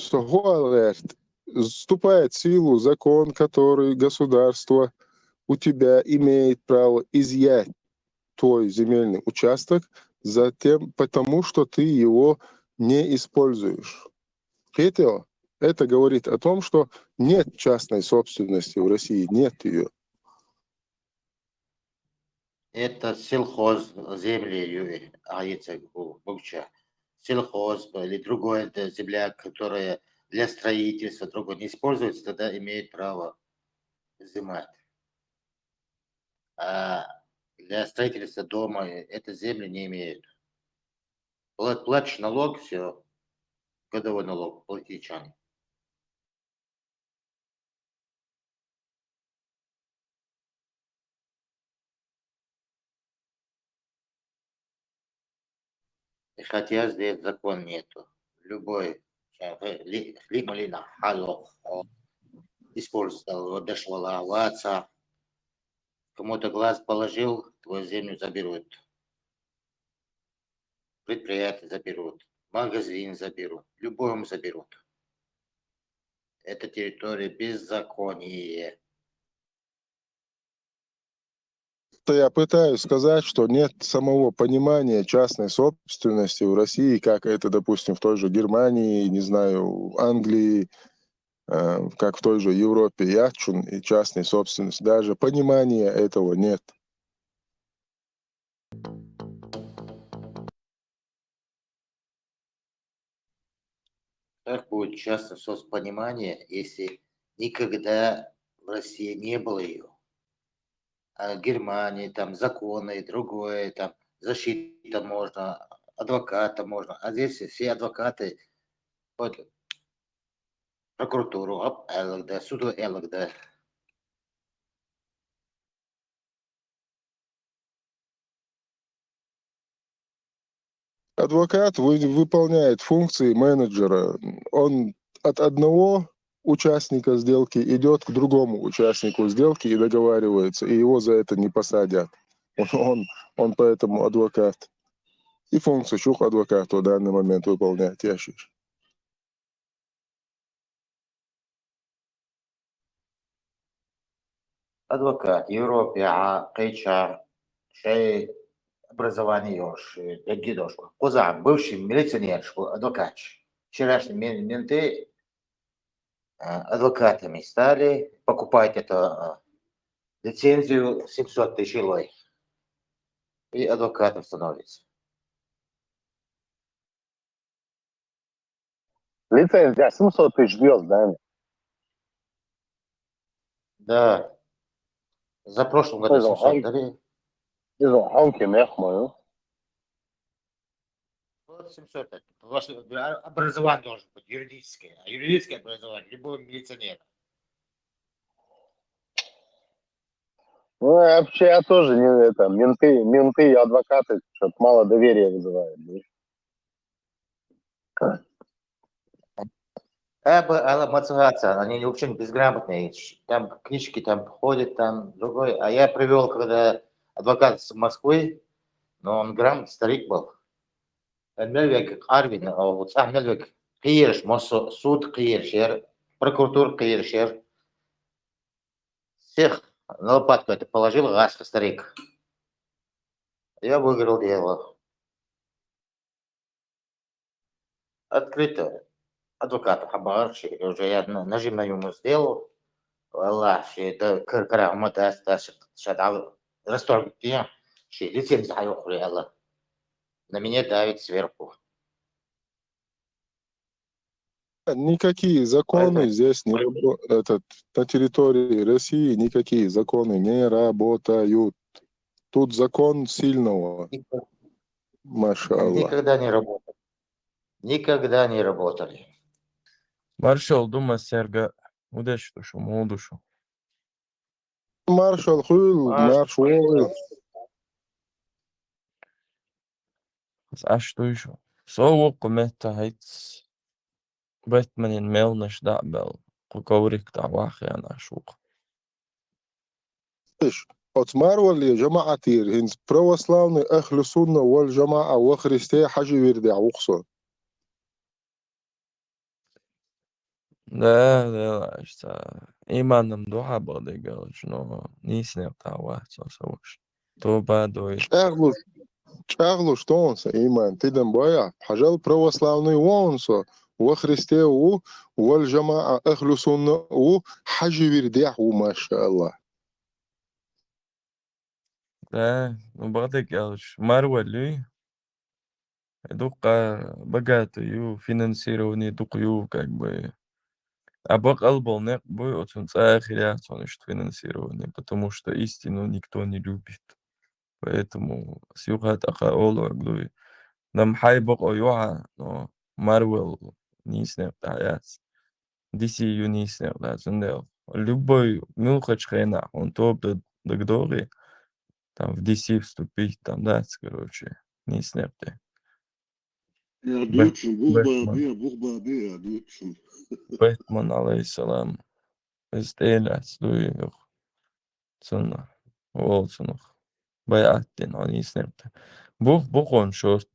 что говорит, вступает в силу закон, который государство у тебя имеет право изъять твой земельный участок затем, потому что ты его не используешь. Это говорит о том, что нет частной собственности в России, нет ее. Это сельхоз земли, букча. Сельхоз или другая земля, которая для строительства другой не используется, тогда имеет право взимать. А для строительства дома это земли не имеют. Платишь налог, все, годовой налог, платичан. Хотя здесь закон нету. Любой лималина использовал, дошла лаваться, кому-то глаз положил, твою землю заберут. Предприятие заберут, магазин заберут, любому заберут. Это территория беззакония. Я пытаюсь сказать, что нет самого понимания частной собственности в России, как это, допустим, в той же Германии, не знаю, Англии, как в той же Европе, ячун и частной собственности. Даже понимания этого нет. Как будет часто соцпонимание, если никогда в России не было ее? А в Германии там законы, другое, там защита можно, адвоката можно. А здесь все адвокаты вот, прокуратуру, ЛГД, суду ЛГД. Адвокат выполняет функции менеджера. Он от одного участника сделки идет к другому участнику сделки и договаривается, и его за это не посадят. Он поэтому адвокат. И функцию чух адвоката в данный момент выполняет, я считаю. Адвокат, Европе, HR, шей образование, дедушка. Коза, бывший милиционер, адвокат. Вчерашние менты адвокатами стали, покупать это лицензию 700 тысяч лой. И адвокатом становится. Лицензия 700 тысяч звезд, да? Да. За прошлым году 700 дали. Хонки мехмою. 700. Образование должно быть юридическое. А юридическое образование любой милиционер. Ну, вообще я тоже не это. Менты и адвокаты что-то мало доверия вызывают. Мотивация, они вообще безграмотные. Там книжки там ходят, там другой. А я привел, когда адвокат с Москвы, но он грамотный старик был. Мельвек Арвин, вот Мельвек Киерш, суд Киершер, прокуратура Киершер. Всех на лопатку это положил, газ старик. Я выиграл дело. Открыто. Адвокат Хабар, уже я нажим на ему сделал. والله شيء كركرة ما تاس شاد расторг дня, что лицензия охуела. На меня давит сверху. Никакие законы здесь не работают. На территории России никакие законы не работают. Тут закон сильного. Машаллах. Никогда не работали. Никогда не работали. Маршал, дума серга. Удачу, что молодушу. Маршал Хуйл, маршал. А что еще? Совок мета хайц. Бэтменин мелнаш дабел. Куковрик тавахи она шук. От Марвали جماعتير هنز православный أهل السنة والجماعة وخريستي حاجة ويردي عوقصة. Да, что иманом духа буде говорить, но не снятого сосовыш. То badoi. Чарлу штонса, иман, ты дам боя, حاجة православный وانسو, وخريستي والجماعة أهل سنة حج ورداع ما شاء الله. Да, ну bude говорить. Марвели, дука богатую, финансирование дукую, как бы. А бакал был не бой, вот он царя, он ищет финансирование, потому что истину никто не любит. Поэтому сюжет ахаоло, говорю, нам хайбок оюа, но Марвел не снят, DC не снят, зундел. Любой мелочь хрена, он топ до гдори, там в DC вступить, там, да, короче, не снят. يا دوتشن بوغبا Бэтмен, بيا بوغبا بيا يا دوتشن Бэтмен, алейсалам, стелят, дуй, цуна, волцунух, баяттин, они снят. Бух он шорт,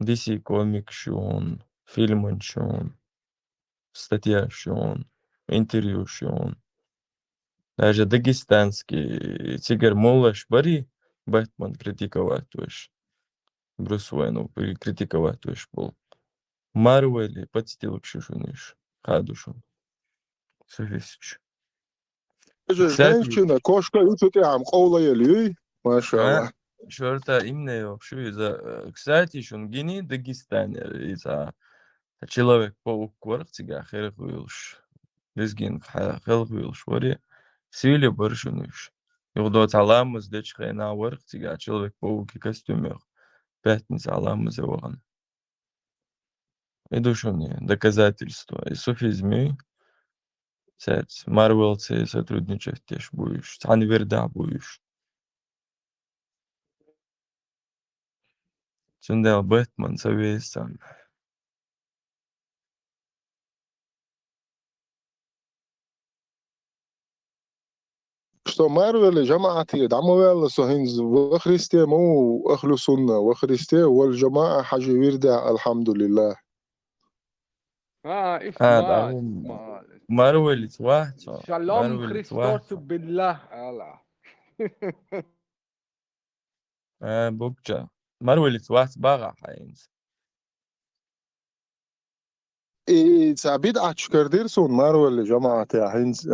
DC комик шон, фильм шон, статья шон, интервью шон. Даже дагестанский Тигр Муллаш Бари Бэтмен критиковать тоже. Брюс Уэйну критиковать тоже был. Марвели подстилок шишуниш. Хадушу. Софисич. Кстати, женщина, кошка, и тут я قولة يلي, ما شاء الله. шорта именно шо из-за... Кстати, шунгини Дагестане из-за Человек-паук квартига херхуилш. Лезгин херхуилш. Вари сили баршуниш. Югдот аламыз деч хрена вартига Человек-паук и костюмер. Пятница аламыз его. И душуни доказательства. И софизмы. Сядь, Марвел сотрудничать теж будешь. Анверда будешь. Сюндел Бэтмен совесан. Что Марвел جماعة يدعموا ولا صهينز وخريستي مو أهل سنة وخريستي والجماعة حج ورداع الحمد لله. Да, اسمع Марвел واحد. شالوم Марвел خريستوس واحد. بالله هلا بوكجا Марвел واحد باغا حينز. سعبيد أشكردير سون مارول جماعة هينز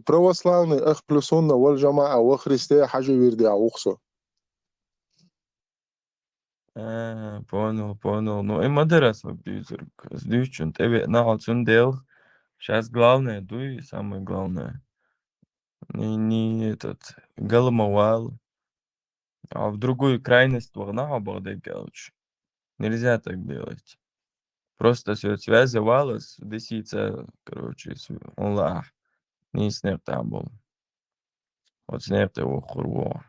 православный أهل سنة والجماعة وخريستي حج ورداع وخصو. Понял. Ну и мадрас абьюзер. Сдючен. Тебе на цундел. Сейчас главное, дуй, самое главное. Не этот, голомовал. А в другую крайность вогнал багдегалыч. Нельзя так делать. Просто все связывалось, десица, короче, Аллах. Не снег там был. Вот снег его хурво.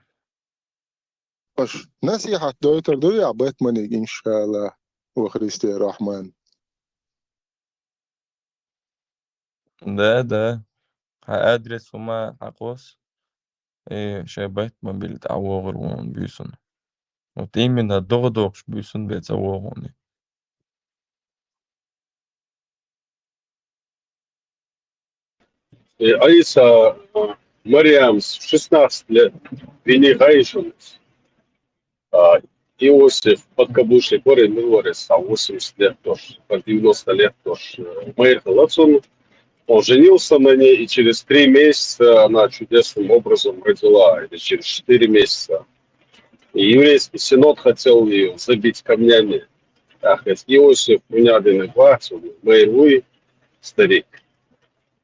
باش نصيحة دويتر دوي عبيت منك إن شاء الله وخريستي الرحمن. Да. А адрес ума хакос. И шайбайт мобиль тавогр он бюсон. Вот именно додокш бюсон бец авогони. Аиса Мариамс в 16 лет Вини Гайшунс, Иосиф Подкабушный Корень Милорис, 80 лет тоже, по 90 лет тоже. Поехал отцом, он женился на ней, и через 3 месяца она чудесным образом родила, или через 4 месяца. И еврейский синод хотел ее забить камнями. Ах, Иосиф, меня денеглас, моевой старик.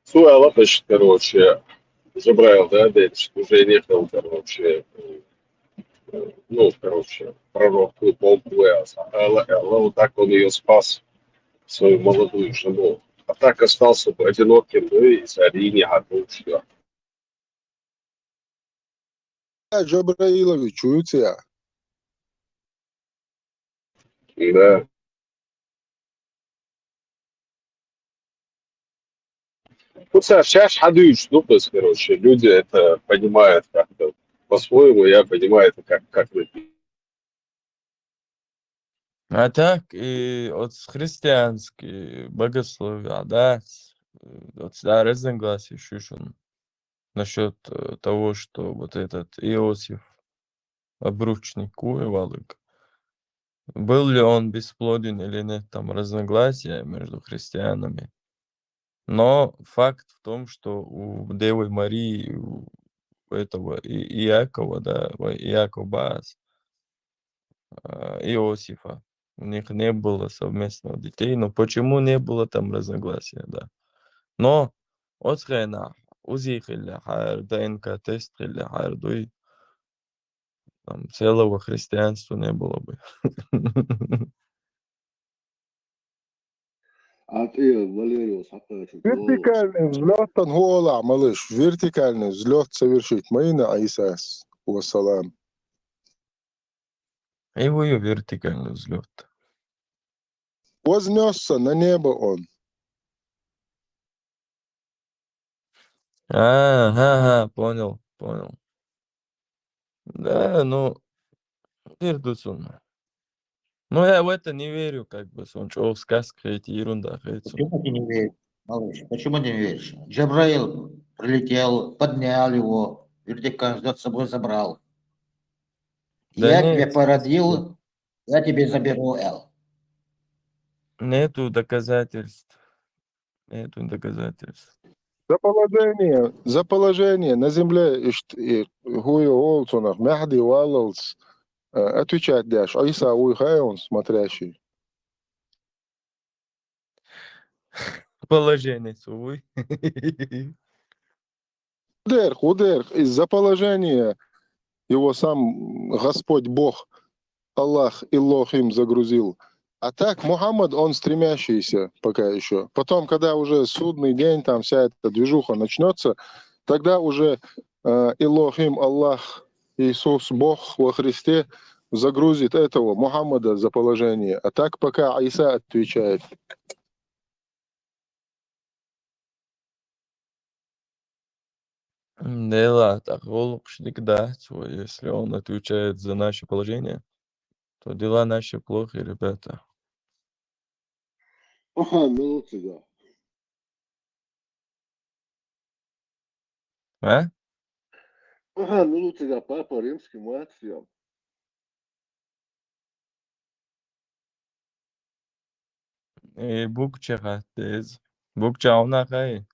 Суя лапочка, короче, забрал, да, дальше, уже ехал, короче, пророк Бог вот так он ее спас, свою молодую жену. А так остался бы одиноким, ну и царь не готов, что. جبرائيل чуете я. Да. Ну, сейчас ходишь, ну, то есть, короче, люди это понимают как-то по-своему, я понимаю это как вы. А так и от христианские богословия, да, от разногласий шушун насчет того, что вот этот Иосиф обручник Куевалык, был ли он бесплоден или нет, там разногласия между христианами. Но факт в том, что у Девы Марии, у этого Иакова, да, Иаков Баас, Иосифа, у них не было совместного детей. Но почему не было там разногласия, да. Но отхрена узихили хар ДНК-тест или хардуй, там целого христианства не было бы. А ты, Валериус, опять Вертикальный взлет Тангола, малыш, вертикальный взлет совершить. Маина Айсас. Вассалам. Его и вертикальный взлет. Вознесся на небо он. Ага, понял. Да, ну, Фирдусун. Ну, я в это не верю, как бы, что в сказках эти ерунда. Почему ты не веришь, малыш? Почему ты не веришь? Джабраил прилетел, поднял его, вертикально взлет с собой забрал. Да Я тебя нет, породил, я тебе заберу Эл. нету доказательств. За положение на земле Гуи Олцунах, Мехди Уаллс, отвечать дашь. Айса Уихай он смотрящий. Положение, увы. Худер, из-за положения его сам Господь Бог, Аллах, Илохим загрузил. А так Мухаммад, он стремящийся пока еще. Потом, когда уже судный день, там вся эта движуха начнется, тогда уже Илохим, Аллах, Иисус, Бог во Христе загрузит этого Мухаммада за положение. А так пока Иса отвечает. Да, так, Волкшник, да, если он отвечает за наше положение, то дела наши плохи, ребята. Ага, минуты, да. А? Ага, минуты, да, папа римским акциям. И Букча хаттез. Букча унахай.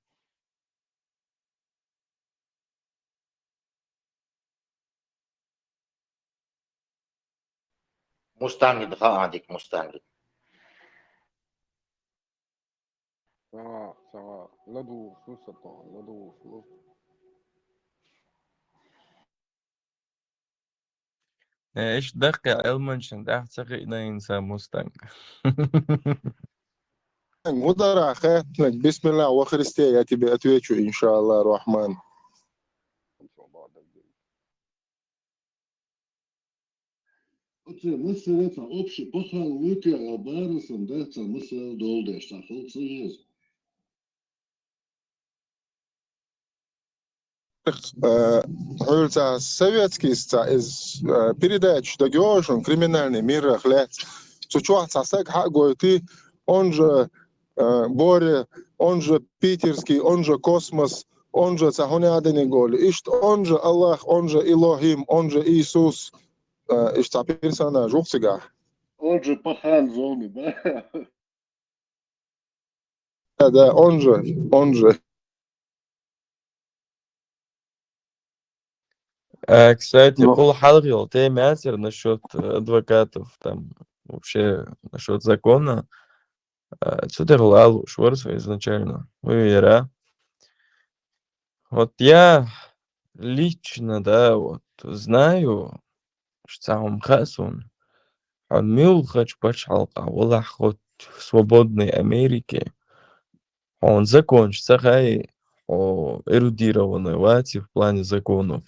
Мустанги, да, Адик, Мустанги. سواء لدو فلوس لدو فلوس. ايش دقي علمنشن احسق انسان مستنق. Мудара, хэтнак, бисмилlah, во Христе, я тебе отвечу, иншаллах, Рахман. Мысль это общий, похвал выки, а барысом, да, это мысль долдеш, так, союз. Советский из передач даешь, он криминальный мир, хлеб. Сучуах сасек хагойты, он же Боря, он же Питерский, он же Космос, он же Цахуниадени Голи, ишт он же Аллах, он же Илохим, он же Иисус, ишт персонаж, ухсига. Он же пахан зоны, да? Да, он же. Кстати, Но Кул Халгил, ты мятер насчет адвокатов, там, вообще, насчет закона. Отсюда Лалу Шворцу изначально. Вера. Вот я лично, да, вот знаю, что сам Хасун, он мил хач пачалка, Аллах вот в свободной Америке, он закончится, хай, эрудированный, вати в плане законов.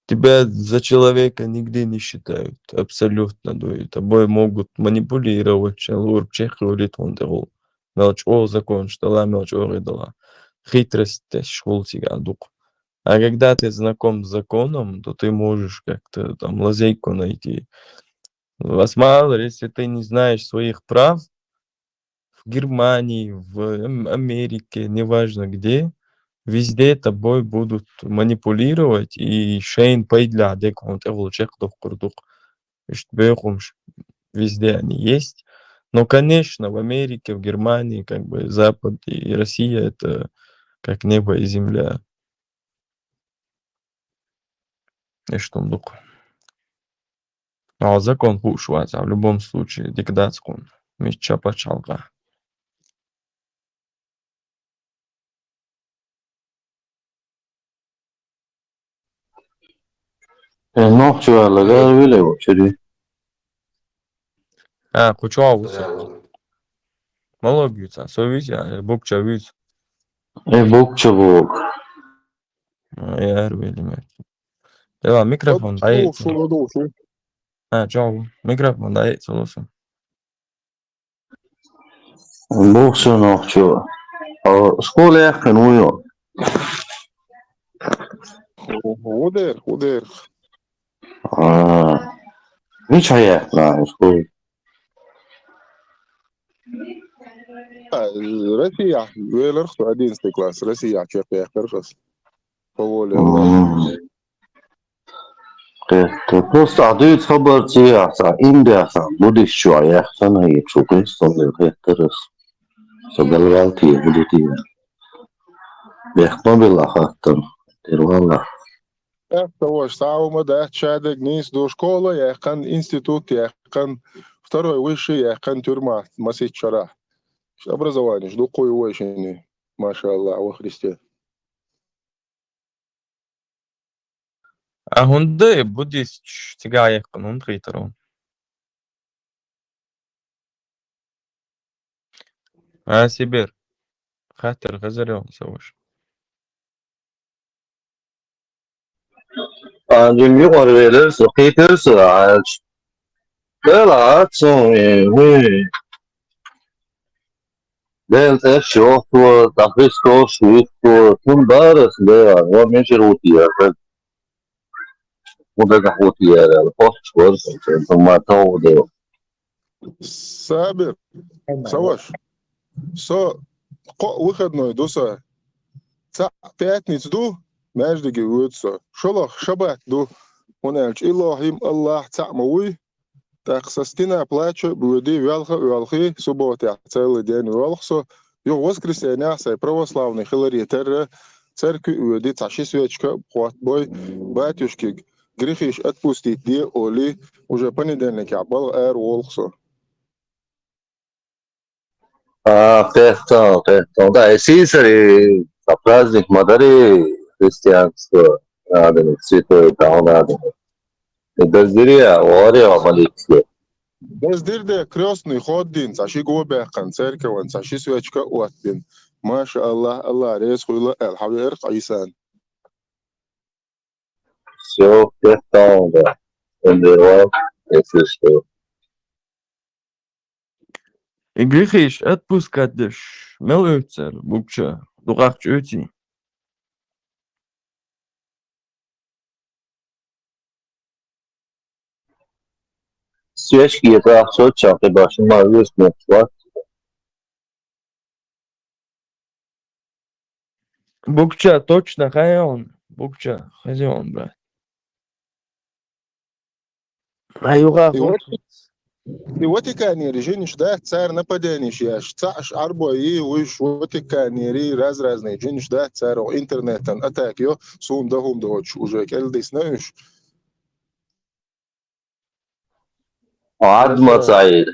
Тебя за человека нигде не считают, абсолютно, да, и тобой могут манипулировать, человек говорит, он дал, мелочь, закон, что мелочь, дала. Хитрость, школ дух. А когда ты знаком с законом, то ты можешь как-то там лазейку найти. Осмал, если ты не знаешь своих прав, в Германии, в Америке, неважно где, везде тобой будут манипулировать и шейн пайдля, декон чех курдук. Везде они есть. Но, конечно, в Америке, в Германии, как бы Запад и Россия это как небо и земля. И что дух. А закон хушвать, а в любом случае диктатскун. Меча почалка. Ну, что, лагали его, что? А, куча усак. Малогица, совися, букча виц. Бук чего? Я рвели. Да, микрофон дается. Душу. А, чё, микрофон дается, лосо. Бук что, ну, что? Школа я хну. Удер. Ничего я на школу. Россия. Велер, 11 класс. Россия, чех, першас. По воле Аллаха. Это просто отдают хабар тебя, Индия, будешь что, я sana шукай, сонный хеттерс. Согалвалти, будет и. Бехмобила хаттан. Тервала. Того ж самого, да, чадок, низ до школы, яхан институт, яхан второй высший, яхан тюрьма, масить чара. Образование, жду кое очень, маша Аллах, во Христе. А хунды буддист тигаях канун хейтеру. А Сибирь. Хатер газарён савуш. Dünya var verirse, heyterse, böyle açın, ben de şu, tahristo, şu, tüm barısı da, o meşhur oluyor. Bu da oluyor, post var, ama tavuğu. Сабир, Саваш, выходной, дуса, пятниц ду, между гивутся, шолох, шабат ду, унельч, Илохим, Аллах, цамауи, так состина плачу, буди вялхи, суббота, целый день вялхсо, йо воскресенье, сай православный, хилари, терре, церкви, уйди, цаши свечка, бой, батюшки, грехиш отпустить, де, оли, уже понедельник, абал, волхсо. Tehtan. Да, Сисари, праздник Мадари, христианство, надо, святой там надо. Дозрия, орел, молитве. Бездирде крестный ходин, цаши гобехан, церкован, цаши свечка уатбин. Маша Аллах, Аллах, рез хуйла, хавер кайсан. Все, tehtan, да. Эндервал, если что. И грехиш отпускадыш. Мелötser, букча. Дуракч öti. Свечки etrafı çapı başıma üstüne var. Букча, точно, хайон. Букча, хозяин, брат. А юга И вот и канери, жениш, да, царь нападениш, яш, цаш арбо и уж вот и канери, разные, жениш, да, царь, интернетан, атак, йо, сундагум доч, уже келдис, знаешь, عاد ما سعيد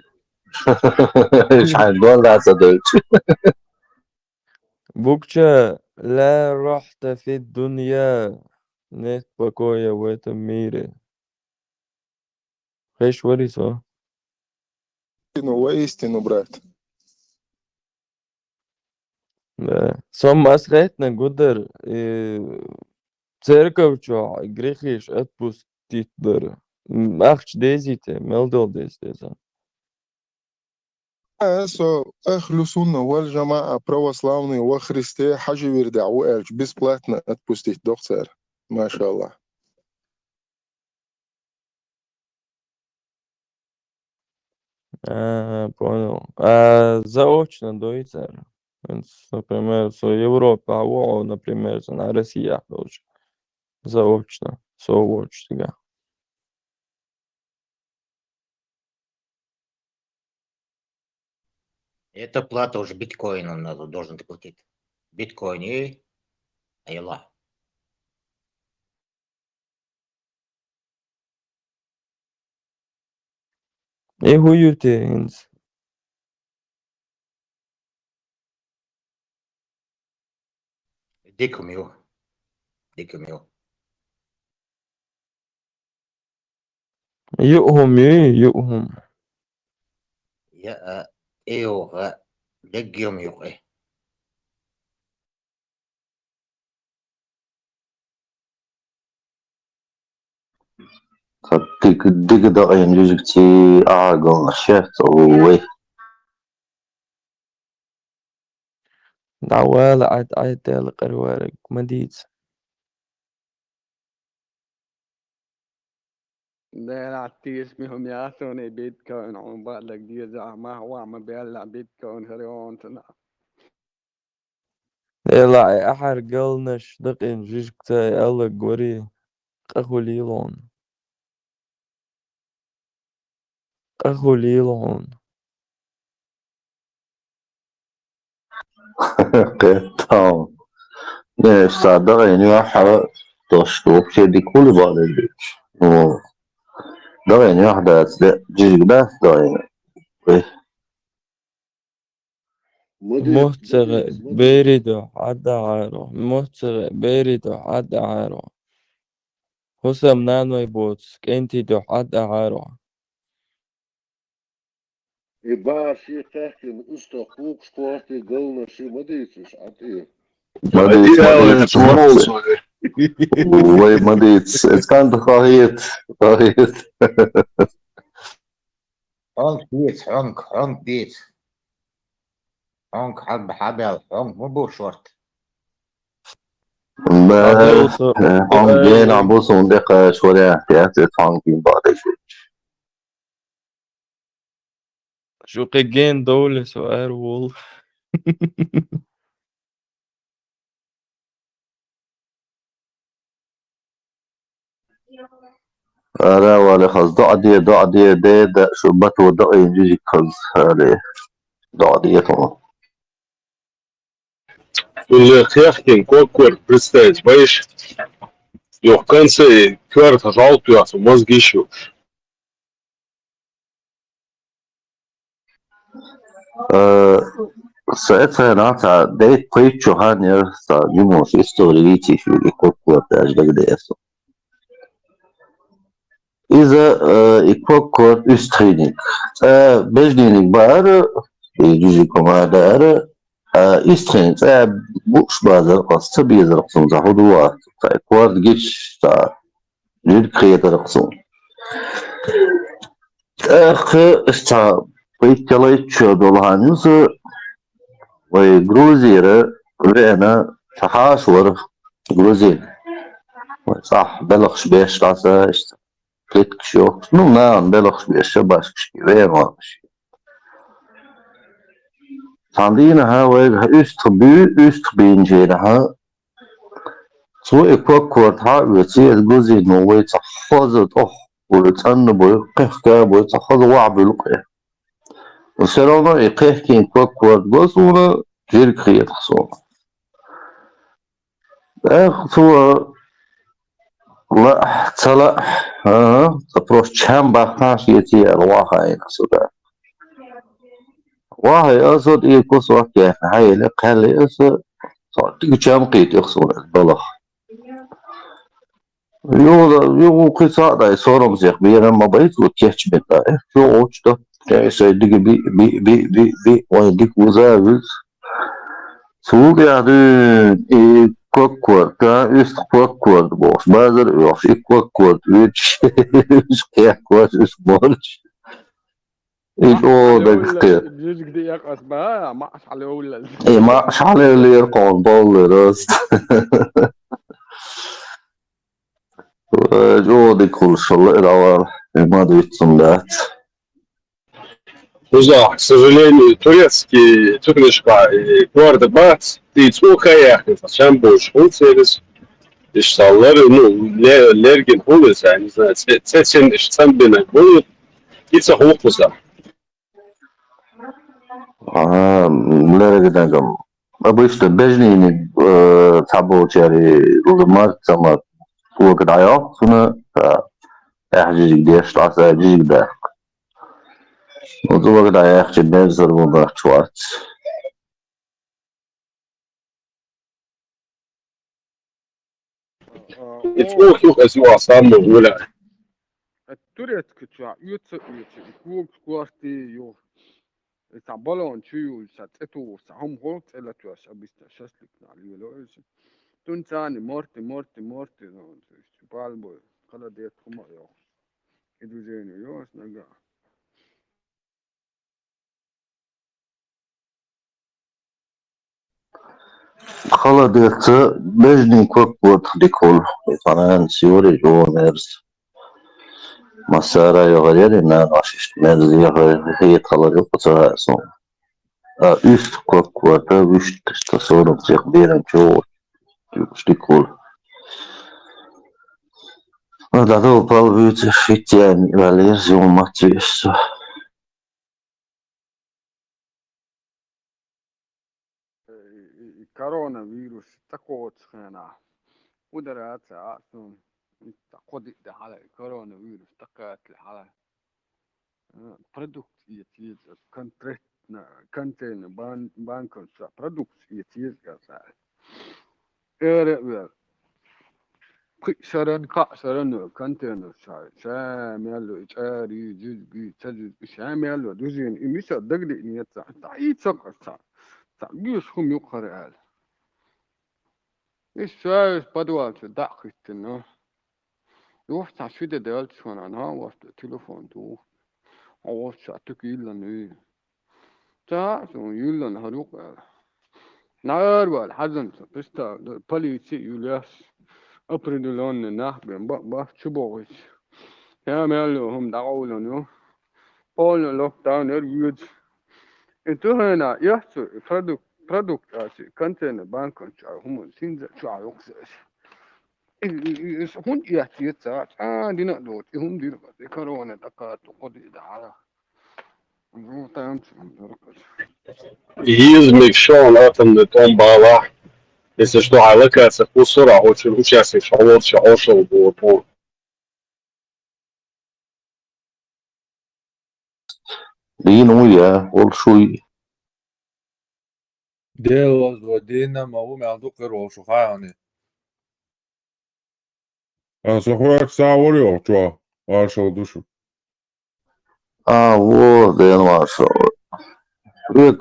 مش هنقول صديق. Букча, لا رحت في الدنيا. Нет покоя в этом мире. Хэш варисо. истину, воистину, брат. Да. Сом масхайтна гудер. Церковь чо, грехиш отпустит дар. Ахч дезите, мелдол дезите. Со أهل سنة والجماعة православные во Христе حاجة вирдعу эльч бесплатно отпустить доктор. Маша Аллах. Понял. Заочно доится. Например, в Европе, например, на Россия тоже. Заочно. Соочно. Это плата уже биткоином надо, должен ты платить. Биткоин и айла. И хуюте. Диком его. Диком его. يؤهم. Я эйоға дегем его. Dig daqin ġiġti għagon xet u دعوال عاد القروارق مديد. ده العتيس بهم ياسوني بيتكوين عم بالك دي ما هو عم بيلع بيتكوين هريون تنا لا أحر قلنش دقين جيجكتا ألا قوري قهو ليلون. قهو ليلون. tamam. Ne işte daqin yaxa doştu bşedi kulu bağlı. O daqin yaxda ġiġda daqin. مهتغ بارد حد عارو. مهتغ بارد حد عارو. حسام نانوي بوتس كنتي دو حد عارو. يبقى شي تحكي استخوك سبورتي قلنا شي ما ديتش عطيه Madrid, Madrid, Svorolso. Madrid. Es kan خاهيت. حنك بيت. حنك حبة حنك مو بو شورت. ما هم جايين عبوسهم دقة شوية احتياطي تانكين بعد شوي. شو قيجين دولة سؤال وول. لا ولا خلاص ضع دي ده شو بتو ضع يجي خلاص هذا ضع دي طبعا. Ullekhjakin kokkuer представить, боишь? В конце кварта жалтуясу мозги еще. ساعتها نعطى ديت بريتشو هانير sta dimos истории في الكوكو تاج ده اصلا. إذا الكوكو üsttraining بجدينك بار يجي كما دار üsttraining بوش بازر قصة بيزر قصون زهودوات كوارد جيش تا جيل كريتر قصون استا بيتكالي تشودو لهانيوس وجروزيرة رأنا تحاشور جروزين صح بلغش بيش تاسا اشتا كليتك شو نو نان بلغش بيش باشكش وين واش تاندينها ويجها أستبينجينها سوء كوكورتها وتي جروزين ويتحفظت ويتنبو قهكا ويتحفظ وعبلقه وسيرونا يقهكين كوكورت بوصونا جير كريت خصونا هو لا تلا تبروش كم بخناش يتي الواقع هنا سودا واهي أصد يكوس وكيف هاي لقال أصد صارت كم قيت يخصون البلخ يو قصة دا صورم زيخ بينا ما بيت وكيش بنتا شو أوشتا يعني سيدك بي ويدك وزاوز سوق يعني كوكورد كان است كوكورد بوش بازر يوش كوكورد ويتش كوكورد اس بولش او دقيقة بيجيك دي يقص بقى ما على ولا اي ما شعلي اللي يرقون بول راست جو دي كل شغل الاول ما دي تصمدات Уза, к сожалению, турецкий турнишка город Бац, ты цукая, чем больше улицерис, iştalları, lergin hulus, yani, sen işten bunu, hiç hokusa. Лерегидагам. Обычно бежнини табочари улмар сама угдая, суна эхжиг деш таса жиг да. Угдая эхжиг безер вуга чварц. Çok esiyor aslında böyle. التوريت كتشا يوتس كوك كوارتي يو تا بالون تشيو ساتتو سهم هوت الا تو سابيستا شاسلك نالي لوز تون تاني مورتي بالبو كلا ديت كما يو ادو زينو يوس نغا Kaladıkça bejnin kök bot dikol. Fanan siori joners. Masara yoğayır ne aşist merzi yoğayır kalacak o son. Üst kök bot üst işte sorun çek birin çoğu dikol. Da da opal büyüt fityen valir yon maçı. كورونا فيروس تقوت خنا ودرات عاصم تقود ده على كورونا فيروس تقات على برودكت يتيز كونتريت كونتين بانكون برودكت يتيز كذا ايه شرن كونتين شامل اشاري جزء تجد شامل دوزين اميسا دغلي نيتا تعيد سقط تعيش هم يقرأ ايش شايف بدوات دقيت انه يوفتح شو ده دلت شون انا وقت التليفون تو او شاتك يلا ني تا شو يلا نهروق نار والحزن بستا بوليسي يلاس أبرد لون نحبن با شبوش يا مالو هم دعولنو بول لوك داون يريد انتو هنا يحصل برودكت اسي كونتين بانكون هم سينزا شعر هون يحكي ساعات دينا دوت هم دينا كورونا دكات وقضي دعارة Измик шон атомный томбала. Если что, алакация кусора очень участник шалот шалошел был. Din uya ol şuy. Delos ودينا ما هو معدوق وشخاني Сахуяк саворио, чуа, аршал душу. Wo den var så. Vek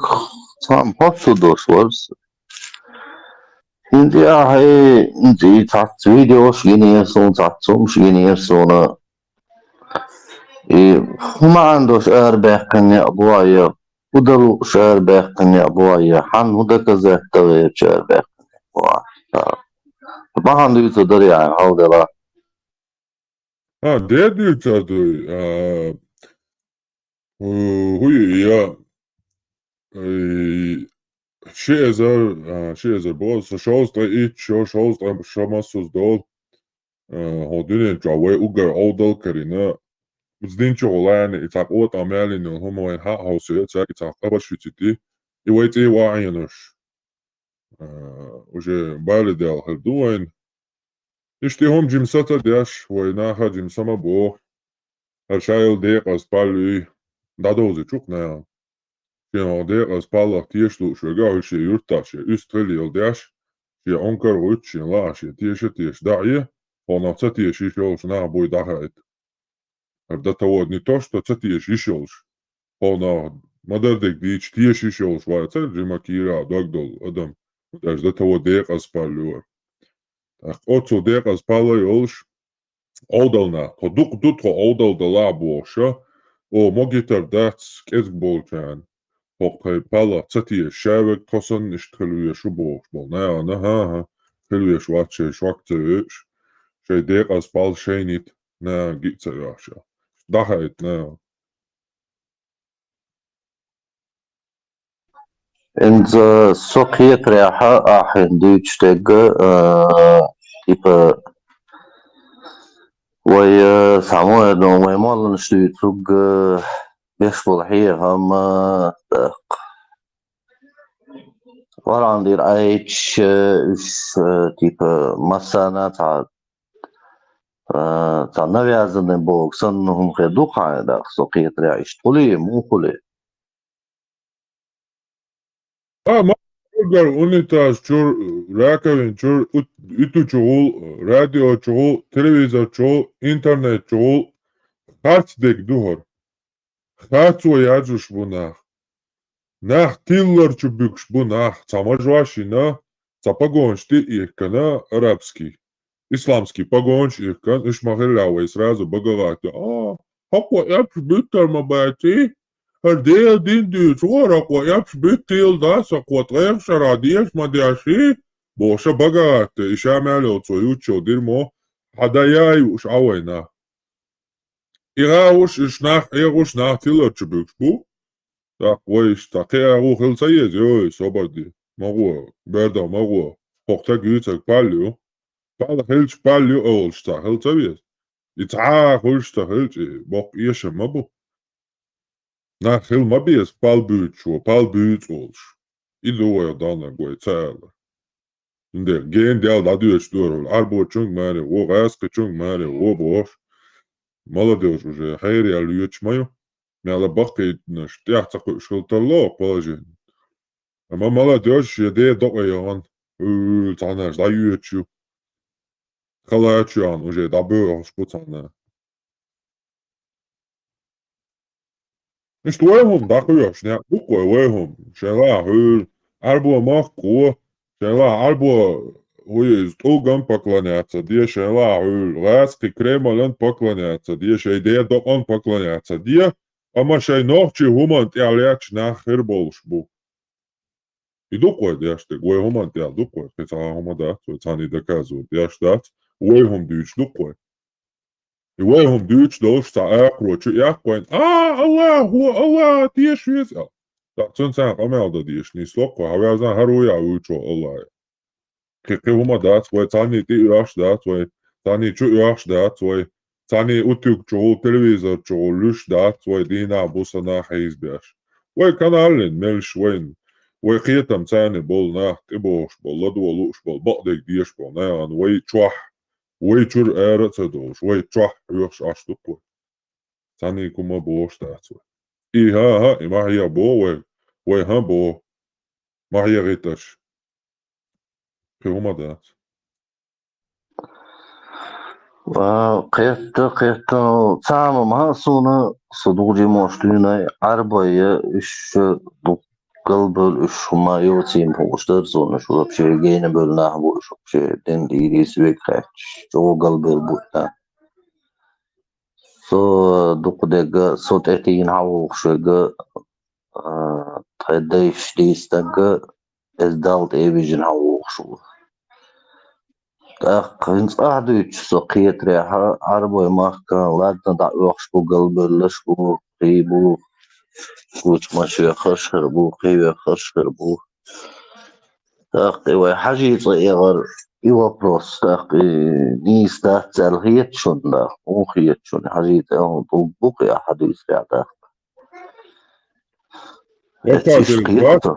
tam hopsu dos vars. Hindi ahe di tat videos gini son tatsum gini sona. Huma andos erbäken ya buaya. Udalu erbäken ya buaya. Han huda kazetta ve erbäken ya buaya. Bahan düzü der yani havdela. Det är ju så att huj, ja, Shezer boz, så sjåstra it, sjåstra shamassos dol, hodine jawe ugar odol karina. Zdincho olane, itak ot amelin, homo en ha hausu, itak abashutiti. I wait e waayanosh. Уже балидел хердуайн. Ишти хом жимсата дяш, войнаха жимсама бо. Шайл дек аспалui dadozi чукна. Шиан дек аспалах тieшту швега ши юрта ши üstreli oldeash. Ши onkar ut ши la ши тiesh daie. Понавца тiesh ишолш на бой дахает. Дата вот не то, что тiesh ишолш. Пона мадардек дич тiesh ишолш вайца жимакира дагдол адам. Даже дата вот дек аспалуа. Отцу дек аспала йолш. Odalna, to duk odal da laboša, o mogitar dats kezgbolčan, pokaj pala, catije ševek, kosan ištreluje šuboš, bol ne, ha, treluje švače, švakce viš, še dekas pal šeinit, ne, gitce jaša. Dahajt, ne. In the Soviet Reha in Deutschland, типа, وي سامويل وي مالن شتوك بيشبه هي هم وران دير ايتش تيبا مسانا تاع نويازن بوكسن هم خدو قاعدة سوقيت ريعيش قولي مو قولي ما أقدر أنت شور راكبين شور إتو شغل راديو شغل تلفزيون شغل إنترنت شغل خارج ديك دهر خارج وياجوش بناخ ناخ تيلر شبكش بناخ تامجواشينا تапогоншти إيكنا арабский исламский погонш إيكن إيش مغلاوي сразу بقولات هقوا يابش بيتر مباتي هرديه دين دي شوار أقوا يابش بيتيل داس أقوا تغير شراديش مدياشي بوشا بقولات إيش عملوا تسويوتشو ديرمو حداياي وش عوينا إيغاوش إشناخ إيغوش ناخ تيلر شبكش بو Так, ويش تاقي أغو خلصة يزيوي صبردي مغو بردا مغو فوقتا جيتك باليو بعد خلش باليو أولش تا خلصة بيز يتعا خلش تا خلش بوق إيشا مبو نا خل مبيز بال بيوت شو بال بيوت أولش إدو يدانا قوي تالا إندير جين ديال داديوش دورو العربو چونگ ماري و غاسق چونگ ماري و بوش молодежь уже хайри алюч мою мяла бахкает наш тяхтаку шултало положение Ama молодежь еде доqayan tanış da yürütçü kalayçıyan уже da böyle bu tane İşte oyun da koyuyor ne bu koyuyor şeyler hır arbo makko şeyler arbo uyuz togan поклоняться diye şeyler hır laski kremalen поклоняться diye şey diye doqan поклоняться diye ama şey nohçi human tiyaleç nahir bolş bu И докой дяште, гойхоман тя докой, пецахома да, цани да казу, дяштат, гойхом дюч докой. И гойхом дюч долш та акрочу, якоин, Allah, тиеш вез. Да, цон сан камел да диеш, ни слоко, хавязан харуя учо Allah. Кекеhoма да, цой цани ти яш да, цой цани чу яш да, цой цани утюг чо, телевизор чо, люш да, цой дина бусана хайз бяш. Ой канален, мелш войн. وقيتم ثاني بول ناح تبوش بول لدولوش بول بقدك ديش بول نايان وي تشوح وي تشور آرت سدوش وي تشوح يوش أشتقوي ثاني كما بوش تاتوي إي ها ما هي بو وي ها بو ما هي غيتش كيوما دات قيت تعمم ها صونا صدوجي موشلينا عربية إش قلب شما يوتيم بوشتر زون شو بشي جين بلنا بو شو بشي دين ديريس ويكاتش جو قلب البوتا سو دوق دقا صوت اتين هاوخ شقا تخديش ديستقا ازدالت ايبيجن هاوخ شو قنص أحدوش سقيت ريحة عربي ماكا لادنا دعوخش بو قلب اللش بو قيبو قوش ماشي خشخر بو قيبي خشخر بو تاقي حاجي صغير يوبروس تاقي نيس تاق تالغيت شون دا وخيت شون حاجي تاق بوقي حديث يا تاق اتشيش قيتو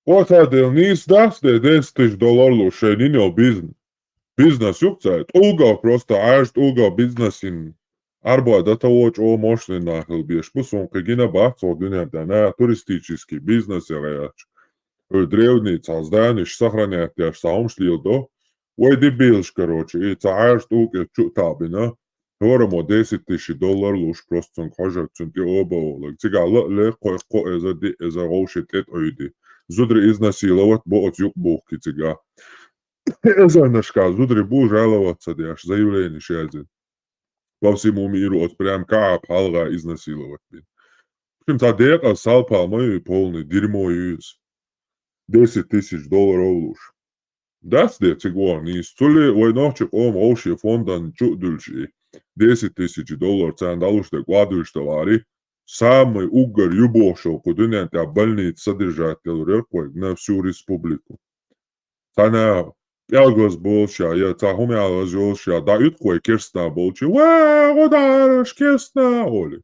Otādēļ nīs dāstē $10,000 šeit jau biznes jukcēt. Ulgā просто āžt ulgā biznesin arbāda taoč o mošlina hilbieš pusun, ka gina bāco dinētā туристический бизнес ягач. Древница зданиш сохранять саумшлилдо. Ой дебилш, короче, и āžt ulgā чутабина. Говоримо $10,000 просто кажа цунти оба. Цигā ле кой за рошит эт ойди. Зудри изнасиловать бот юг бухки цыга. Эзанашка, зудри бу жаловаться дяш, заявление шазин. По всему миру от прям кап халга изнасиловать. В общем, та салпа мой полный дерьмо юз. $10,000 луж. That's the цигуан. И столе войночек оши фондан чудульши. $10,000 цан далуште гладуште лари. самый угор юбошел, куда не больниц содержатель рекой на всю республику. Тана ялгоз болча, я тахум ялгоз болча, да юткой керсна болча, удараш керсна, оли.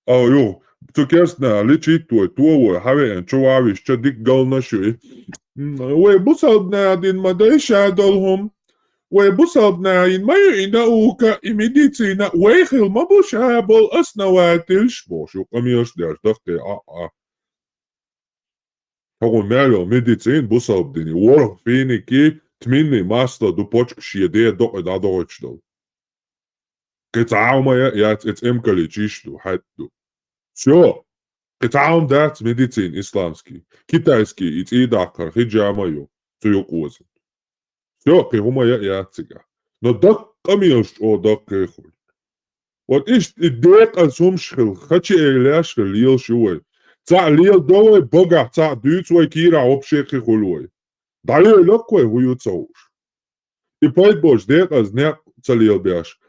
Ё, tu керсна, лечит твой, хавен, чувавиш, чадик галнашуй. Busabna din madaisha dolhom. Busabna in mayina uka i medicina wehil mabushabol asnawatil shboshuk amirs der dachte Togon merlo medicin busabdini war finiki tminni master du počkši de da dočdol. Кетаuma ja it's emkali чишту хатду. Всё. Кетаум дат медицин исламский. Китайский it's идакар хиджамаю. Туюкуз. Всё, кегума я цига. Но дак камилш о дак кехуль. Вот иш дек асумшхил, хачи эляшхил лил шуй. Ца лил довой бога, ца дюцвой кира обшехи хулой. Далее легкой хуюцауш. И пойт бош дек аз нек цалил бяш.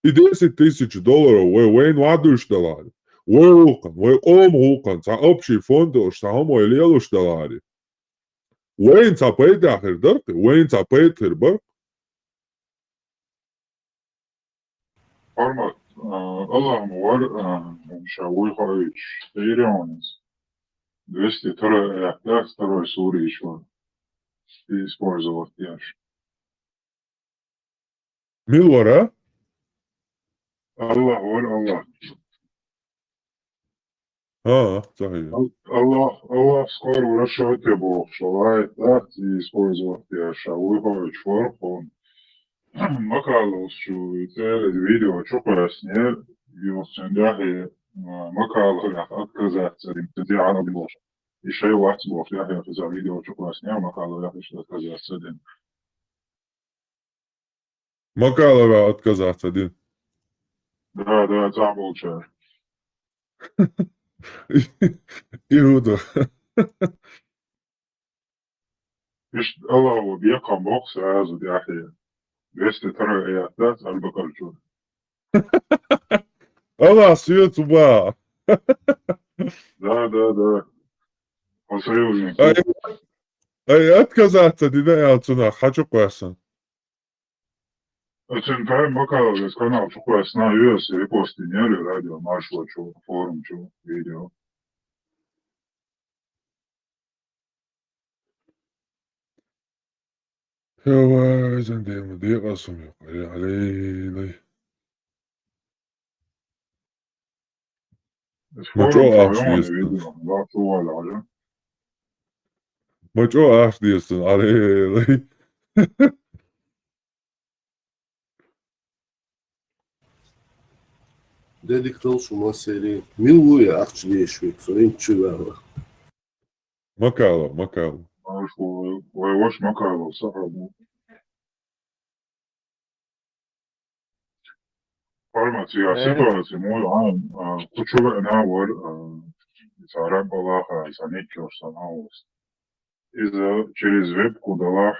И $10,000 вейн вадуш далари. Вейулкан, вейком хулкан, ца общий фондош, ца хомо элелуш далари. Вейн ца пейт ахер дарты, вейн ца пейт хербар. Format Allah'ım var Шавуйхович Ирионис 202 суре еще использовал яш. Милвара? Аллах var Allah. Сахи. Allah скоро расширит Бог, желает дать и использовать яш. Шавуйхович Форхон. Макалос, что это видео, что пояснил, его сендяхи Макалос отказаться, им она была. Еще и вать Бог, я за видео, что пояснил, Макалос отказаться один. Макалова отказаться один. Да, забыл чай. Иуда. Ишь, Аллаху, бьекам Бог сразу, яхи. 202 аят, Аль-Бакар-Чур. Allah свет уба. Да. Посоюзник. Отказаться, дида алтуна, хочу коясан. Очень правильно Макалов канал, что поясна US, репосты не радио, нашло, что форум, что видео. Йова, зандем, диасум юкали алей. Форум твоем видео, да, туаля. Мачо аш диастын алей. Dedik dalşuma seri. Milvuya akçıleşmek sorun çüvara. Макалов. Нашло, воевош Макалов, сахабу. Формация, ситуация, мой, кучуга навар, цараб Аллаха, санекер, санаус. Через вебку дала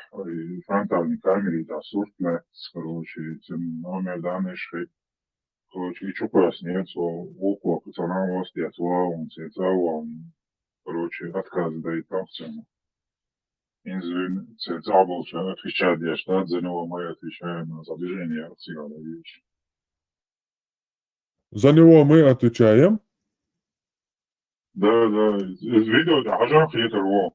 фронтальной камере, да, суртля, короче, номер данных, короче, и что пояснять, что около пацана остается, он цецал, короче, отказ дает там в цену. Инзвин цецал был, что отвечает, я штат, за него мы отвечаем на задвижение цигана вещи. За него мы отвечаем? Да, из видео, да, хажар хитер, во.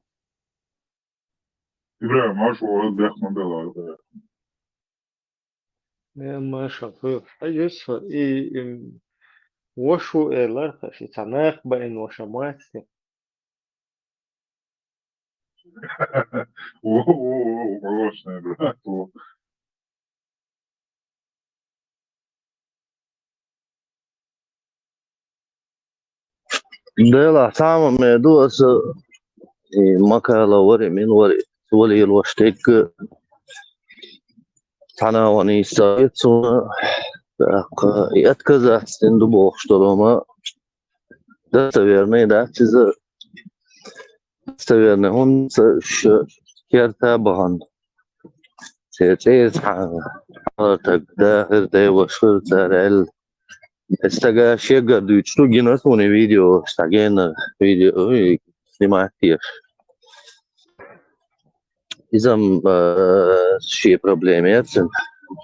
Ибраим, машу, бехма бела, да. Маша, есть и вошу элар, хаши цанах байн воша мастер. Молочная, брат, во. Dela sama me duas makala wari min wari wali alwashtek tana wani sayetsuna yatkaza stendu boxtoloma достоверные, достоверные. Он كيرتا بهن تيز حضرتك داخل دي وشفر ترعل استجا شيء قد يشتو جينا سوني فيديو استجينا فيديو سمعتيه إذا شيء проблемет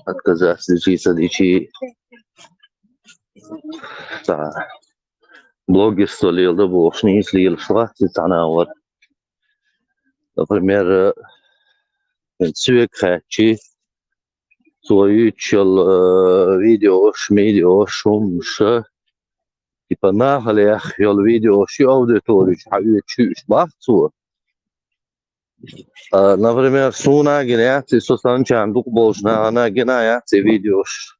отказаться дичи та блоги столил да бошни слил швахти танавар например цвек хачи свою чел видео шумша типа нахалях йол видео ши аудиторию حبيبي чуш бахцу например суна генеяти сосан чандук бошна она генеяти видеош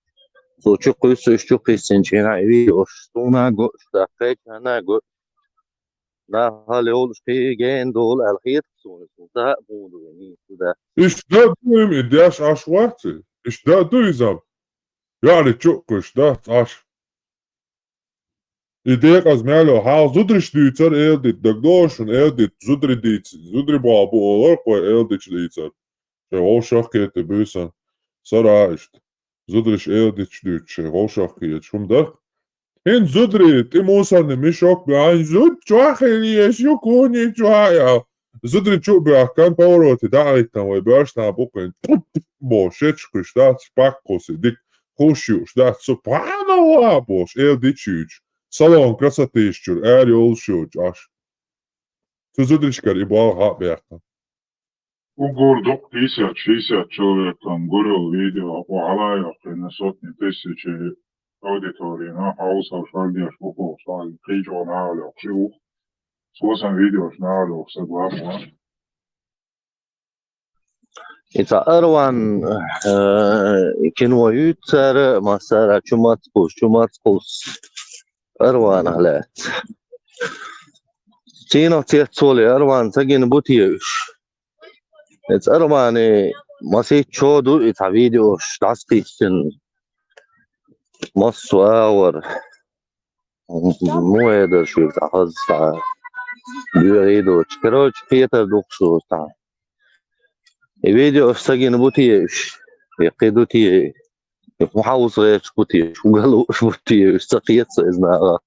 so çok kuyusu çok kesinlikle video sona gosta fekana go na hali ol şey gen dol alhiyat sonunda bunu yani da İşte duyum iddiaş aş vardı. İşte duyuzam. Yani çok kuşta aş. İddiak az melo ha zudriş duyutar eldit dagdoşun eldit zudri dit zudri babu olur koy eldit duyutar. O şakete büyüsen sonra işte zudriş eldit duyutar o şakete şumda en zudri timosan mişok ben zud çuaheliyeş yokuni çuaya zudri çok bırakan pavroti dağıtan ve baştan bukun boşet kuşta spakkosi dik koşuyor da subhanallah boş eldit çüç salon krasatışçur er yol şuç aş zudriškar i bol ha bırakan У городок 50-60 человек там горел видео, по Алаях на сотни тысяч аудитории, на хаусах шальдеш, около шальдеш, кричо на Алях, шиух, слушам видео на Алях, согласно. İta Erwan kinvoyu tsara masara chumat pos Erwan halat Çino tsoli Erwan tagin butiyuş et Erwan masih çodu ita video dasqishin maswar مو هذا شو تحز يريدو تكروش كيتا دوكسو تا الفيديو استجن بوتيش يقيدوتي محاوص غير بوتيش وقالوا بوتيش استقيت سيزنا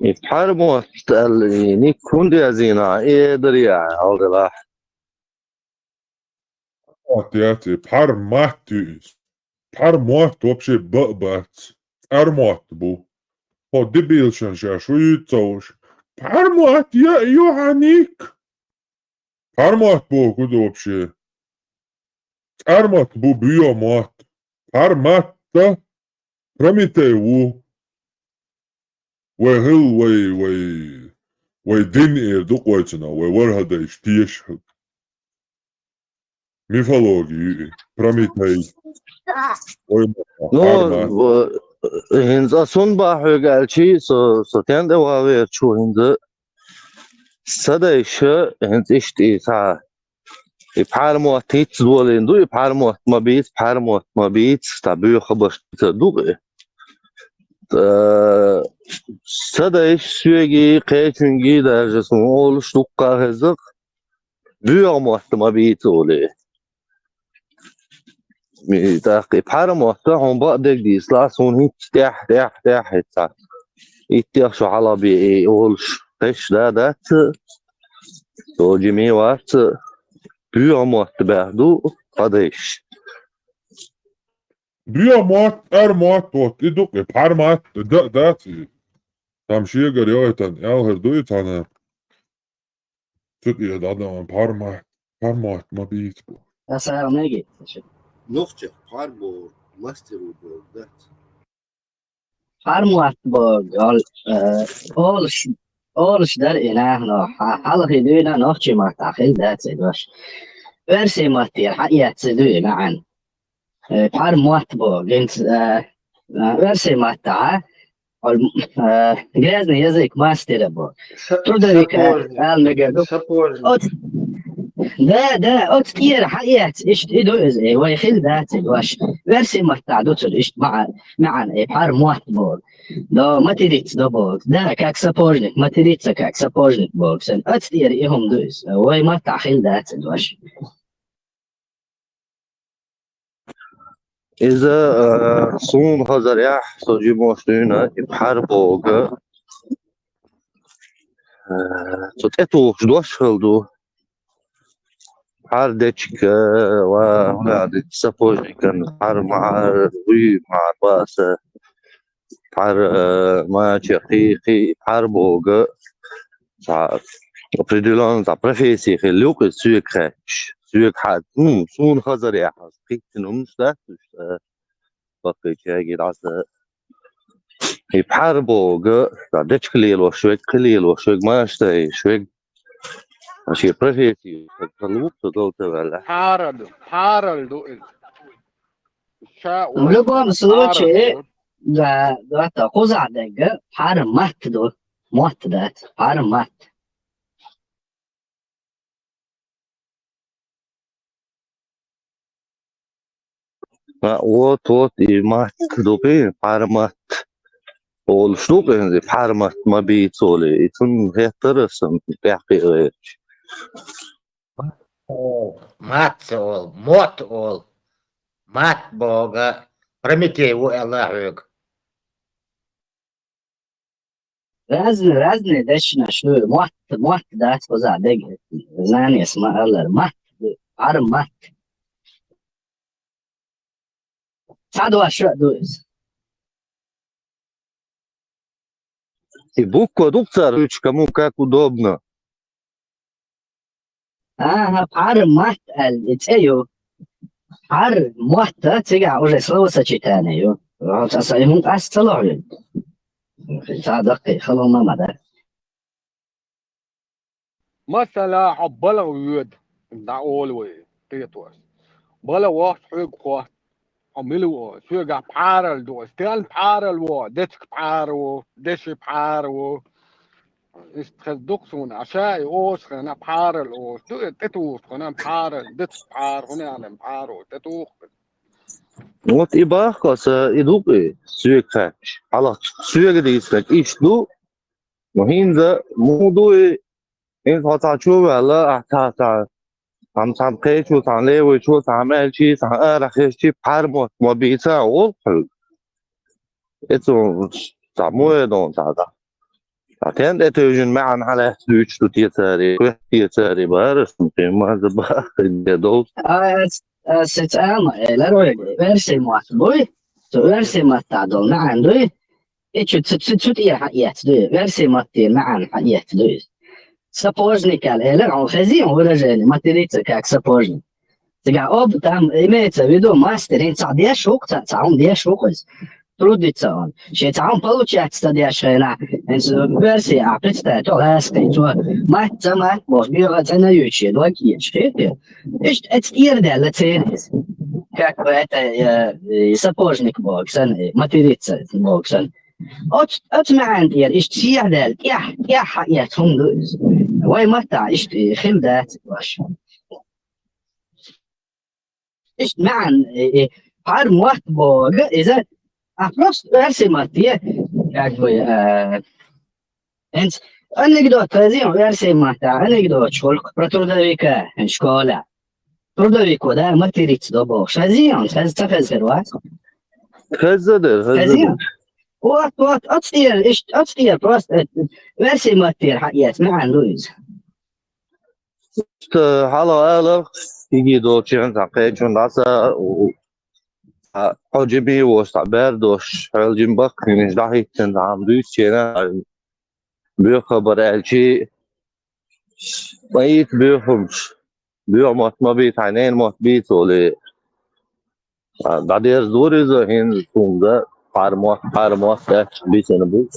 يتحاربوا يعني كون دي زينا ايه دريا الله Отяти, par matys. Par mat вообще бабат. Armat bu. O debilšan šašu jūcauš. Parmat, ja, Johanik. Parmat bu, kud вообще. Armat bu biomat. Parmatta. Prometeu. وهل ويدين دقوتنا وورهدا اشتيش ميثولوجي Prometey. No, hinza son bahögelçi så tende var ver chu hinza sada işe hinza işte ta parmot hit zolendo parmot mabit tabi khabar du sada iş süegi qeçüngi derecesini oluştukka hızık büyümot mabit oluyor تاقي بحرم وقتهم بقدر دي سلاسون هيك تاح هيتا يتيخشوا على بي اولش قش دات تو جميع وقت بيوم وقت بعدو قديش Biomat, armat, tot iduk parmat dati. Tam şiye görüyortan elher duytana. Tut ya dadam parmat mabit bu. Asar negi. نقطة حرب ماستر وبردات Harmuat bog alles där inne nog alla hyduna nog chimat akhil dat sedosh versi matir hayat sedu معا harmuat bog int versi matta грязный язык мастера бог трудовика алнагадо ده أوت كتير حقيقة إيش إيدو إزاي ويخيل ذات الوش ورسي مرتعدو إيش معنا بحار موات بول ده ما تريد ده بول ده كاك سبورجنك ما تريد كاك سبورجنك بول سن أوت كتير إيهم دوز وي مرتع خيل ذات الوش إذا صون هذا رياح صوجي موشنينا بحربوغ تتأتو شدوش هلدو حاردتشك وهذا سبوجي كان حار مع روي مع باسة حار ما شقيقي حربوغ определенно за профессии хелюк сүйек хэч сүйек хат сун хазар я хитнум статус بقيت عسى يبحاربوا قعدتش قليل وشويك قليل وشويك ما اشتهي شويك ماشي بريفيتي الوقت دوت ولا Harald لقوم سوتشي دا تقوز عدق حار مات دو موت دات حار مات وات مات دوبي حارمات والشروق يعني حارمات ما بيتولي يتون هي ترسم بيحقي Мат ол, мот ол, мат Бога, Прометей у Эллахюк. رازني دشنا شنو موت دات قوز عدق زاني اسمه الله مات حار مات سعدوا اشرق دوز И буква дубца ручка, как удобно. حار مات الاتيو حار موت تيجا وجه سلوسة تاني يو تصيمون أستلعب صادقي خلو ما مدى مثلا عبالة ويد دا أول وي تيتوس بلا واحد حيق واحد عملوا سوغا بحارل دو استيال بحارل و ديتك بحارو ديشي بحارو استخدقسون عشاي اوس خنا بحارل او تتوس خنا بحارل ديتك بحار هنا على بحارو تتوخ Вот и бахкаса идут сюекач. Алла сюегдейсек ишту. وهين موضوع إن هتعشوا ولا أحتاج عم قيش وتعلي وشو تعمل شيء تعرف شيء بحرمت ما بيساوي إتو تعموه دون تعدا عشان إتوجن معن على سويتش تيتاري تيتاري بارس ممكن ما زبا الجدول ستعمل لروي versi muatboi تو versi matadol معن دوي إيش تسوتي حقيقة دوي versi ماتي معن حقيقة دوي سبوجني كالإله عن خزين ولا جاني ما تريد كاك سبوجني تقع أوب تام إيميت فيديو ماسترين تعديش وقت تعون ديش وقت تردي تعون شيء تعون بلوشات تديش هنا إنس برسي عقدت تاتو هاسكي تو ما تما بوش بيغة أنا يوشي دوكي شيء إيش أتير ده لتينيز كاك بقيت سبوجنيك بوكسن ما تريد بوكسن أتمعن دير إيش تسيح دال يا حقيقتهم دوز واي متى إيش خلدات واش إيش معن حار موات بوغ إذا أفرس أرسي ماتية يعني أنت أنك تزين أرسي ماتا أنك شولك برتردويكا إن شكولا تردويكو ده ما تريد دوبو شازيون تفزر وات خزدر وات أتصير إيش أتصير بروست أرسي ماتير حقيقة معن لويز حالا ألف يجي دوتشين تعقيدشون داسا حجبي واستعبار دوش حلجين بق مش داحي تنعم دوش تينا بيخبر الشيء بيت بيفهمش بيعمط ما بيت عينين ما بيت ولي بعدين زوري زهين توم ده حرمات ده بيتنا بيت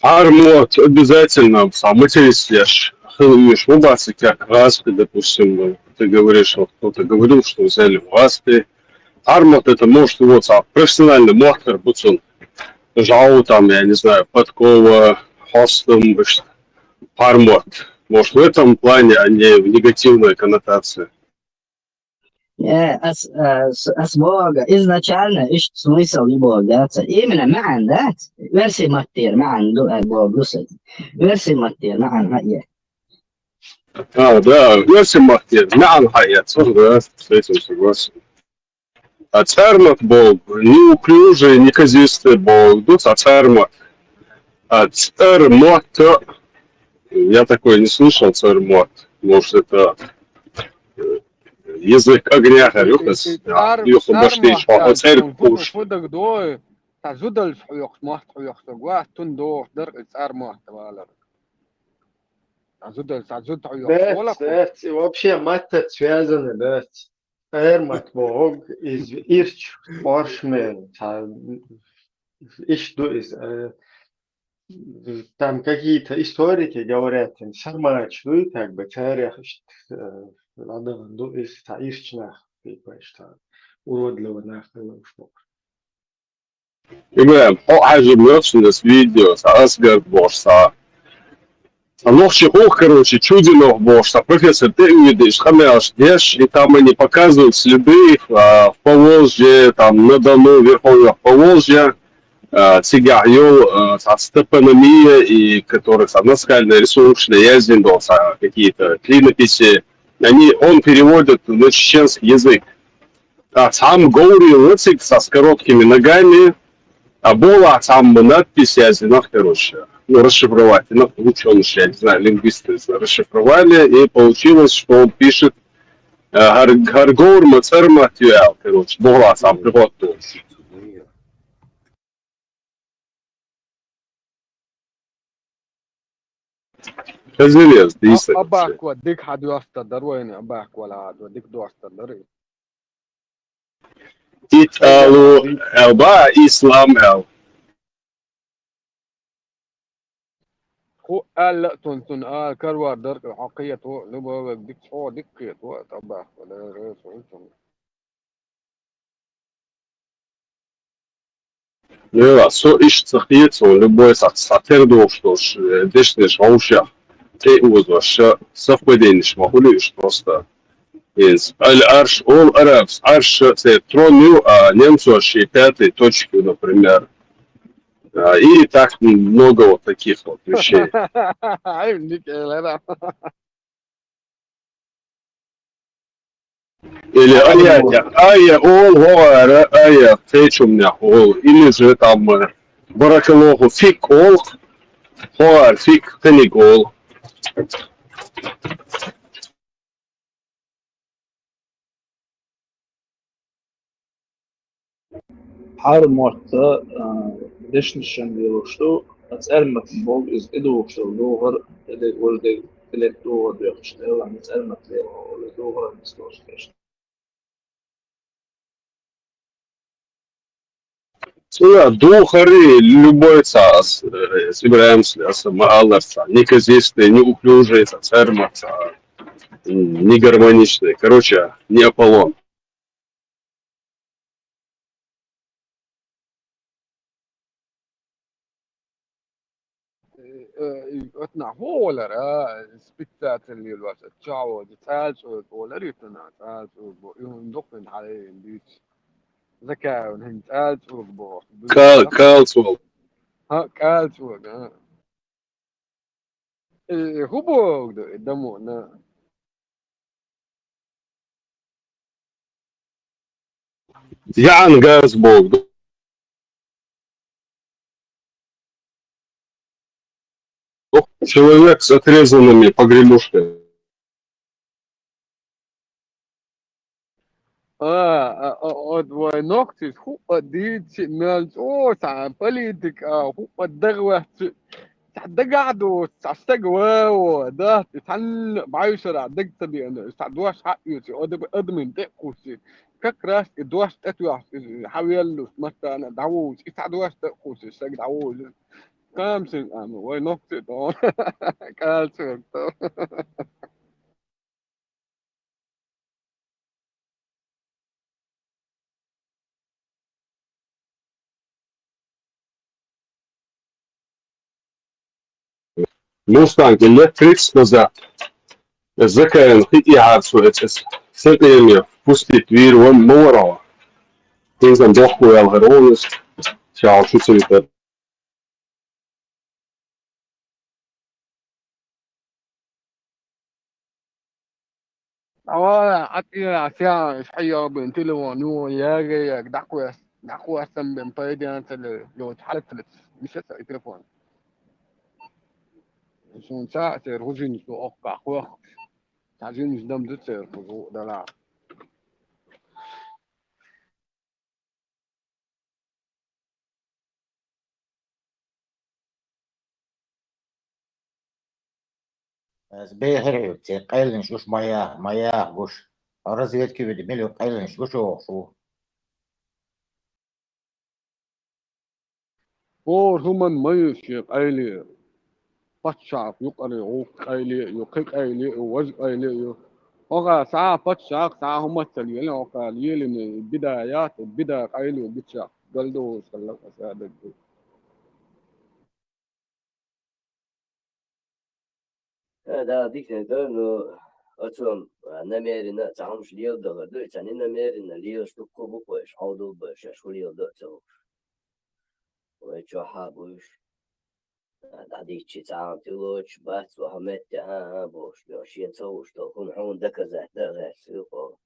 Армот обязательно сам матерись, хлынешь в баце, как распи, допустим, ты говоришь, вот кто-то говорил, что взяли в распи. Армот это может вот профессиональный мохтер, будь он жау там, я не знаю, подкова, хостом, армот. Может в этом плане, а не в негативной коннотации. أسبوع إزначально إيش смысл его даться именно معن ذات версии ماتير معن دو أسبوع بلوسد версии ماتير معن هي Да, версия Махти, мян хаят, да, с этим согласен. А цермат был неуклюжий, неказистый был, тут цермат. А цермат, я такое не слышал, цермат. Может, это язык огня, горюхас, юху баштиш, а церь куш. فودك دو تزودل حيوخ ما حيوخ تقوى تندو در إسعار ما تبالر تزود حيوخ ولا That's вообще мать связаны, да. Эрмат Бог из Ирч Поршмен. Там какие-то историки говорят, Сармач, ну и так бы, царях, надо, ну, из Ирчнах, что уродливо нахуй что. Именно, عجبني das видео, Асгард Бошса. Лохши ох, короче, чудинов Бошса. Профессор, ты видишь, хамяш, дешь, и там они показывают следы в Поволжье, там на Дону, верховьях Поволжья, Цигайол, степономия, и которые наскальные рисуночные языки, какие-то клинописи, он переводит на чеченский язык. Сам говорил язык со короткими ногами, а была там надпись языках, короче, ну, расшифровать. Ну, ученые, я не знаю, лингвисты расшифровали, и получилось, что он пишет Гаргор Мацерматюэл, короче, была сам перевод тоже. Желез, действительно. أباك وديك حد يستدر وين أباك ولا عاد وديك دو استدر Италу Элба, Ислам Эл. هو قال لا تنتن كروار درك الحقية هو لبا ديك هو ديك هو أباك ولا رئيس وإنتم Ja, so ist es jetzt so, любой сатирдо, что ж, дешнеш вообще, те узнаш, совпадение, могулишь просто. Из Аль-Арш, он арабс, Арш, это троню, а немцу аж пятой точки, например. И так много вот таких вот вещей. Или ая ол, гоара, ая, фечумня ол, или же там баракалоху фик ол, гоар фик теник ол. Harmorta dešnišan bilo što, att ärmat bog iz ido što dogar, eller ordet till ett dogar dökställa, att ärmat leva, eller dogar med slåsfest. Суя, духари, любой цас, собираемся, маларца, неказистые, неуклюжие, цермаца, негармоничные, короче, не Аполлон. أتنا هو ولا سبيكتات اللي الوقت تشاو تسال سو ولا ريتنا تسال سو يوم دقن عليه بيت ذكاء ونهن تسال سو بو Калцвол. قال سو هو بو دمو نا Ян Газбог. Человек с отрезанными погремушками. ونقطة هو دي ناس تاع بوليتيك هو الدغوة ده قعدوا تستجوا ده تتحل بعيشر دق تبي أنا استعدواش حق يوسي أدمن تأخوسي كراس إدواش تتوح حاول مثلا دعوز استعدواش تأخوسي استج دعوز كام سن أنا وين نقطة كالسون Мустанг электрик сказал, закаен хити харсуется, сетнее пустит вир вон морала. Ты там доху алгаронус, чао чуцевитер. أتينا أشياء حيا بين تلوان يو ياجي دعكوا أحسن بين بايدي أنت لو تحلت مش تلفون شون ساعة رجين شو أوقع أخوة تعزين مش دم دتر فوق دلع Сбегай, те кайлин шуш моя гуш. Разведки ведь миллион кайлин шушу. فور هما ميش قايلي فتشاف يقري عوق قايلي يقيق قايلي ووز قايلي وقا ساعة فتشاف ساعة هما تليلين وقا ليلين البداية قايلي وبتشاف قلدو سلق أسادة Да, дикне, но отцом намеренно, там уж лил да, да, они намеренно лил, что кубу будешь, ауду будешь, что лил да, то, ой, что хабуешь, да, дичи, там ты лучше, бац, вахмет, бош, лёшьен цоу, что хун доказать, да, гасюхо.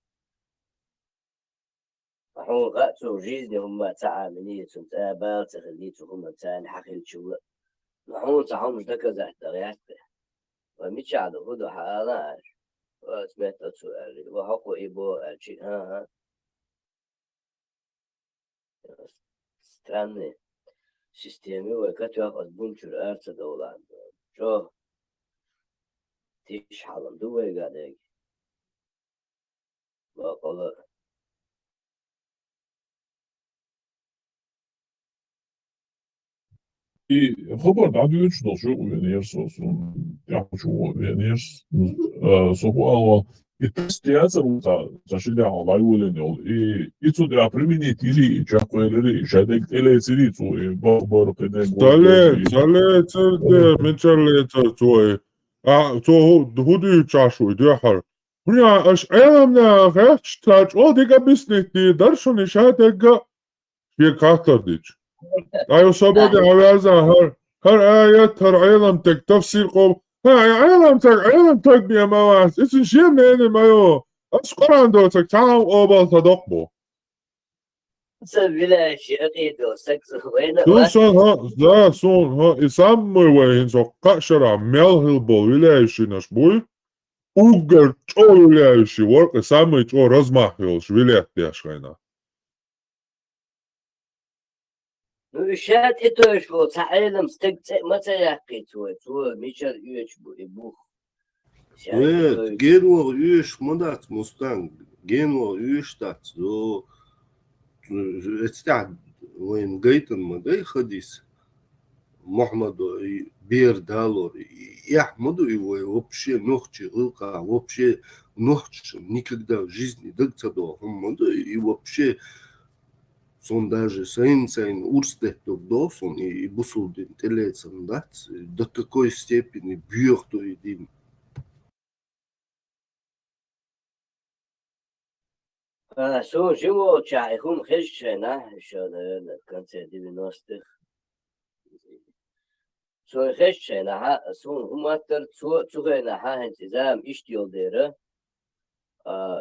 حون غاتو جيزني هما تاع منيتهم تاع بال تخليتو هما تاع نحقل شو حون تاعهم مش دكا زعت ومش عاد هدو حالاش وسمعت سؤالي وحقو إبو أشي ها странные системы وكتوك أزبونشر أرسا دولان شو تيش حالم دوي قادك وقال I Robert, har du ønsket å uveners og så ja, så uveners så på alle i testiaser så skilja alla julen i så det применить или чакуэлери шадек телесери så бар кене Салет, менчалет той. Худу чашу дяхар. Бля, аж эмна хэштаг о дига бизнесни даршони шадега يكاثرديش أيوة صبادي عوازة هر آيات هر عالمتك تفسير قوم عالمتك بيا مواس إسن شيء من مايو أسقر عندوتك تعاو أوبال تدقبو سبيلا شيء سكس وين سون ها إسامي وين سو قشرة ملهلبو ولايشي نشبوي أوغر تشو ولايشي ورق إسامي تشو رزماحيوش ولايتي أشغينا Ну, шат это что, цаэлем стык материалки твой, мичар юэч бух. Evet, genel üyeş madat mustang, genel üyeş tat, do, استعد وين قيتن مدى خديس محمد بير دالور يحمدو его вообще ногче илка, вообще ногче никогда в жизни дыктадо, и вообще сон даже сайн урстеттор досон и бусулдин телецен дат до такой степени бьёхто идим. Сон живо чайхум хешчена, еще, наверное, в конце 90-х. Сон хешчена, сон уматтер цугэна хэнтизам иштиолдера,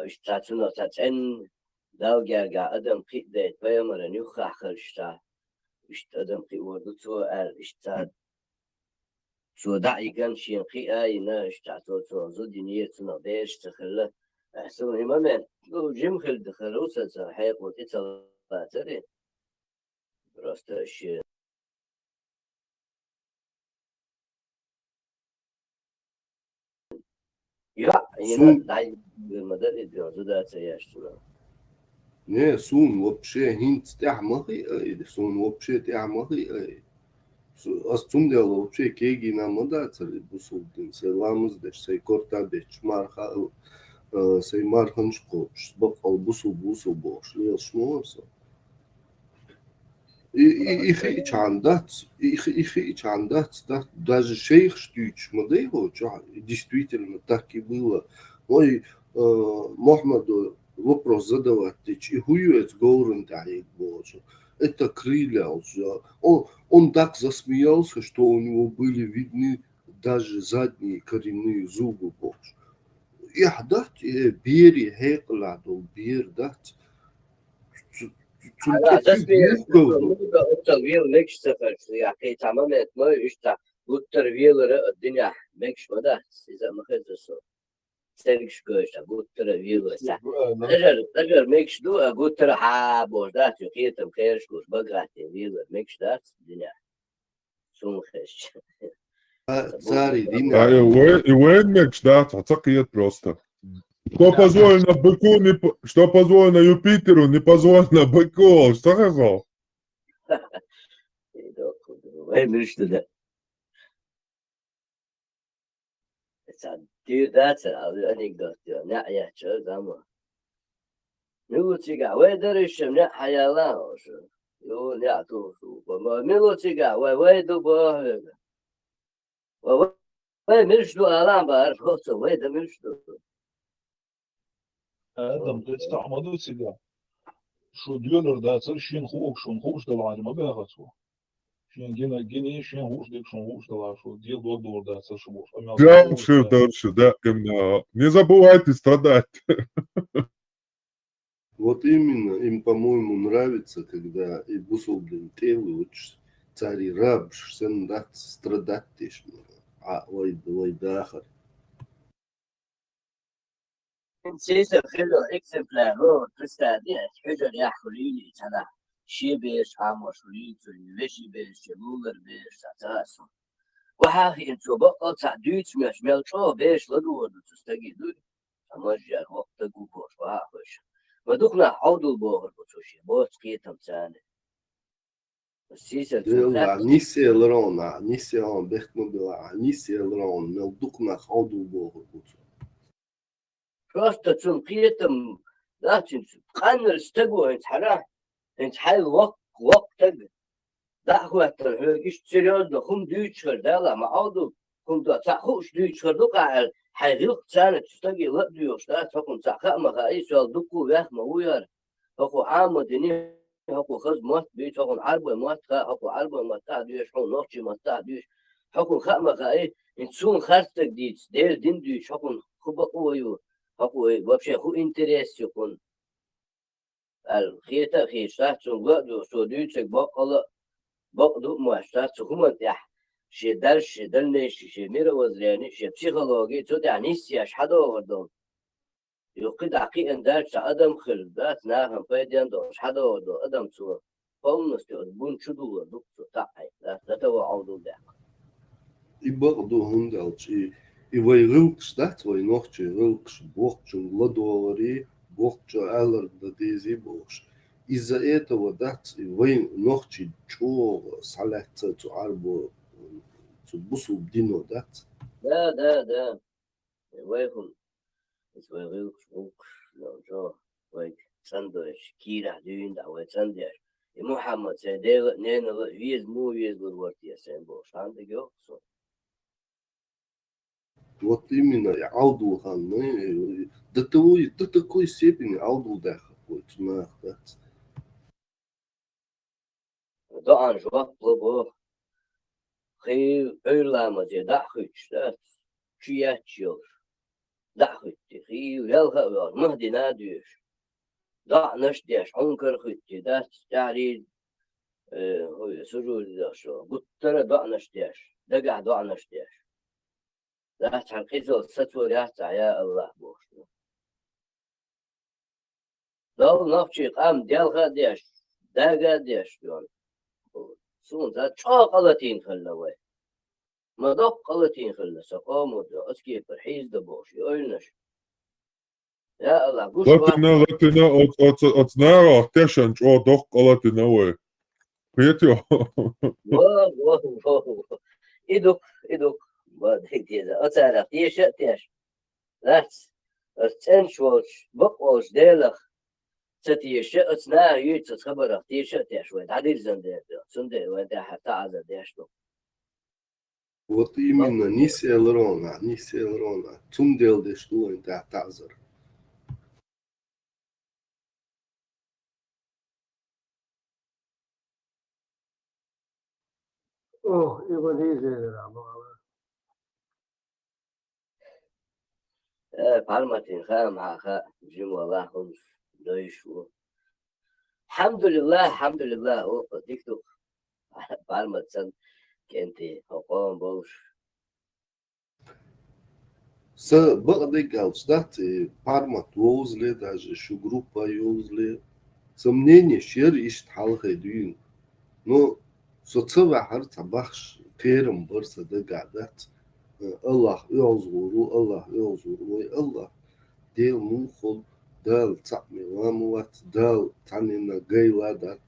иштацуна цацэн داوگرگا ادم قی دیت بیامر نیو خاخر شتا اشت ادم قی وردو تو اشتا تو دعیگان شین قی آینا اشتا تو زودی نیت تو نبیش تخله احسن ایمان لو جم خل دخل وسط حیق و تطلعتری راستش یا اینا دعی مدت ادیازه تیاشتونه Не, сун вообще хинт тяхмахи, сун вообще тяхмахи. Астун дело вообще кеги на модацали бусулдин, се ламыздеш, се кортадеш, марха, се марханшкош, бакал бусул бош, лел шморса. Ich андат, даже шейх штюч модейго, действительно так и было. Мой Мохаммаду вопрос задавать, и хуюец говорит, это крылья. Он так засмеялся, что у него были видны даже задние коренные зубы. يحدث بيري هيك لعدو بير دات على أساس التغيير ميكش سفر يا أخي تماما ما يشتى والتغيير الدنيا ميكش مدى إذا ما خذ الصوت سيركش كويش أقول ترى فيلو سا أجر ميكش دو أقول ترى حابوش دات يخيتم خيرش كوش بقعتي فيلو ميكش دات الدنيا شو مخش Цари А وين мечтать, отсакиет просто. Что позволено быку, что позволено Юпитеру, не позволено быку. Что сказал? وين مش ده دير دات الأنيكدوت نعيا شو زمان ملوتيجا ويدرش من حيالا وشو يو نعتو شو ملوتيجا ويدو باه ويمشلو ألام بار ويدا مشلو Adam استعملوا سيجا شو ديولر ده صار شين خوش ده العالم ما بياخد شين جينا شين خوش ديك شين خوش ده شو ديل دور ده صار شو بوش Дальше, да, именно. Не забывайте страдать. Вот именно им, по-моему, нравится, когда и бусулден телу цари раб сендат страдать тишь, а ой дахар. سيسا خلو اكسمبلار رو تستادي حجر يا حليلي تنا شي بيش عامو شريتو يوشي بيش يمولر بيش تاتاسو وحاخي انتو بقى تعديت مش ملشو بيش لدور تستاقي دود امجر وقت قوبوش وحاخوش ودوخنا حوضو البوغر بتوشي بوت قيتم تاني سيسا يلا نيسي لرون بيختمو بلا نيسي لرون نلدقنا حوضو البوغر بتوشي просто تنقيتم لا تقنر استقوى انت حرام انت حال وقت تقل دعوة تنهيش سيريوز خم ديوتشر دالا ما عودو خم دا تخوش ديوتشر دوقع حيغيق تسانة تستقي لا ديوش لا تفكم تخاء مخايس والدقو وياخ موير هكو عام ديني هكو خز موت بيت هكو عربة موت خاء هكو عربة موت ديوش هكو نوشي موت ديوش هكو خاء مخايس انتسون خرستك ديتس دير دين ديوش هكو خبقوا ويو هكو вообще ху интерес يكون الخيطة خيشات سنغلق سوديوتك بقدو مواشتات سخومن يح شي درش شي دلنش شي ميرا وزرياني شي بسيخولوجي تود يعني سياش حدا وردون يقيد عقيقا درش أدم خلدات ناهم فايدين دوش حدا وردون أدم سوا فولنس تقدبون شدو دكتو تاعي لا توا عودو ده يبقدو هندالشي إيوه غلقش دات وي نوخشي غلقش بوخشن لدوري بوخشو ألر داديزي بوخش إذا этого дат وين نوخشي чо салятца цу арбо цу бусу дино дат да ويهم اسمه غلقش بوخش لو جو ويك سندوش كيرا دين دا وي سندوش محمد سيدي نين ويز مو ويز الورتي سين بوش عندك يوكسو Вот именно аудул ханны до такой степени аудул да какой-то нахуй. Да анжуак плобо خي أيرلامز داخلش ده شياتشيل داخلتي خي يلها مهدي ناديش دا نشديش عنكر خدتي ده تعريد هو سجود ده شو قلت ترى دا نشديش دقع دا نشديش لا تحقيقه ستور يا الله بوش دول نفشي قام ديالها ديش داقا ديش دون سون ذات شو قلتين خلوه ما دق قلتين خلو سقامو دا اسكي برحيز دا بوش يقولنش يا الله قوش Latina, от знара, тешан, чо дох Latina, ой. Приятел. واو إدوك بدك كذا أتعرف تيش لاتس أتنشوش بقوش ديلخ ستيش أتنار يوتس خبرك تيش وين عدير زندير سندير وين حتى عزا ديشتو Вот именно Ниси Элрона. Zum дел де что он тазер. Oh, it was easy. Palmatin kham ha jim wallah hum doishu. Alhamdulillah o diktu palmatsan kenti hokon bosh. Să băgă state parma tozle даже шу группа юзле сомнение шер ишт халхе дюн но соцва хар табахш терм برسه ده قعدت الله يعذر الله ديل مخل دال تعمي واموات دال تانينا قيلادات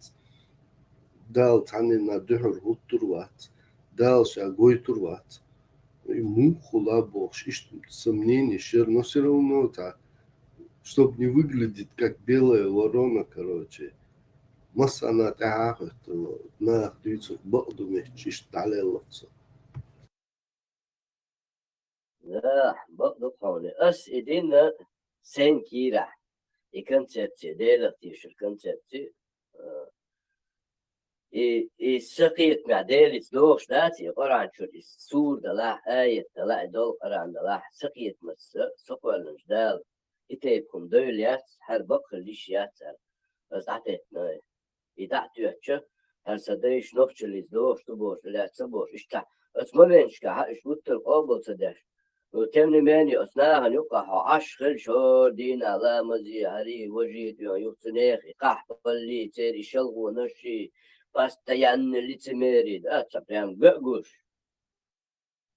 دال تانينا دحر هتروات دال شا قويتروات мухула бог, сомнений, но все равно так, чтобы не выглядеть как белая ворона, короче. Масана тахат, на дюйцу богдуме, чишталеловца. Да, богду хоне. Ас идина сен кира. И концепция, делатишь концепции. И سقيت مع ديلي دوش داتي قران شو السور دلاح آية دلاح دول قران دلاح سقيت مس سقوال نجدال إتيبكم دوليات هر بقر ليشيات بس عتيتنا إدعتو يتشا هر سدايش نوخش دوش تبوش لا تسبوش إشتا أسمالينش كها إش بطل قابل سداش وتمني ماني أثناء يقع عشر شهور دين على مزي هري وجيت يوتنيخ قح بلي تيري شلغو نشي постоянно лицемерие, да, прям гуш.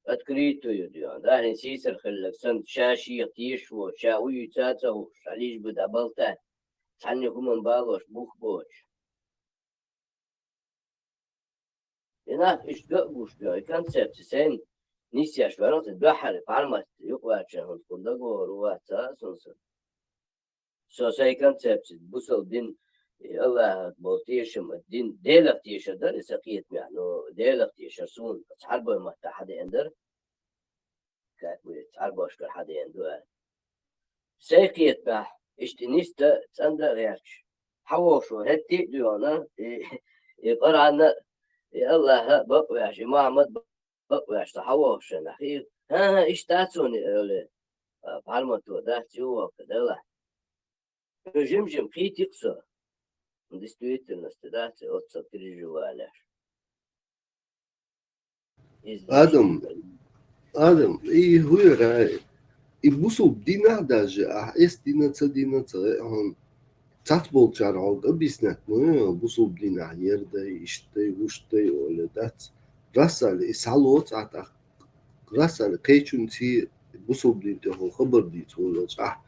Открытую, да, да, сисер хиллак, сан шаши тишво, шауи цацау, шалиш бы доболтать. Санни хуман балош, бух боч. И на, иш гуш, да, и концепция, сен, нисяш, варот, бахали, пармаст, юквача, он скудагу, руаца, сонса. Сосай концепция, бусал дин, الله بولتيشم الدين ديلك تيشر در سقيت يعني ديلك تيشر سون تعربوا ما تحد يندر كاتبوا تعربوا أشكال حد يندر سقيت به اشتنيست تندر ياش حوشوا هتي ديانا يقرأنا الله بقوا ياش محمد بقوا ياش تحوش نخير ها إيش تاتوني أولي بعلمتو ده تيوه كده لا جم قيت يقصر В действительности, да, от сопереживания. Адам, и хуйрай. И бусул дина даже, а эс дина он татбол чарал, объяснять, ну, бусул дина ерда, иштай, уштай, оледат. Расали, салот, атак. Расали, кейчун ти бусул дин тихо, хабар дит, оледат.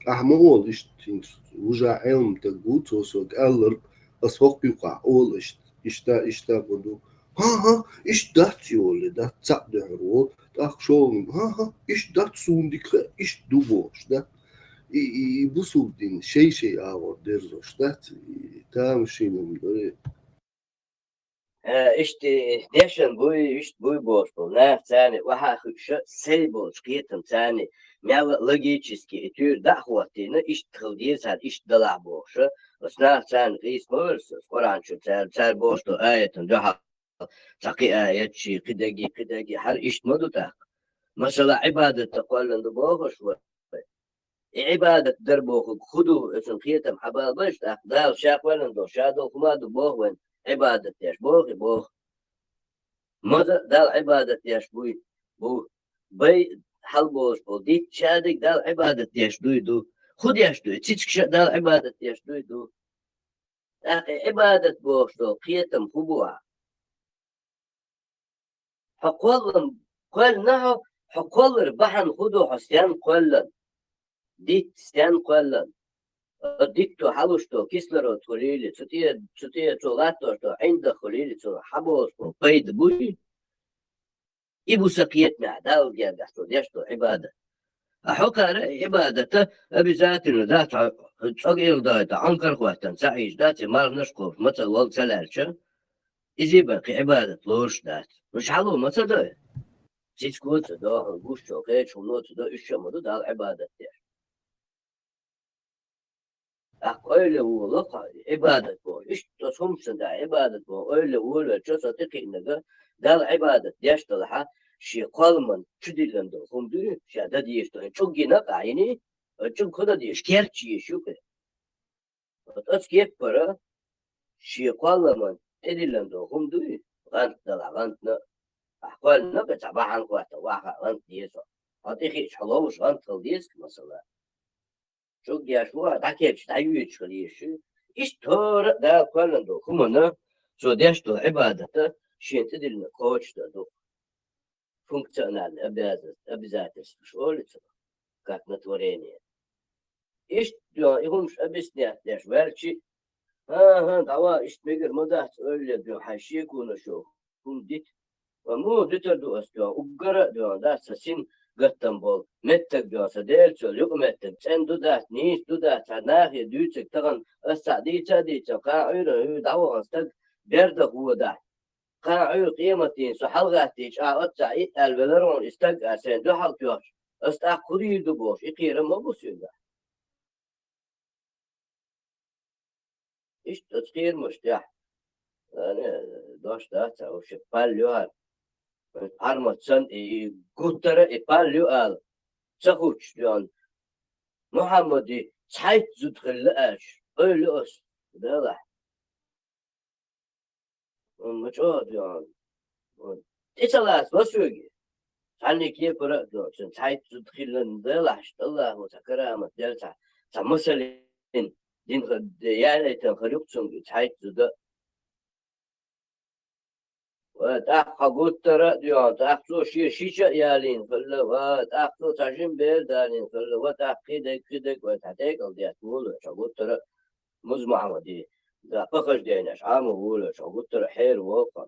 أحمول إشتين وجا علم تقول توصل قالر أسوق بيقع أول إشتا بدو ها إيش دات يولي دات صعد عرول تاخ شغل ها إيش دات سوندك إيش دوبوش دات يبصوا دين شيء أور درزوش دات تام شيء من إشتي ديشن بوي إشت بوي بوش بناف تاني وحاخش سيبوش كيتم تاني мяла логически этюр дахватина иш тхалдиесат иш далабоша оснах цан рисморс скоранчу цар бошто аятан даха таки аят ши قداجي هر иш модута مثلا عبادة تقول بوغش عبادة دربوخ خدو اسم خيتم حبال بشت أقدار شاقوان دو شادو خمادو بوغوين عبادة ياش بوغ ماذا دال عبادة ياش بو بي حلبوش بو ديت شادك دال عبادة ياش دويدو خود ياش دوي تيتك دال عبادة ياش دويدو عبادة بوغش دو خيتم خبوها حقوالن قول نحو حقوال ربحن خدو حسيان قولن ديت ستان قولن ديكتو حلوشتو كيسلرو توليلي تسوتيه تولاتو عند خليلي تو حبوش بيد بوي إبو سقيت معداو جاقستو ديشتو عبادة أحوكا عبادة أبزاتنا ذات صغير دايتا عنكر خواتن سعيش داتي مار نشقوف مثل والد سلالشا إزي باقي عبادة لوش دات مش حلو مثل داي سيسكوت داهن بوشو قيتش ونوت دا إشامدو دال عبادة ديش öyle uğurla ibadet bu. İşte sonuçta da ibadet bu. Öyle uğurla çok satık inne dal ibadet yaştalıha شي قالمن شديلن دو هم دوري شادا ديش تو çok gina kayni çok koda diş kerçi şu ke at kep para şi qalman edilen do hum duri gant da gant na ahwal na ka tabahan ko ta wa gant diş at ikhi halavuş gant diş mesela çok yaş var da kep da yü çıkıyor iş tor da qalman do humana so diş do ibadata şi edilen koç da do функциональный, обязательство школица, как на творение. И что, и он объясняет, я шверчи, давай, и что, мадах, öyle haşiku na şu, dit, ama ditor do astıyor, uggara diyor, da sasin gattan bol, mettek diyor, sadel çöl, yok mettek, sen dudat, nis dudat, sanahi, düçek, tağın, astadiça, ka'yra, dava astak, berde huva قاعد قيمتين سحلقاتي شاءت سعيد البلرون استقع سين دو حلق يوش استأخذي دبوش يقير ما بسيطة إيش تسخير مشتاح أنا دوش داتا وش باليو هال أرمت سن قطرة باليو هال تخوش ديان محمدي سعيد زدخل لأش أولي أس ده مجهود يعني إيش بسوقي خليك يبرأ دوتشن سعيد تدخلن دلعش الله وتكرامة دلتا تمثلين دين خد يعني تنخرجتم سعيد تد وتأخ قلت ترى ديان تأخذ شيء يالين خلا وتأخذ تجيم بيردانين خلا وتأخذ كده وتحتاج الديات مولى شقول ترى مزمع ودي ده فخش ديناش عامو ولا شقول ترى حير ووقع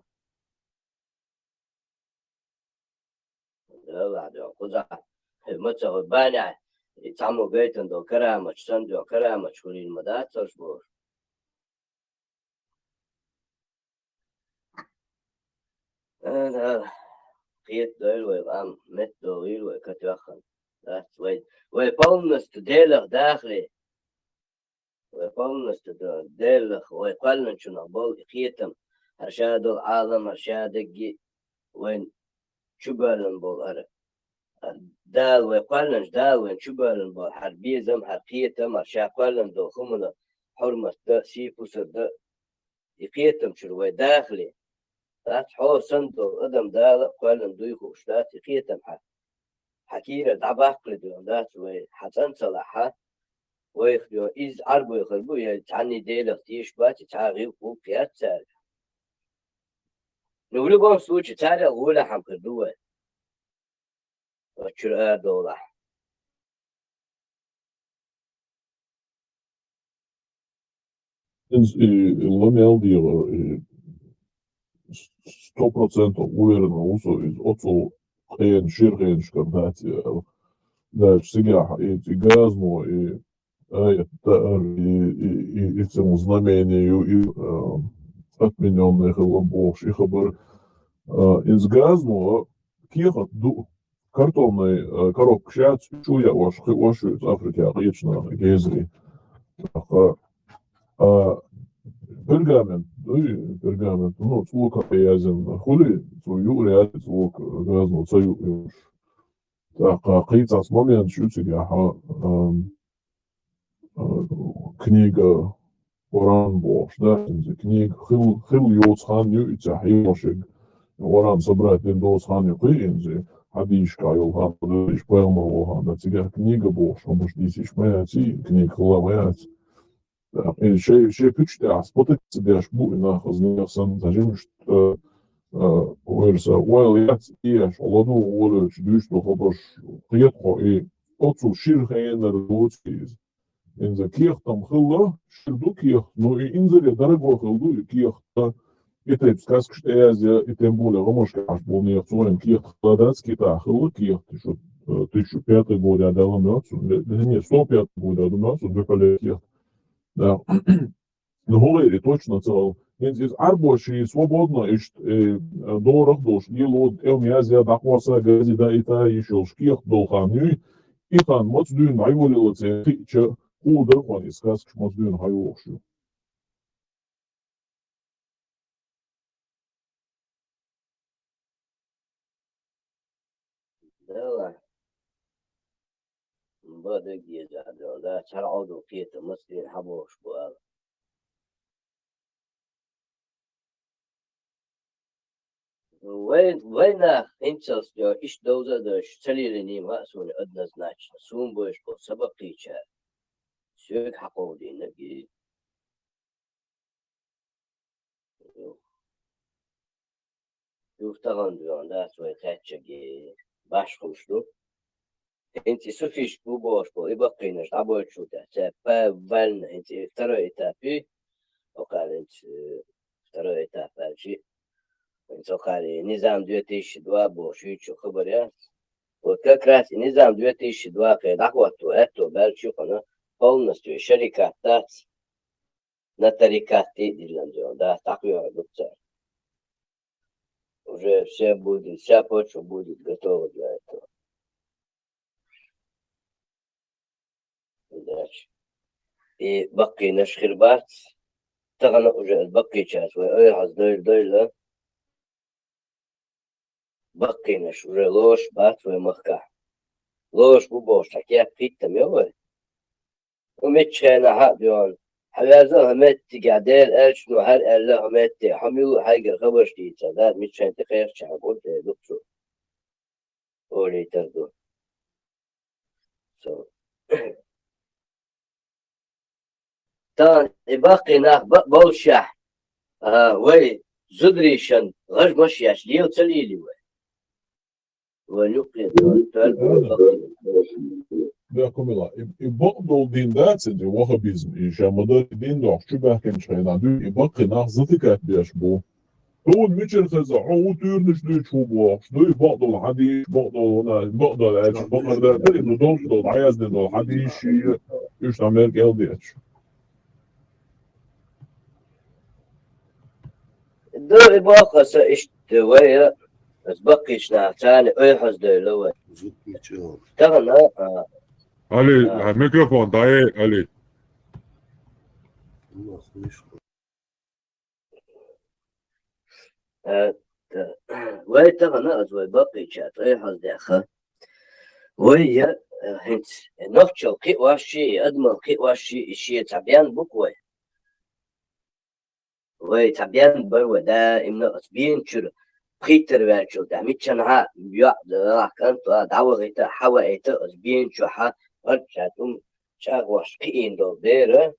بعد قزح متى بانع يتعمو بيتن دو كرامة سن دو كرامة شولي المدات تشبور أنا قيت دويل ويقام مت دويل ويكتوخن that's way ويبولنس تديلخ داخلي ويبولنس تديلخ ويقلن شنو بول قيتم أرشاد العالم أرشادك وين شبالن بول أرى دال ويقلنش دال وين شبالن بول حربية زم حرقيتم أرشاقلن دو خمنا حرمة دا سيفوسر دا يقيتم شروي داخلي ذات حو سندو أدم دال قلن دويخوش ذات يقيتم حكيرة دعباقل دون ذات وي حسن صلاحات ويخدو إز عربو يخربو يعني ديلغ تيش باتي تاغي وقيات سارة نقولوا بهم سوچ تارة غولا حم كردوه وشرعار دولة Lamel dealer 100% уверен из отцу хен ширхен шкардати да всегда эти газмо и этим знамению и отмененных лобош и хабар из газмо кехат картонной коробка шат чуя ваш из Африки отлично гезри пергамент, ну, звук язен хули, свою реальность звук газно цаю. Так, какие-то момент шутки, книга Оран Бош, да, книга хил Йоцханю и Тяхимошек, Оран собрать Линдосханю Клинзи, Хадишка, Йолхан, Подвиж, Пэлмовохан, да, тебя книга Бош, он может здесь шмаяти, книга Хлаваяти. Şey güçlü aspotı diye bu inanılmaz zaten işte oysa olayat iş oladu olur düştü haber kıyet koy otsu şirkeyenler doğuşkiz in the kirchtam khilla shirdu kirch no in the darago khildu kirchta это сказка что я и тем более ромашка аж был не в своем kirch кладацкий та khilla kirch что 1005 год я дал мёцу не 105 год я думал что две kirch да. Но говорили точно целом. Из арбоши свободно ищет дорог дош. Елод элмязия дакваса газида ита еще шких долханю. И хан моцдюн айволила це че худер хан искас моцдюн хайвошю. لا بدك يزعل لا ترعوا كيت مصري حبوش بقى وين انت جو ايش دوزة دوش تليلني ما سون ادنى زناش سون بوش بو سبقي شا سوق حقودي نجي يفتغن دون دا سوي خاتشجي باش خمشلو انت سوفيش بو بوش بو يبقينش عبوش شو ده فالن انت افترى اتابي وقال انت افترى اتابي شيء انت قال نظام 2002 بوشي شو خبر وكاك راس نظام 2002 قيد عقوته اتو بالشي قنا полностью شركات на тарикаты диландион да такое докtor уже все будет вся почва будет готова для этого удачи и بقي نشخربات تغنى уже بقي часть وي حظ دويل بقي نش уже ложь بات ومخكا ложь بوش تكيا بيتا ميوي ومتشينا حقيون حلازة همت قاعدين أشنو هل ألا همت حملوا حاجة خبر شديد سادات متشين تخير شعبون دكتور أولي تردو so تان باقي ناخ بولشح وي زدريشن غش مشياش ليو تليلي وي ونقي Komila, i baqdol dindaatse de wahhabism in shamadar dindo shubah kan shayna du i baqi nach zatikat biash bo. Dol mitchel khaza au turnish du chubo. Du i baqdol hadish baqdol ach baqdol da inno dol ayaz dol hadish ish tamer geldiach. دوري باقصة اشتوية بس بقيش نعتاني اي حز دولوة تغنى Ali, mikrofon daje, Ali. وي تغنى ازوي بقي شات اي حز داخل وي هنت نوتشل قي واشي ادمن قي واشي اشي تعبيان بوكوي وي تعبيان بروي دائما اسبين شر بخيتر واشو داميتشن ها بيع دراك انت دعوغيتا حوايتا اسبين شو ها ارجعتم شاغواش قيين دو ديره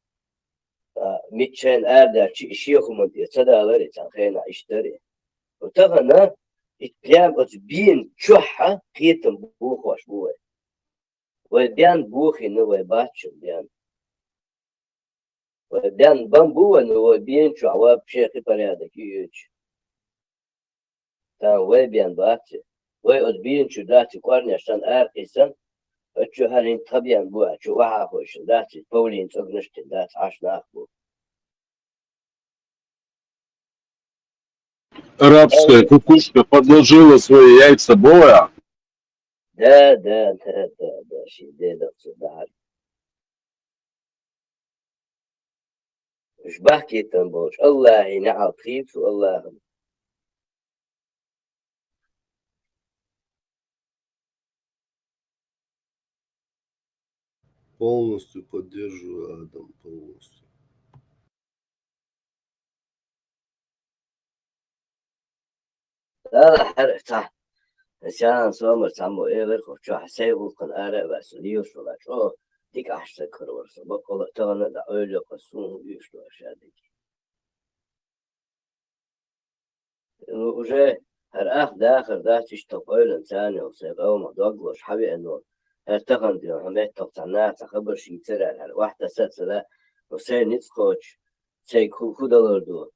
ميتشن اردرشي اشيخو مدير صدالري تنخينا اشتري وتغنى اتلام اسبين شوحة قيتم بوخوش بوي وبيان بوخي نوي باتشو بيان وبيان بامبو نوي بيان شو عواب شيخي بريادك يوش تان وي بيان باتي وي اسبين شو داتي قرني عشان ارقيسن اتشو هالين طبيان بوها شو وحا خوش داتي بولين تغنشتي دات عشنا اخبو Арабская кукушка подложила свои яйца боя. Да, شي ديدا صدار مش بحكي تنبوش الله ينعط خيف والله Полностью поддерживаю, Адам, полностью. لا حرق صح عشان سومر سامو إيغر خشوا حسيبو كن آراء بس ليوش ولا شو ديك أحسن كرور سبق ولا تغنى دا أولي قصون ليوش ولا شادك وجه هر أخ داخل دا تشتغل إنساني وصيب أو ما دوغلوش حبي إنه هر تغن ديو هميت تقتناع تخبر شي ترى هر واحدة سلسلة وسي نتخوش سي كودلردو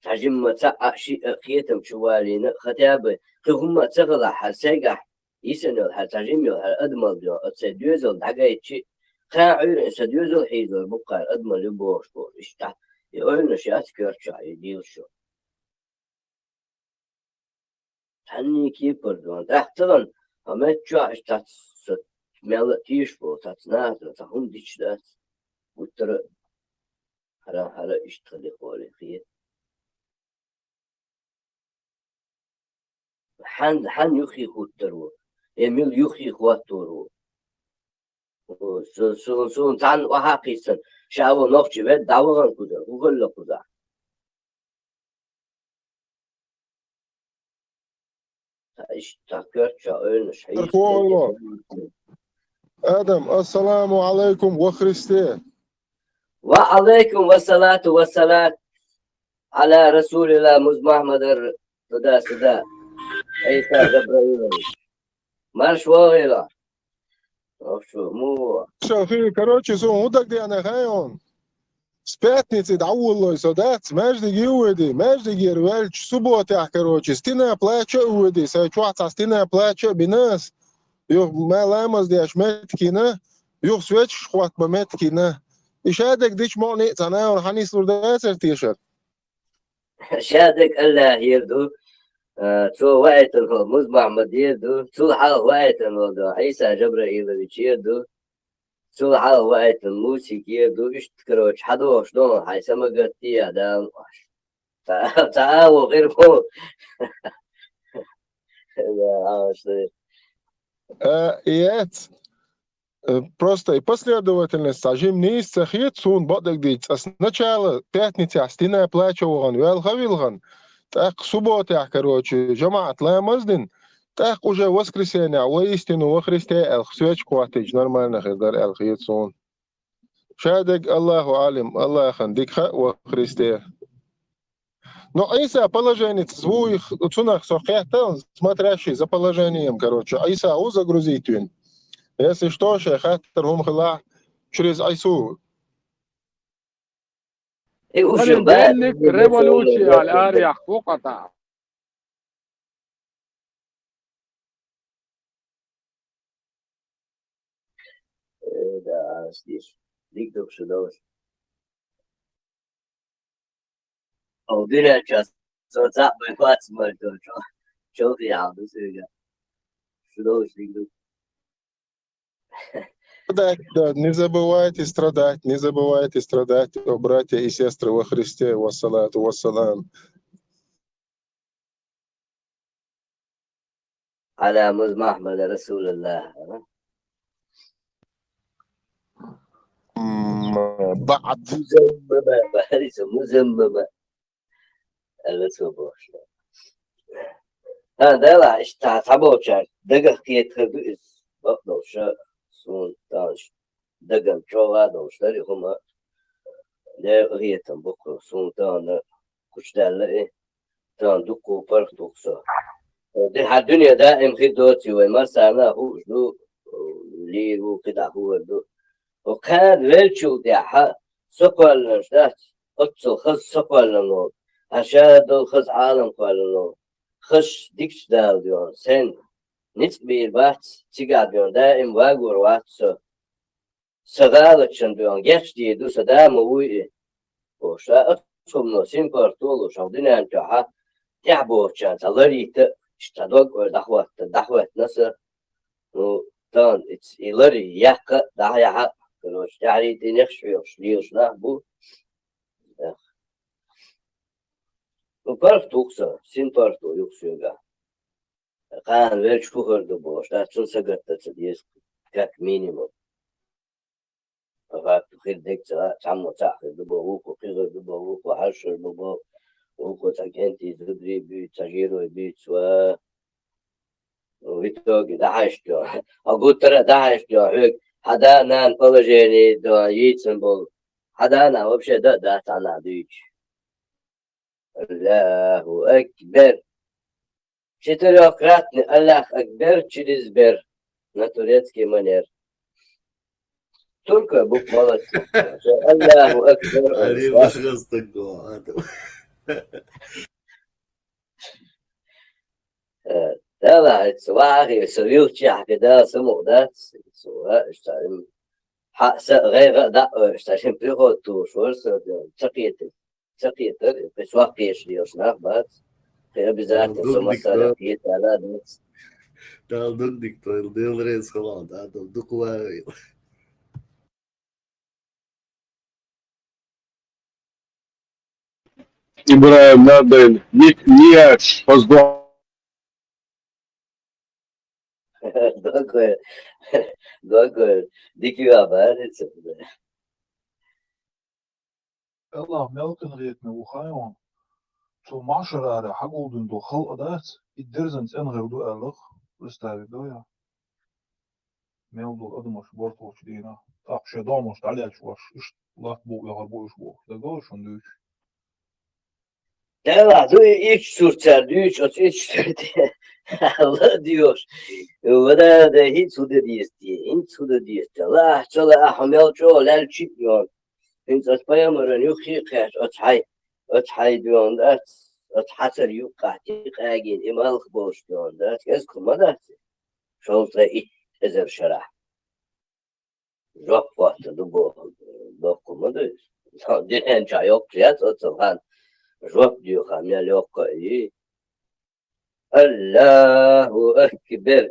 تعجم ما تقع شيء قيتم شوالين ختابة هم تغلى حسيقح يسنو حتعجم يو أدمل ديو أتسديوزل دعاية شيء خاعير أتسديوزل حيزل بقى أدمل يبوش بور إشتع يقولنا شيء كرشا يديل شو تاني كيبر دون تحترن همت شو إشتع ميلا تيشبو تاتنات تهم ديش دات وتر هلا إشتغلي قولي خير حن يخي خود درو Emil yuhi huaturu. Sun tan wahaqisan. Şavu nokçi ve davugan kuda. Ugulla kuda. İşte görçe ölmüş. والله آدم السلام عليكم وخريستي. وعليكم والصلاة والسلام على رسول الله محمد صدا عيسى جبرائيل марш вогила. شوفي короче سو مدك دي انا خايون с пятницы дауылой содат между гиуэди между гервельч суббота короче стена плача уэди са чуаца стена плача бинас юх маламаз дяш меткина юх свеч хват меткина ишадك ديش موني تناول حنيس ورداسر تيشر شادك الله يردو تو وقت الموز محمد يردو تو حال وقت الموضوع عيسى جبرائيل يردو تو حال وقت الموسيقى يردو اشتكروش حدوش دون حيث ما قلتي ادم تعالوا غير مو иет просто и последовательность сажим не истахит сун бодак дить сначала пятница стена плача уган вилган так суббота короче жамаат ламаздин так уже воскресенье воистину во Христе эл свеч кватич нормально хидар эл хит сун шадак Аллаху алим Аллах хандик во Христе. Но Иса положение свой цунах сохетал, смотрящий за положением, короче. Иса загрузить він. Если что, шехатер хумхила через Айсу. بانك ريفولوشي على الاريح وقطع Да, здесь. Диктор шедовый. Один час. Соцап бэкват смерть. Чё ты яду сюда? Шедовый диктор. Да, не забывайте страдать, о братья и сестры во Христе, вассалату вассалам. على محمد رسول الله. بعد مزممة الاسبوع هذا لا اشتعبوا شان دقق كيت خبز بقدر شا سون تاش دقق شوا دوشتري هما لا غيتم بكره سون تان كش دلله تان دكو فرق دوكسا دي الدنيا دائم خدوتي وما سانا هو دو لي هو كده هو دو وكان ويلشو دي سقوال نشدات أتصل خز سقوال نو أشادو خز عالم قالنو خش ديكش دال ديون سن نتبير بات تيقاد ديون دائم واقور واتسو سغالتشن ديون جيش ديدو سدام ووي وشا أتصل نو سيمبارتولو شاودين أنتوحا تعبوشان تلريت اشتادوك دحوات نسا نو تان اتس إلري يحق دحيا كنوش يعني تنخشوش ليوش نهبو وبرف توكسا سين بارتو يوكسيوغا قان ويرش كوهردو بوش لا تون سقرت تسديس كاك مينيموم فاكتو خير ديك تعمو تاخر دبووكو قيغر دبووكو حشر دبو وكو تاكنتي زدري بي تاجيرو بي تسوا ويتوغي دعشتو أقول ترى دعشتو هيك حدا نان положение до يتسنبول حدا أنا вообще да أنا ديش الله أكبر четырехкратный الله أكبر через бер на турецкий манер только буквально الله أكبر لا لا سواعي يسويو تشيح كده سمو ده سواء اشتغل حق غير ده اشتغل بيرو تو شورس تقيت بس واقيش ليش نخبط غير بزاف سما سالكيت على ده Daldın diktor, delres falan, daldın duklar. İbrahim neredeydin? Niye pozdon? Doktor, dikiyor haber etsin. الله ملكن غيت نوخايون تو معشرة على حقول دون دو خلق دات الدرزن ان غير دو ألغ رستاري دويا ميل دو أدمش بورتوش دينا أقشى دامش تعليل شواش إش لا بو يغربو إش بو ده دوشن دوش Ya du iç sürter, üç o iç sürter. Allah diyor. O da hiç suda diyorsti. Hiç suda diyorsti. Allah çala ahmel çol el çıkıyor. Hiç atpayamırın yok hiç athay diyor da athaser yok kahti kagin imal boş diyor da kes kumada. Şolta iç ezer şara. Yok vaxtı bu kumada. Diren çay yok cihaz atılhan. Жоқ diyor hamle yok koyu. Allahu Ekber.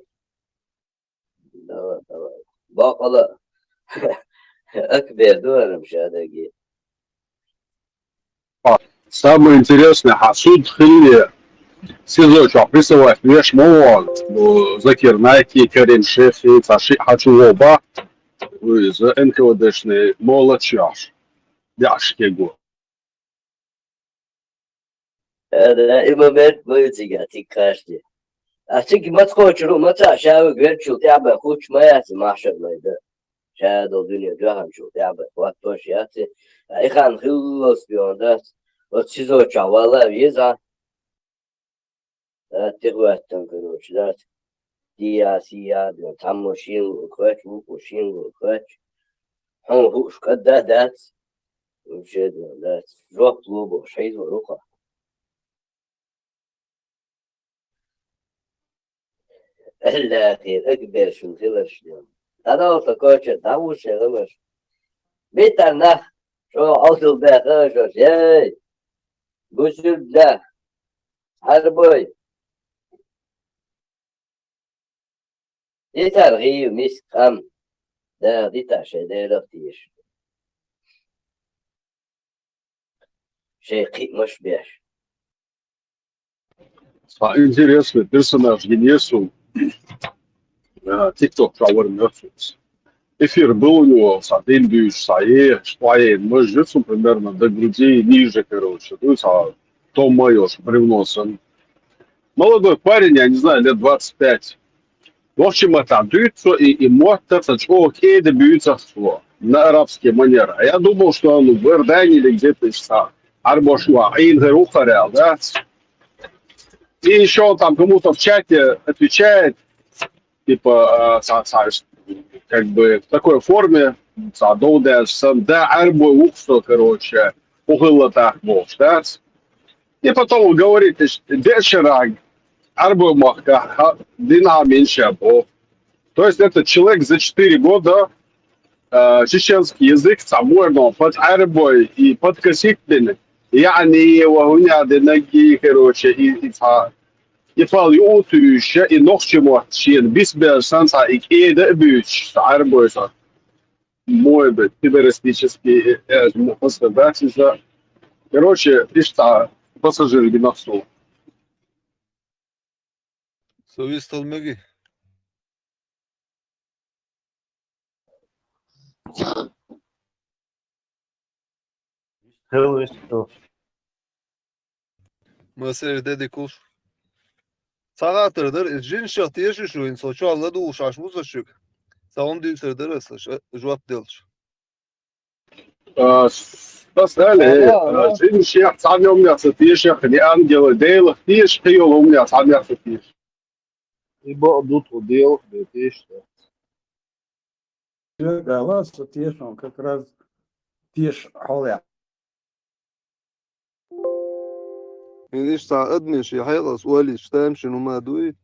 Давай. Бакала. Ekber diyorum şadaki. Самое интересное, Хасуд Хилли, Сизоч, описывает вещь мол, Закир Найки, Карим Шефи, Цаши Хачуоба, из НКВДшный молочаш, Дяшкегу. دائما بيتي كاشتي أتيك ما تخوشرو ما تعشاو غير شو تعبه خوش ما ياتي ما شاء الله ده شادو الدنيا جاهم شو تعبه وقت وش ياتي إخان خلص بيوندات وتشيزو شوالا بيزا تقوى تنكروش دات دياسيا بيون تامو شينغو كوش وكو شينغو كوش هم هوش كدا دات وشيد دات روح لوبو شيزو روخا الأخير أكبر شو تلش اليوم هذا هو تكوتش داوش غمش بيتر نخ شو عوض بخش ياي بوشر بلا حربوي ديتر غيو ميس خم ده ديتر شدي رفتيش شيء قيم مش بيش Интересный персонаж Генесу, ТикТок Power Netflix. Эфир был у него с Адельбюш, Саэ, Шпаен, мы живем примерно до груди ниже, короче. Ну, Том Майош, привносом. Молодой парень, я не знаю, лет 25. В общем, это дуется и мотается, что окей, добьются всего на арабские манеры. А я думал, что он в Иордании или где-то из Арбошла, Ингерухарял, да? И еще он там кому-то в чате отвечает, типа, как бы в такой форме, да, арбой ухсо, короче, ухыло так, да? И потом он говорит, дешераг, арбой махка, дина меньше, то есть этот человек за 4 года чеченский язык самойно под арбой и под косиктин, يعني وهنا دنجي короче и фалютующая и ночью чен бисберсанса и кеда бюч арбойса мой бы террористический пострадатель. Короче, ишта пассажир генасу. Совестал меги. Mesela dedik ol. Sağatırdır. Jin şahtiye şu insan şu Allah da uşaş bu zaşık. Sağım düğüsürdür ıslaş. Cevap değil. Поставили, жизнь всех самим мясо тише, не ангелы, дейлах тише, хиолу меня сам мясо тише. И будут удел, ты что? Голоса тешь, он как раз тешь холя. إيش تعقدني شي حيقص ولي شتام شنو ما دوي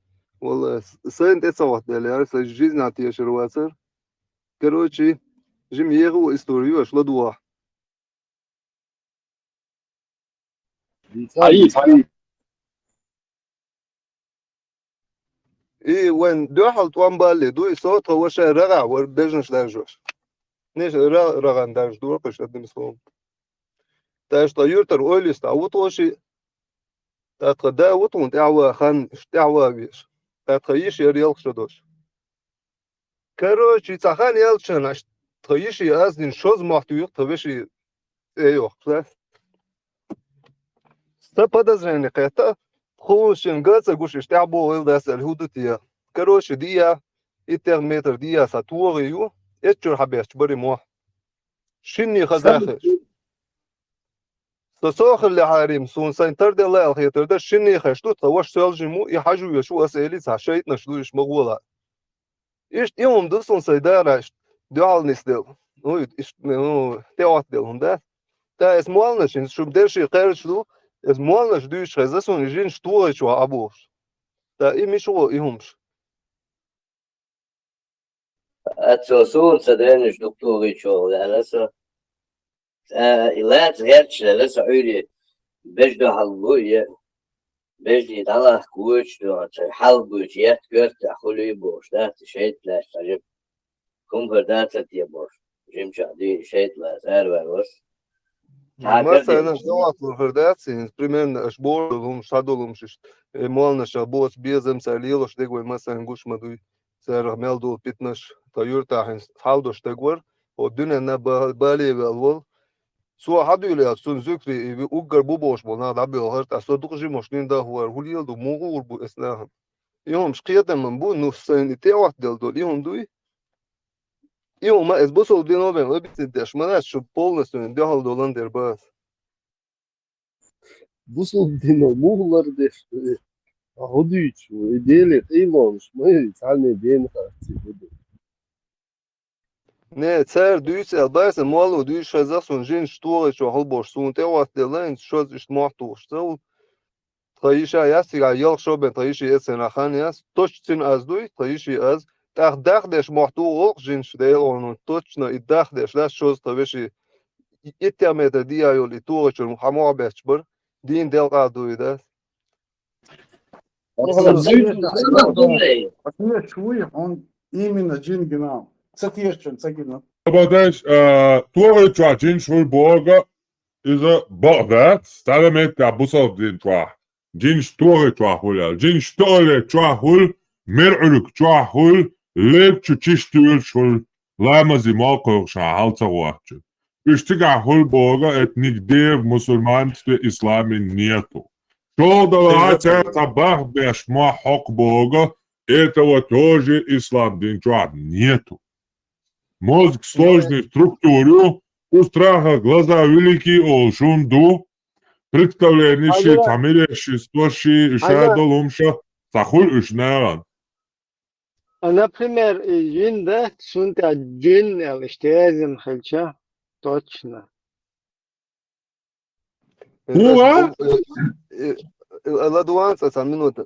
والله سنت اتصوت لي عرفت الجيز نعطيه شرواتر كروتشي جيم يغو استوريو اش لدوا صحيح اي وين دو حلت وان بالي دو صوت هو شي رغع وردجنش داجوش نيش رغن داج دو قش قدم صوم تاش طيورتر اوليس تعوت وشي تتغدا وطون تعوا خان تعوا بيش تتخيش يريال خشدوش Короче, цахан ялчана, троиши аздин шоз махтуюк, товеши эйох, да? Ста подозрение это хушин гаца гушиш табо илдас алхудутия. Короче, дия интерметр дия сатуорию, этчур хабеш бери мо. Шинни хазахеш. تصاخ اللي حارم سون سنتر ده لا الخيطر ده شني خشتو تواش سالجمو يحجو يشو اسئلة عشيت نشلوش مغولا إيش يوم ده سون سيدارش دعال نسدل نو إيش نو تيوات دلهم ده اسموالنش إن شو بدرش يقارن شلو اسموالنش دوش خزا سون يجين شتوه شو أبوش ده إيه مش هو إيهمش أتسوسون صدقنيش دكتوري شغل لسه إلات هرتش لسه عيري بجد هالبوية بجد دلها كوش دو حلبوش يتكرت أخولي بوش ده تشيت لاش تجيب كم فردات تيبوش جيم شادي شيت لا سعر وروس مثلا جوات الفردات примерно أشبور لهم شادولهم شش مالنا شابوس بيزم ساليلوش دقوي مثلا قوش مدوي سعر مالدول بيتنش تايورتا حين حالدوش دقور والدنيا نبالي بالول سو حدولي سون زكري وقر بوبوش بنا دبل هرت أصدق جي مشنين ده هو هوليل دو موغور بو إسناهم يوم شقيت من بو نفسين تيوات دل يوم دوي يوم ما إزبوسو دينو بين لبيت الدشمنات شو полностью دهال دولان در باس بوصل دينو موغلر ديش هدوش ويديلي قيمونش ما يتعلم دين خارتي بدو Ne, cer düs elbais molu düs şazas un jin ştuğu şu halboş sun te wat de len şoz iş muhtu ştul tayişa yasiga yol şoben tayişi etsen ahan yas toçtin az duy tayişi az dağ deş muhtu ol jin şde onun toçna idağ deş la şoz taveşi ittiamete dia yol ituğu şu hamo beçbur din del qaduy da شوي он именно джингенам. Цатирчен, цагина. Abadash, Tore Twa Jinshul Borga is a Borgat, Stalamet Abusov din Twa. Jinsh Tore Twa Hulal, Jinsh Tore Twa Hul, Meruluk Twa Hul, Lek Chuchishtul Shul, Lamazi Malkor Shahalta Watch. Ishtiga Hul Borga et Nigdev Musulmanstve Islamin Nieto. Shoda Tabah Beshma Hok Borga, этого тоже Ислам din Twa Nieto. Мозг сложной структуру, у страха глаза великие, о шунду, представленищи, тамирещи, стоши, шадолумша, сахуль ушнаран. Например, джин, да, сунта джин, эльштезем, хельча, точно. Уа? Ладуанца, сам минута.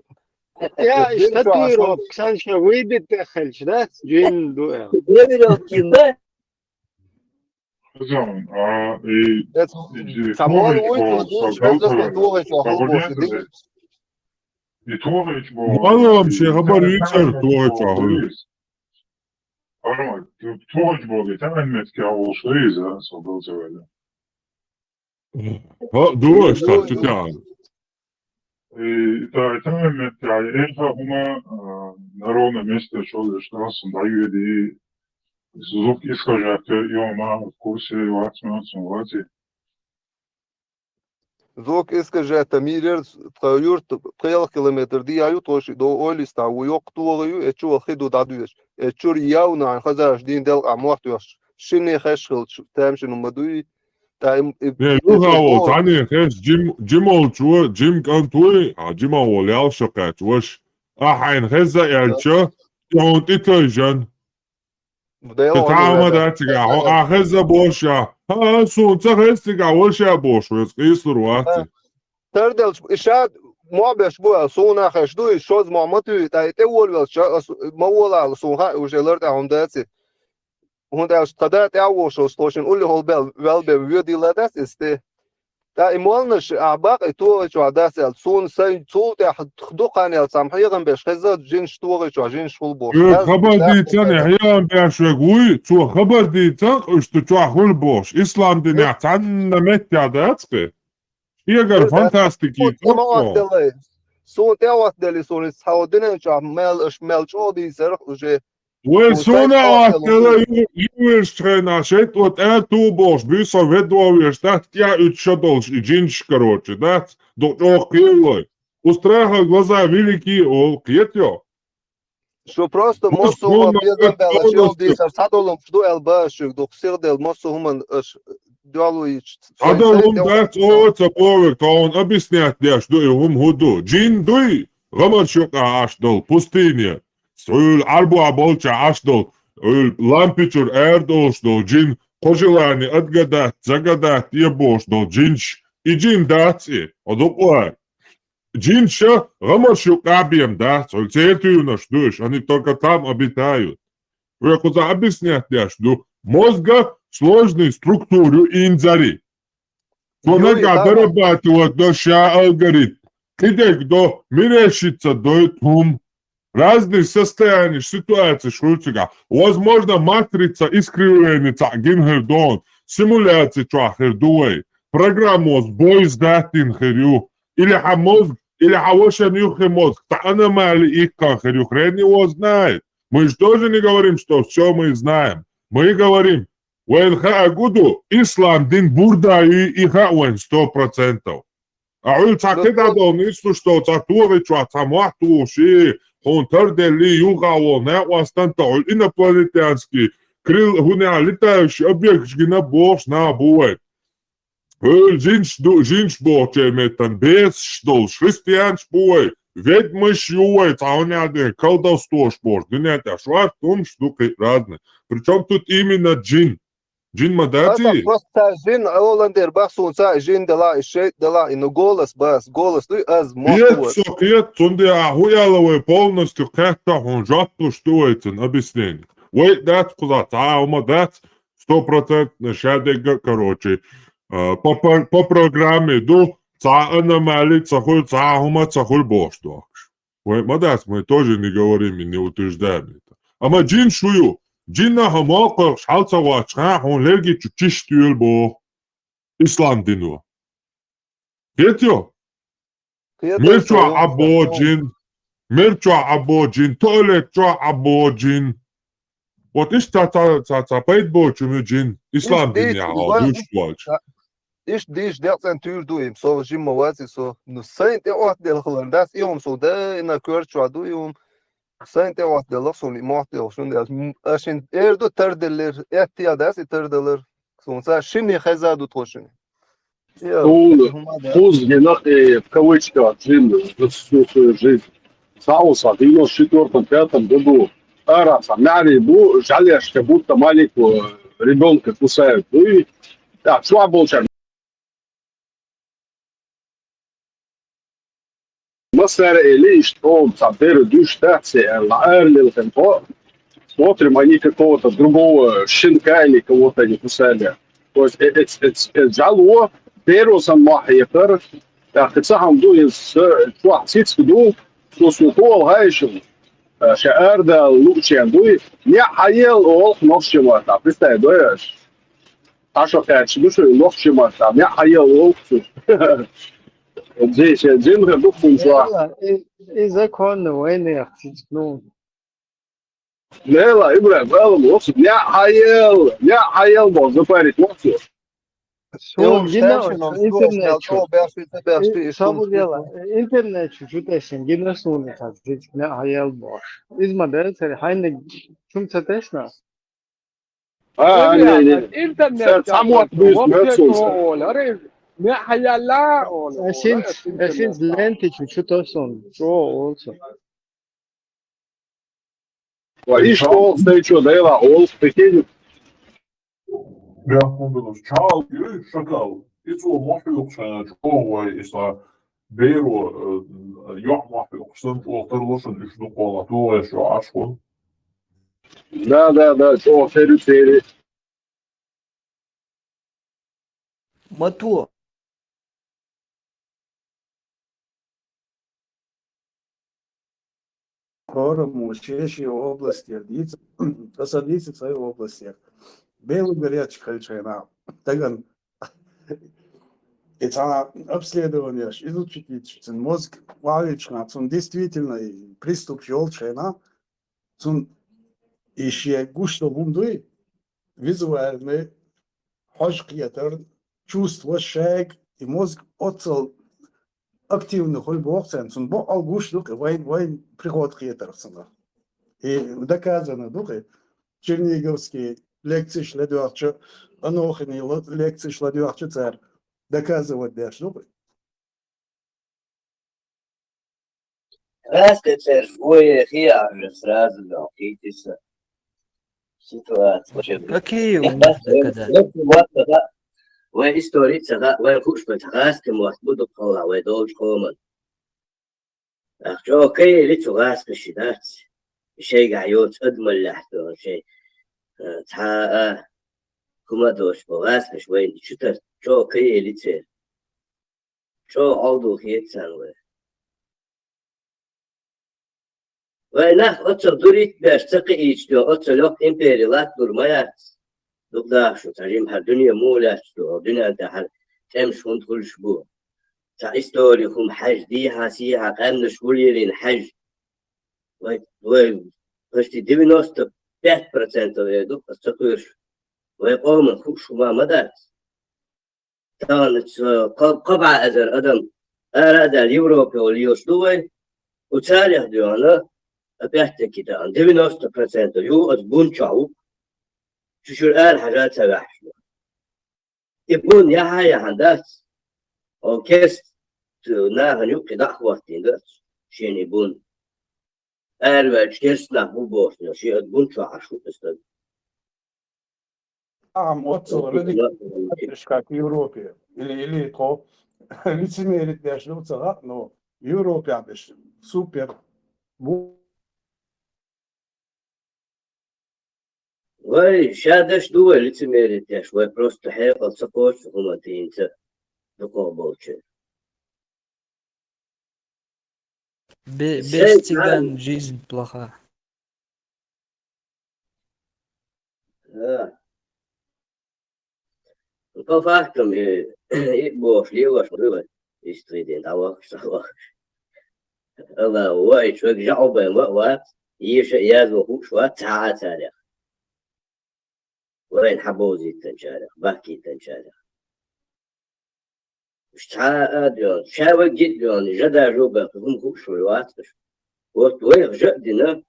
Я штатиров, ксанча выйдет, хельч, да, джин, дуэл. Я видел кино. Zaman, Самуал уйти, душ, бездостно дуэль, что халбош, и Торыч был... Мало вообще, габаритер, Торыч, ахуль. Arama, Торыч был, и там метки Аулшрейза, собыл заведа. Дуэш, так, читян. И там метки, это хума народное место, что штрассом дают, и Зуб искажат, и он в курсе ватсманцем. Зок искажат, мирер, троюрт, 3 километр дияю, тоши до олиста, уйок туолаю, эчу алхиду дадуеш. Эчур яуна, хазаш дин дел амортуаш. Шине хэшхил, тамшину мадуи. Не, юхао, тани хэш, джимол чуа, джим кантуи, джимол лял шакат, ваш, ахайн хэза ялча, он титайжан. تعمد اتجاه آخر بوشا ها سونتا هستيجا وشا بوش ويسقيس رواتي تردل إشاد ما بيشبه سونا خشدو شوز معمتو تايتي وول ما ولا سونها وجلر تاعهم داتي هون داش قدات يعو شو ستوشن قولي هول بل بيودي لا داس استي تا إيمالنش أعباق إتوه شو عداس السون سين تول تاع خدوقان السامحيغن بيش خزات جين شتوغي شو جين شول بوش خبر ديتان إحيان بيشوغوي تو خبر ديتان اشتو تشوغول بوش إسلام دي نعتان نمت يعداتقي يقر فانتاستيكي سون تاوات دلي سون إسحاو دينن شو مال إش مال شو دي سرق وشي Уэлсуна ювелштрена шет вот эту бош бюса ведовеш да я учодолш и джинш короче да до охилой. У страха глаза великие о кьетё. Что просто моссу human безамбела шелдис садолом что элбашик до сирдел моссу human дуалуич. Адалум дат оца повер он объяснять я что им худу. Джин дуй гамаршук аштол пустыня. Öl arba bolça aşdol, öl lampiçur erdolşdol, cin koжилani отгадать, загадать ебошдol, джинш, и джин дати, одуплай. Джинша гамаршу кабием, да, цельтию наш душ, они только там обитают. Вы куда объяснять я жду? Мозга сложной структуру инзари. Конага дорабатывать до ша алгоритм. Кидек до мерещится до тум. Разных состояний, ситуаций, шутика. Возможно, матрица искривления, гингердон, симуляции, чахердуэй, программа сбой сдатин херю, или мозг, или хавошен юхи мозг, та аномалии их херю, хрен его знает. Мы же тоже не говорим, что все мы знаем. Мы говорим, уэнха агуду, ислам дин бурда и хауэн 100%. А вы цакеда долнисту, что цатуры, чуатамату, ши, он тардели югао, не останта, инопланетянский, крыл, гуня, летающий объект, на бог, на бует. Жинш бог, метан, без что, христианш бует, ведьмыш юет, а он один, колдовство бог, дунята, швар, том штуки разные. Причем тут именно джин. Джин мадати. Просто джин Оландер бахсунца джин дела ишет дела и голос бас голос ты аз мозг. Нет, сонде ахуяловый полностью как-то он жапту что это объяснение. Wait, that's куда-то, that's 100% шадега, короче. По программе иду, аномалии, цахуль, цахуль боштуак. Wait, мадас, мы тоже не говорим и не утверждаем это. Ама джин шую. Джинна хамака шалцава он лерги чучиштюл бо ислам дину. Кетё? Мерча або джин, туалетча або джин. Вот иш та пейт бо чуму джин, ислам дин я душтвалч. Иш дерцен тур дуим, so jim mawasi so, no saint ort del Hollandas, iom so de in a kurchwa duim. Sen te wat de lafson imaht de şun de aşin erdo terdeler ehtiya dasi terdeler sonsa şimdi khazadu toşun. Хуз в кавычках джин за всю свою жизнь. Сауса в 94-5 году араса нарибу жалеешь, как будто маленького ребенка кусают. Ну и да, что больше. مصر ليش том цапер душтаться лаэрли темпо. Смотрим, они какого-то другого щенка или кого-то не кусали. То есть это жало перусан махиефер. Да, хотя هم دو شو حسيت دو شو سوتو هايشم. شعردا لوتشان دو не حيل ол ночью та представляешь. А что кажется, что ночью та не حيل ол. Здесь один году функция. إذا كان وين يختلفون لا إبراهيم قال وصل يا حيل بعض فارق وصل شو جينا إنترنت شو ديلا إنترنت شو تيشن جينا سوني تازيج نا حيل باش إذا ما ده سري حين شو تتشنا إنترنت ساموات بيز ولا ne hayalla أشين لانتي شو تيشن شو also И что встречу дела, ол прикинь. Ja, ondanks Charles, шакал. Iets wat makkelijk zijn, gewoon is daar Bero, ja, makkelijk stond wel te lossen, dus nog wel naartoe is, ja, afschoon. Да, что фери. Мату. Форум у Чешии области, посадиться в своей области. Белый горячий кольчина. Таган. Это обследование, изучить мозг, валична, действительно приступ желчина, еще гуще мундуй, визуальный, хошкиятер, чувство, шаг и мозг отцел активно хольбок центр, бо алгуш дука, вайн приход хиетерсона. И доказано дука, Черниговские лекции шладуарча, анохани лекции шладуарча царь, доказывать дашь дука. Раска церквой хиар сразу научиться ситуация. Какие у них доказательства? Вай истории цага, вай хушпа цагаска муат буду кола, вай долж коман. Ах, чё, окей, лицо гаска считать. شيء عيوت أدمل لحظة شيء تا كم دوش بغاس كشوين شتر شو كي اللي تصير شو عضو خيط سنوي وينخ أتصل دوريت باش تقيش دو أتصل لوك إمبريالات دور مايات دوك دا شو ترجم هالدنيا مولات دو الدنيا دا هال تمش هون كل شبو تا إستوري هم حج دي هاسيها قامنا شغولين حج почти 95% идут постатуешь. Вы قوم خوش ما مدت. كانت قبعة أزر أدم أراد اليوروبي واليوسلوي وتاريخ ديانا أبيحت كده 90% يو أزبون شعوب شو الآن حاجات سبعش. يبون يا هندات أو كيست ناهن يبقي دعوة تندات شين يبون أربعة كيسنا مو بوسنا شيء أدبون شو عشو استد. أتصل ردك как в Европе или то лицемерит даже цара, но в Европе обещ супер. وي شادش دول лицемерит я швой просто حيقل سقوش هما تينت دقوبوتش. Без цыган жизнь плоха. Ну фактом и бош леваш было истриден авах савах. الله واي شو جعبه وقت يش يازو هو شو تعال وين حبوزي تنشارخ بحكي تنشارخ مش تعال ديون شاوى جد ديون جدا جوبه هم هو شو الوقت وقت وين جدنا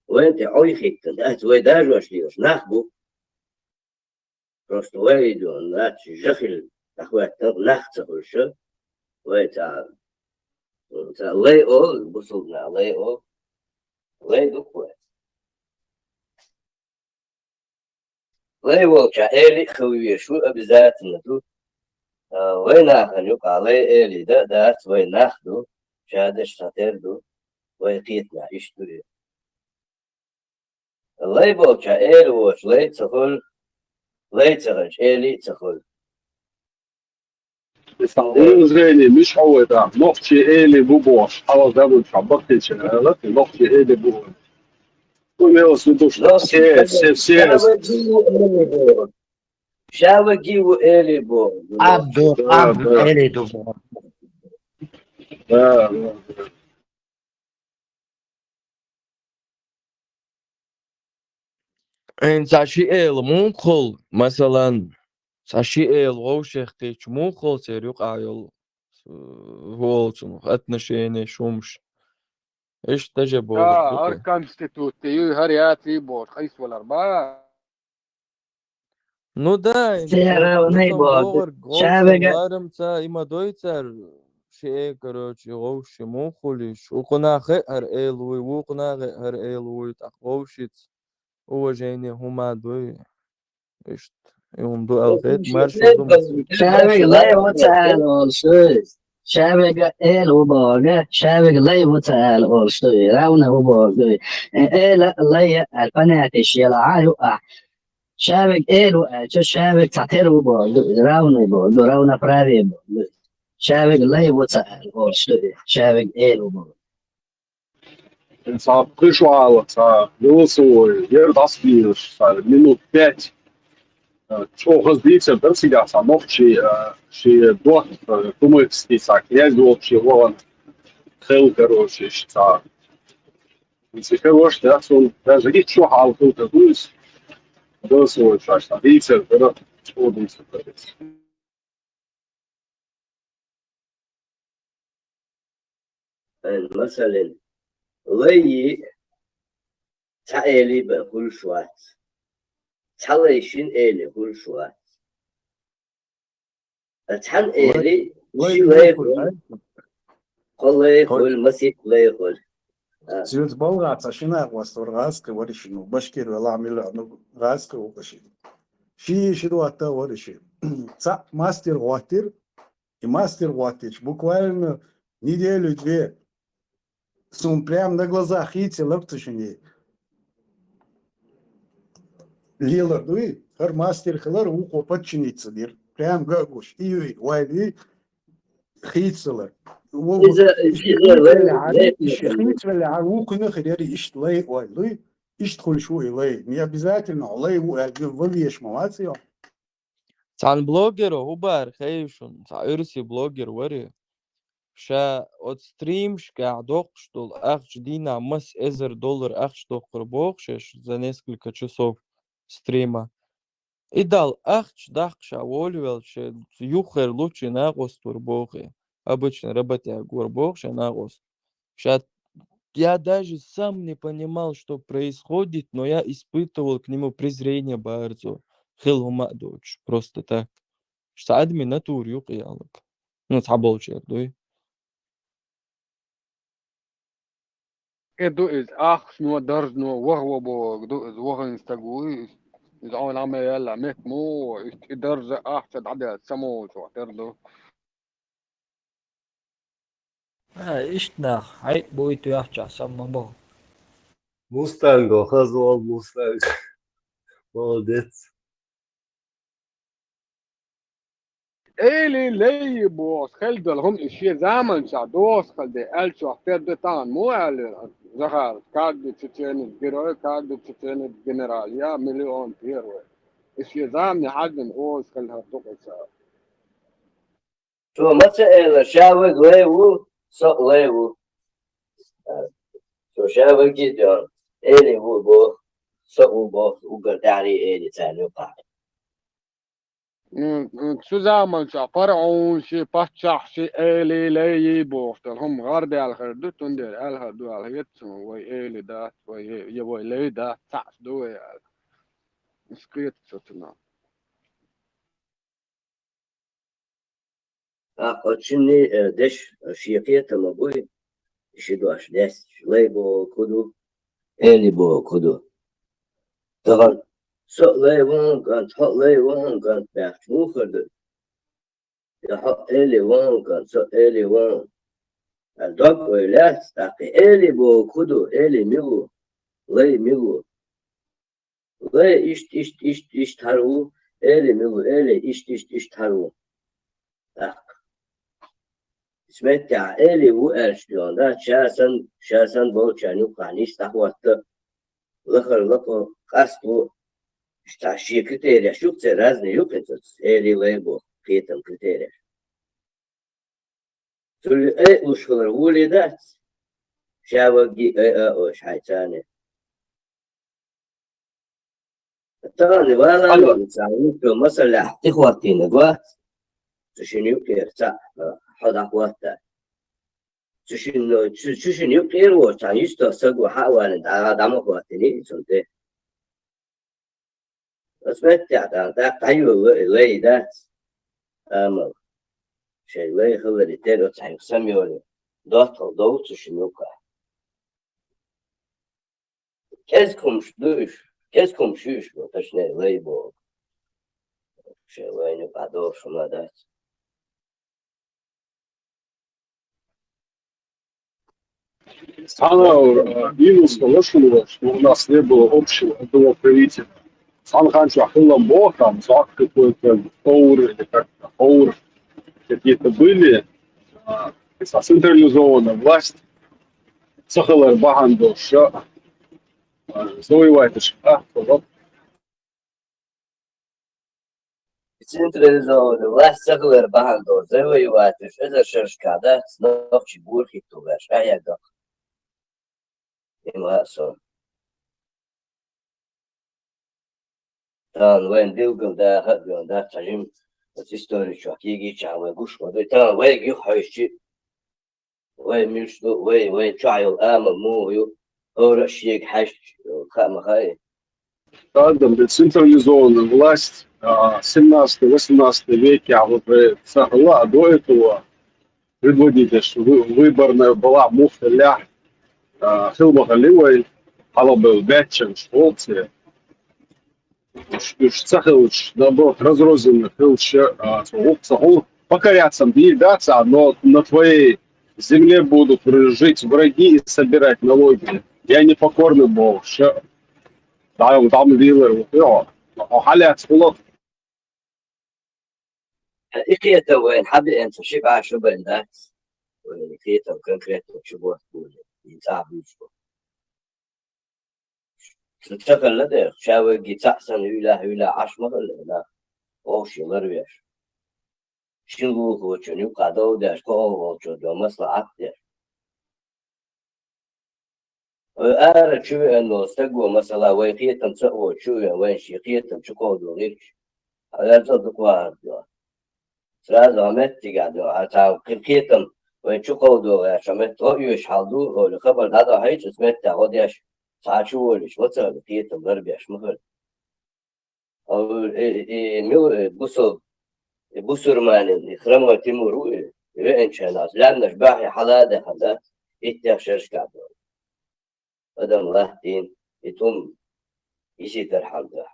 وين تعوي خيتن ده وين داجو أشليوش ناخبو просто وين ديون لا جخل أخوات ناخذ شو وين تعال لي أول بوصلنا لي أول لي دكوات لي وجه إلي خوي شو أبزات ندو وين آخر يقع لي إلي ده وين ناخدو شادش تردو ويقيتنا يشتري لي وجه إلي وش لي تخل لي تخرج إلي تخل زريني مش هو ده نقطة اللي بوش أو ده بنشبك الشغلات نقطة اللي بوش كل ما وصلتوش سيس شاوكي وإلي بو عبدو إلي دو إن ساشي مو كل مثلا ساشي ووشيخ قيش مو كل سيريق عيل هو отношения شومش إيش تجيبه أركان ستوتي هرياتي بور خيس والأربعة Ну да, има дойцар шее, короче, вообще мухулиш. Укунахе ар элуй, укунахе ар элуй, так вообще уважение хума дой. Ишт, им до алфет марш дум. شابك لا وتعال والشوز شابك وباقة شابك لا وتعال والشوز راونا وباقة لا الفنات الشيء عايو شابك شابك تعتير وباقة راونا فراري شابك لا وتعال والشوز شابك وباقة Sa prišla sa Milosovoj, jer da spiješ sa minut 5. Čo razlice brsiga sa noći, še dot, думајте sa knjezdu, še volan krel, короче, sa Если хочешь, да, он даже не чё халку такую, да, свой шаш, там, видите, да, вот, مثلا لي تعالي بقول شوات تعاليشين إلي كل شوات أتحن إلي شي لا يقول قل يقول مسيح لا يقول Цвет болгат, сашина восторгаска, варишину, башкир, ламила, ну, гаска, укаши. Ши, шируата, вариши. Ца, мастер ватир и мастер ватич. Буквально неделю-две. Сум прям на глазах, идти, лаптушини. Лила, дуй, хар мастер, халар, ухо, подчиниться, дир. Прям гагуш. И вайли, хитсалар. الشخيص اللي عروق نخريري إيش لاي ولاي إيش تقول شو لاي не обязательно لاي ووليش مواسيو عن بلوجر هو خيشون ارسي بلوجر وري شا от стримшка докштол ахч дина мас $10 ахч докрбохшеш за несколько часов стрима. И дал ахч дахша волвелше юхер лучше нагос турбохи. Обычно работя горбохше нагос. Я даже сам не понимал, что происходит, но я испытывал к нему презрение bardzo. Хилумадоч. Просто так. Штадми натур юқиялок. Ну, цаболчер, дуй. Du ist ach nur das nur wahwabo du ist wahin stagui is on عم يلا مك مو درجة أحسن عدد سموت وتردو إيش ناخ عيد بويتو يحجع سما بو Mustango, Hazol Mustang. Молодец. إلي لي بوس خلدل هم إشي زمن شا دوس خلدي ألشو تردتان مو ألي زخار كاد تشين جيرو كاد تشين جنرال يا مليون بيرو إشي زمن حدن أوس خلها تقصى شو مثلا شاوق ليو صق ليو شو شاوق جدا إلي هو بو صق بو وقداري إلي تاني وقاعد شو زمن شا فرعون شي باتشح شي إلي لي بوس هم غاردي على خردو تندر ألها دو على يتسمو وي إلي دات وي يبوي لي دات تعس دوي مسكيت شتنا أقولشني دش شيقية مبوي شدواش دس لي بو كدو إلي بو كدو طبعا صق لي وان كانت حق لي وان كانت بحث مو خردو يحق إلي وان كانت صق إلي وان الدق ويلات تاقي إلي بو كدو إلي ميغو لي ميغو لي إشت تارو إلي ميغو إلي إشت تارو سمعت إلي وأرشلون ده شاسن بولشان يقعني استحوات لخر لقو قصبو اشتعشي كتير شوف ترازني يقصص إلي ليبو قيتم كتير تقول إيه وشغل ولدت شاوقي إيه حيتاني تراني ولا نساوي مثلا تخواتي نقوات تشنيو كيرتا حدا قواتا تشنيو كير وشان يستوسق وحاول دعم قواتني سنتي سمعت يعني ده تايو لي ذات أما شيء لي خلري تيرو تايو سميولي دوت تشنيو كا كيس كمشوش وتشني لي بو شيء لي نقدر شو ما ذات Самое минус того, что у нас не было общего этого правителя. Сам раньше ахилла бог, там, зак какой-то, тоур или как-то, аур какие-то были, централизованная власть, сахалар баган доша, завоевать вот. Централизованная власть сахалар баган доша, завоевать, это шершка, да, снова чебурки туда, а я дох. им рاسо. Тан вен дилгал да хадгал да тажим историю чак еги чаве гуш воды тан вен гюхайши вен мишду вен чайл ама мою ора шег хаш хама хай. Там децентрализованная власть в 17-18 веке, а вот Сахала до этого предводитель, что выборная была муфталя Хилбагаливой, она был Бетчен, Шволце, Сахалыч, наоборот, разрозненный Хилче, Сахал покоряться, бедаться, но на твоей земле будут жить враги и собирать налоги. Я непокорный был, там вилер, حالات خلاص. إخيته وين حد أنت شبع شو بندات وين إخيته كونكريت شو بقول يتعب شو تشتغل لده شاوي جيتاحسن هلا عش مرة لا أو شيء مريش شنو هو شنو قادو داش كوه شو دو مصلحة ده أنا شو إنه استقوا مثلا وين خيتم سووا شو وين شي خيتم شو قادو غيرش هذا صدق واحد سراز عمت تقعدوا عشان خيتم وين شو قادو عشان متويش حالدو ولا خبر هذا هيك اسمه تاخديش ساعة ولا شو مثلا خيتم غربيش مخل أو ميو بوسر ماني خرموا تيمورو إن شاء الله لأن شباحي حلا هذا يتشرش كعدو هذا الله دين يتم يسيت الحال ده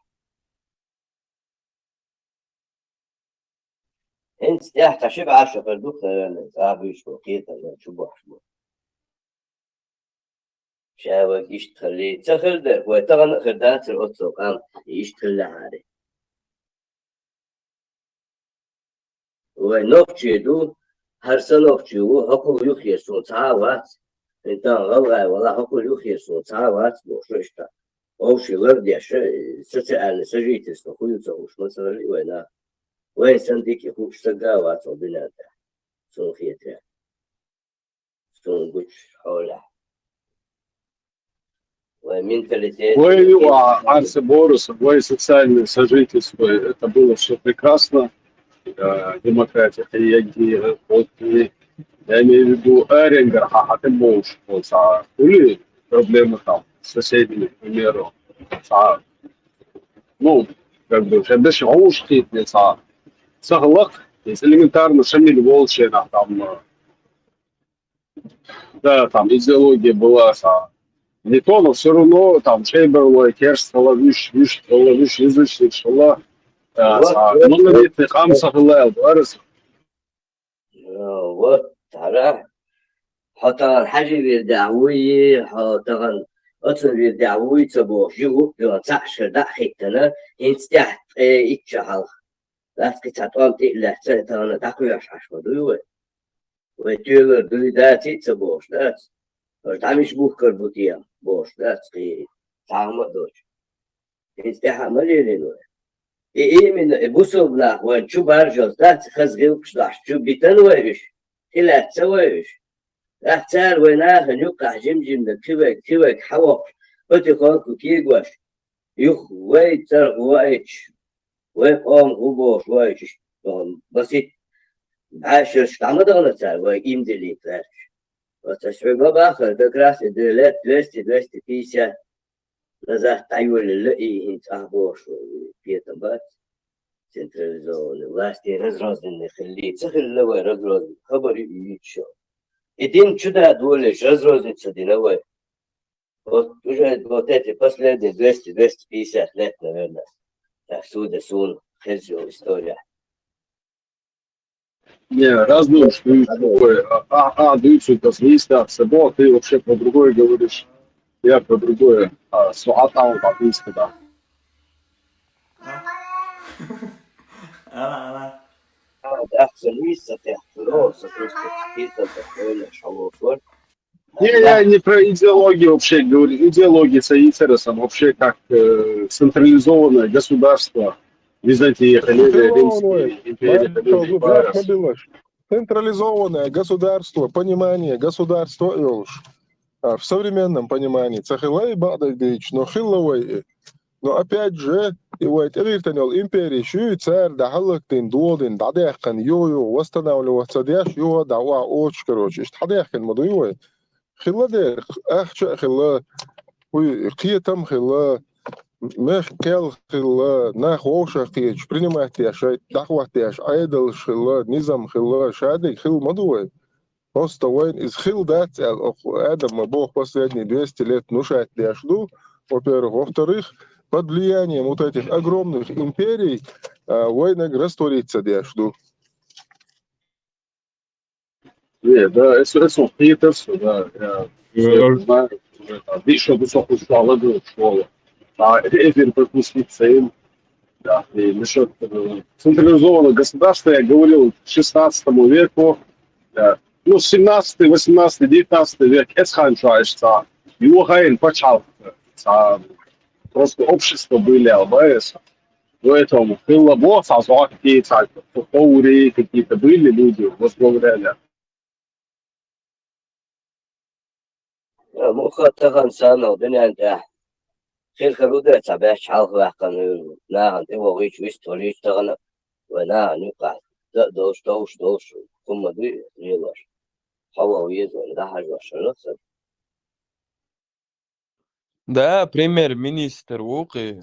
انت تحت شبع عشرة في الدكتور صاحبي شو كيتا شو بحشمه شاوك يشتغل تخل ده ويتغن خردات الأطلق قام يشتغل هذا ونوكشي دو هرسا نوكشي وحكو يخيصون تعاوات انتان غلغاي ولا حكو يخيصون تعاوات بوشرشتا أوشي لرديش ستعال سجيت استخوي تسوش مثلا وين سنديك يخوش سقاوات وبناته سون خيتها سون قش حوله ومенталитет. Вы, Арсе Борис, вы социальное сожительство, это было все прекрасно, демократия, я имею в виду Эрингер, а ты можешь, были проблемы там с соседями, к примеру, ну, как бы, когда шоуш хитнется, соглак, есть элементарно шамиль волчина, там, да, там идеология была, не то, но все равно там Шейберлой, Керстала, Виш, язычник, Шала, монолитный Хамса Хилайл, Арес. вот, تعرف حتى الحاجة بالدعوية حتى أصلا بالدعوية تبو شو يوصعش داخلنا انت تحت إتشهال لا تكتاتون تلا تانا تاكل عش مدوي وتيجر دوي داتي تبوش دات تعمش بوكر بوتيا بوش دات قي تعمد دوش انت تحمل لينو إيه من بوسوبنا وين شو برجوز دات خزغيل كشلاش شو بيتنويش إلا تسويش أحتار ويناها نقع جمجم كوك حوق وتخلق كيقوش يخ ويتر ويتش ويقوم غبوش ويتش بسيط عاشر شتعمدغنا تار ويمدلي تارش وتشعب بآخر بكراس دولات 250 نزاح تعيول اللقي انت أهبوش وبيتنبات سنتراليزون власти разрозненные خليه تخل لو разрознен خبري يتشو Един чудо дволеш разрознится диновой. Вот уже вот эти последние 200-250 лет, наверное, так сюда сун хезил история. Не, раздумь, что такое. Дуйцу это звезда, собой, ты вообще про другое говоришь. Я про другое. Суатау по-английски, да. Я не про идеологию вообще говорю. Идеология с интересом вообще как централизованное государство Византии, Римской империи. Централизованное государство, понимание государства, Илш. в современном понимании цахилай бадайдыч, но хилловой. Но опять же, и вот эританил империи шуй царь да халактин дуодин дадяхкан йо восстанавливаться дяш йо дава оч короче. Дадяхкан мадуй. Хилла дер ахча хилла уй киетам хилла мех кел хилла нах оша киеч принимать я шай дахват я айдал хилла низам хилла шади хил мадуй. Просто войн из хил дать Адам Бог последние 200 лет внушает ляжду, во-первых. Во-вторых, под влиянием вот этих огромных империй война растворится ляжду. Не, да, это Питерс, да, я знаю, уже там, еще высокую школу, школу. А Эфир пропустить да, и насчет централизованного государства я говорил к 16 веку, да, ну, 17, 18, 19 век, это ханчаешься, его гаин почал, просто общество были ЛБС, поэтому было вот, какие-то теории какие-то были, люди возглавляли. مخاطغا سانو دنيا ده خير خلودة تبعش حالك وحقن نا أنت وغيش ويستوليش تغنى ونا نقع دوش كم دي ريلاش حوا ويزون ده حاجة شنو Да, премьер-министр Уки,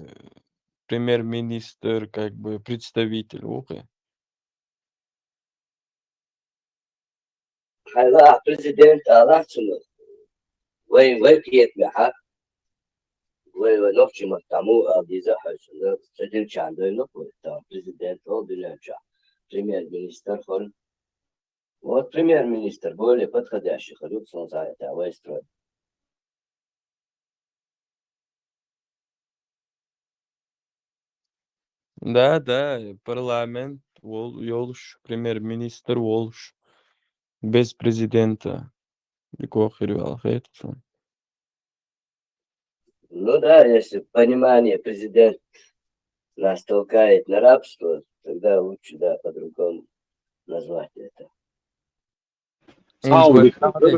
премьер-министр, как бы представитель Уки. هلا بريزيدنت الله شنو وين كيت محا وين نوفشي مكتمو أبديزا حشنا سجل شاندو نوفو تا بريزيدنت هو دنيا بريمير مينستر خل بريمير مينستر بولي بدخل يا شيخ خلوك صنعاء تا ويسترو Да, парламент, Волш, премьер-министр Волш, без президента. Ну да, если понимание президент нас толкает на рабство, тогда лучше, да, по-другому назвать это.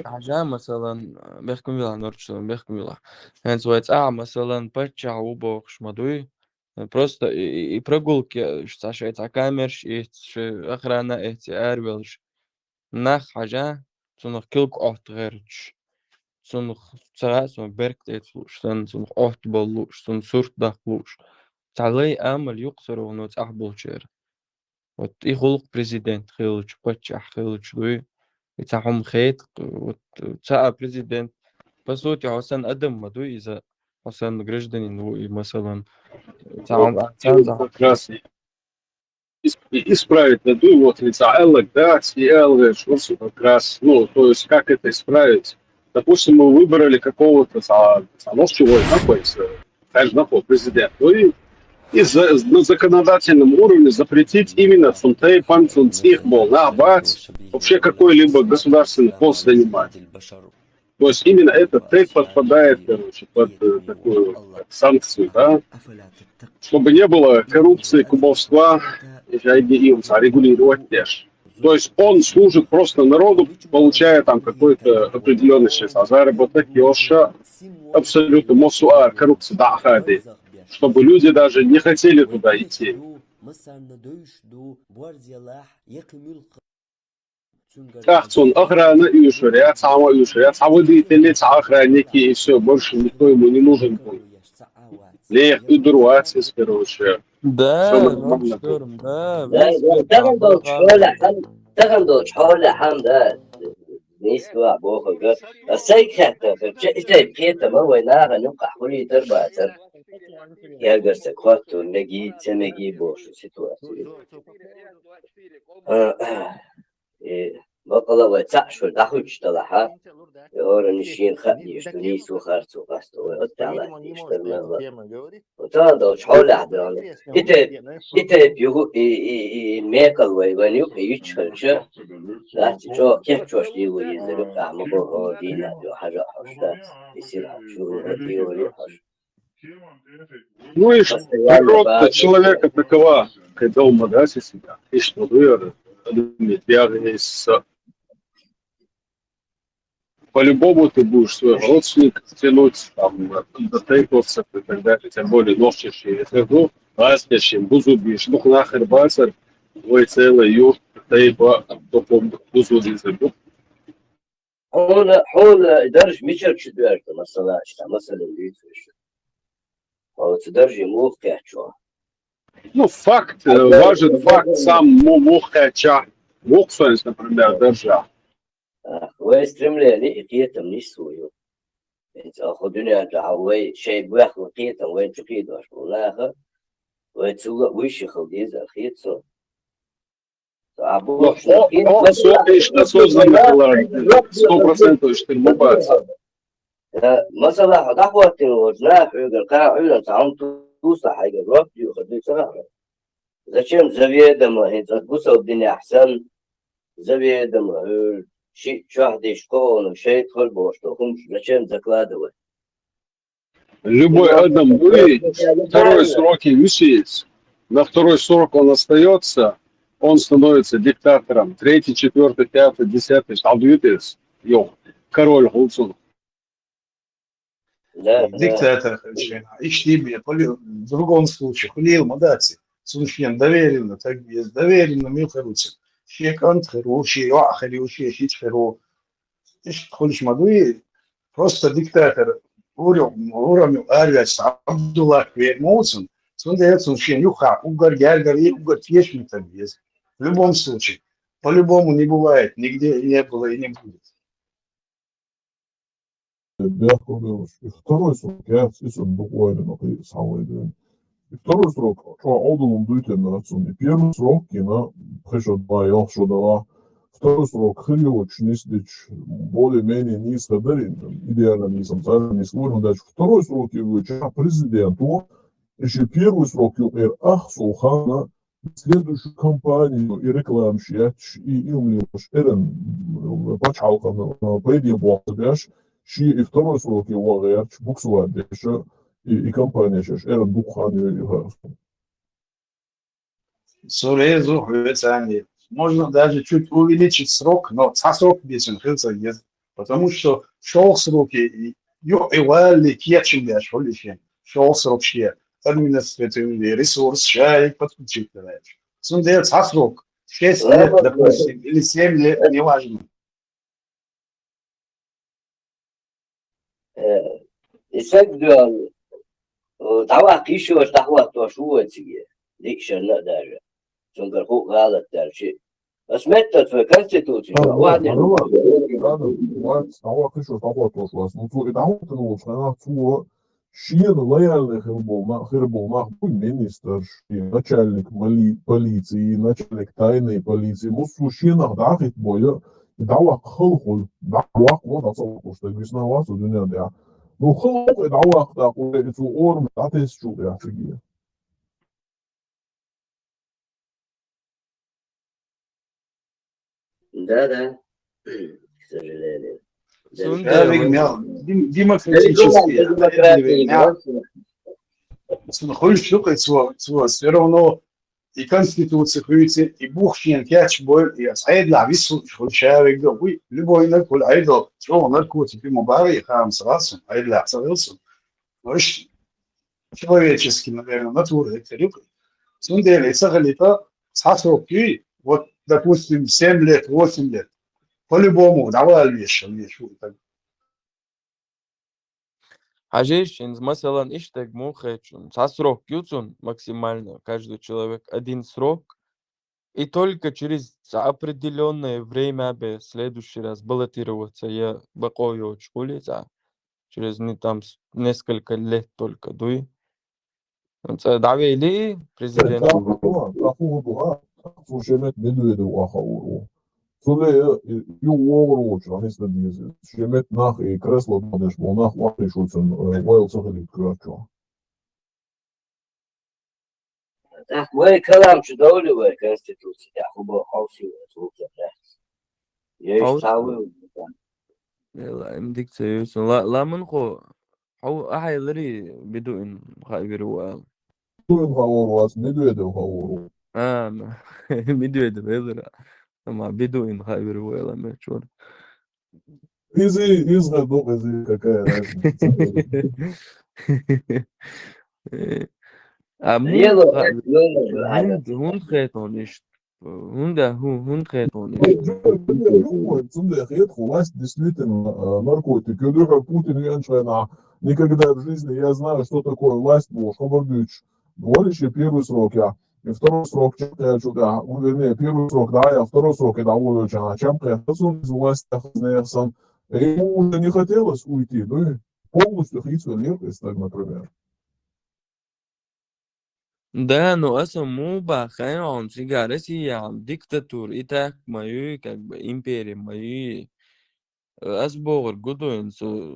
حاجة مثلا بيحكم يلا نورتشلون بيحكم يلا يعني سويت مثلا بتشع وبوخش مدوي просто и прогулки что шесть камерш и охрана эти арвелш нах حاجة цунах килк отгерч цунах цаас беркт этлуш цунах отболуш цун сурт дахлуш تعالي أمل يقصر ونوت أحبولشير вот и холк президент хилч патчах хилч دوي يتاعهم خيط وتاع президент по сути حسن قدم مدوي إذا حسن гражданин هو مثلا Вот, تعهم как раз исправить надо, вот лица Эллок, да, и Эллок, что как раз, ну, то есть, как это исправить? Допустим, мы выбрали какого-то чего находится, конечно, президент, ну и на законодательном уровне запретить именно цунтей, панцунцихбол, набать, вообще какой-либо государственный пост занимать. То есть именно этот тейк подпадает, короче, под такую санкцию, да, чтобы не было коррупции, кумовства, регулировать też. То есть он служит просто народу, получая там какой-то определенный сейчас заработок, и абсолютно мосуа коррупция, да, чтобы люди даже не хотели туда идти. Ахцун охрана Юшуря, сама Юшуря, самодеятельный охранники, и все, больше никто ему не нужен будет. Лех и дуруация, короче. Да, Нордшторм, да, весь تغندوش حول حمد نيسكوا بوخه السيكه في بيتا ما وينها نقع حولي تربع تر يا قرس كواتو نجي تنجي بوش سيتواسي بقلا وتعشر دخلش طلعها يهور نشين خدي يشتريس وخرص وقصته ويقطع يشترنا وتغندوش حول حدران إتى بيهو ميكل وينيو يشخرش لا تشو كيف تشوش ليو يزرق عمبو دينا جو حاجة حشتا يصير شو ديوري حش Ну и природа человека такова, когда он магазин себя, и что вы, по-любому ты будешь своих родственников тянуть, там, до тейковцев и так далее, тем более носящие, ну, растящим, бузубиш, ну, нахер бацер, ой, целый юг, тейба, допом, бузубизы, ну, حول درج ميشر شدوار مثلا مثلا اللي يتفش أو تدرج موقع شو ну, факт, важен факт, сам мухача, мухсенс, например, держа. ويسترملي قيتم نسويو أخذ دنيا تعوي شيء بياخذ قيتم وين تقيد واش ولاها وتسوق ويش خلديز الخيط Но он что создано было 100% штурмоваться. مثلا دعوة وجناح يقدر كان عيون تعم توصل حاجة الوقت يخدم صراحة зачем заведомо بصوا الدنيا أحسن заведомо شيء شاهد شكون شيء يدخل بوشتهم зачем закладывать Любой Адам будет, второй срок висит, на второй срок он остается, он становится диктатором, третий, четвертый, пятый, десятый, алдуитес, король Гулцун. Диктатор, Иштиби, в другом случае, Хулил, Мадаци, Суншен, доверенно, так без, доверенно, Милхаруцин, Шекант, Херу, Шеяхали, Шеяхич, Херу, Хулиш Мадуи, просто диктатор, уровню Арвяс, Абдуллах, Вермоуцин, Сундеет, Суншен, Юха, Угар, Гяргар, и Угар, Тешми, так без. В любом случае, по-любому не бывает, нигде не было и не будет. И второй срок, я слышал буквально на самый день. И второй срок, что Алдулум дуйтен на рацуне. Первый срок, кина, пришел байал, что дала. Второй срок, Хрилович, Нислич, более-менее низко дарин, идеально низом, не сложно дальше. Второй срок, его президенту, еще первый срок, его Ахсухана, следующую кампанию и рекламщик, и умливаешь, почалка на пойди бог, и второй срок его говорят, буксовать дальше, и компания сейчас, бухание играет. Сурезу, можно даже чуть увеличить срок, но срок бесен, потому что шел сроки, и кетчем я шел срок, административный ресурс, чай подключить. Сундет срок, 6 лет, допустим, или 7 лет, неважно. يسجل وتعوق يشوش تحوق توشوه تيجي ديكش النقدر شنقر هو غلط در شيء بس متى في كونستيتوشن واحد Шиен лояльных херболнах министр, начальник полиции, начальник тайной полиции, мусу шиенах дахит боя, и дала хылхул, дала вот отсылку, что весноваться дуня да. Ну хылхул и дала такой эту орм, а ты с чуя офигеть. Да, к сожалению. Демократические. Все равно и Конституция, и Бухшин, Кячбой, и Асайдла, Вису, Шульчавик, любой нарколь, айдол, что наркотики, Мубари, Хам Срасу, Айдла, Сарилсу. Человеческий, наверное, натура, это рюкай. Сундели, Сагалита, Сасоки, вот, допустим, 7 лет, 8 лет. По-любому, давай вещь. Ажещин, مثلا иштег мухачун, срок ютун максимально, каждый человек один срок, и только через определенное время в следующий раз баллотироваться я бакою школе, через там несколько лет только, дуй. Давили президент. Sulle ju Overwatch onista diisi. Schemet nach I kreslo badeš bo nach Washington Royal Satellit Kircho. Так, вы калам чудовливая конституция, я хубо хаусил, звуки блядь. Я ищавил. يلا عندك سيوسن لا منخو هو أحد لري بدون خايبر وقال Tuin Haworwas, Midwede Hawor. مدويد بيضرا ما بدون خايبر وقال ما شور из годов, какая разница. يلا يلا هون خيطون إيش هون خيطون إيش Zum Лехет власть действительно наркотики. Илюха Путин Яншина никогда в жизни, я знаю, что такое власть, Хабардыч. Говоришь, первый срок я, и второй срок, вернее, первый срок, да, я второй срок, это очень, чем я из власти, ему уже не хотелось уйти, ну и полностью хитство лепость, так, например. Да, но это муба, он сигареты, диктатур, и так мою, как бы, империя, мои أصبغ الجدن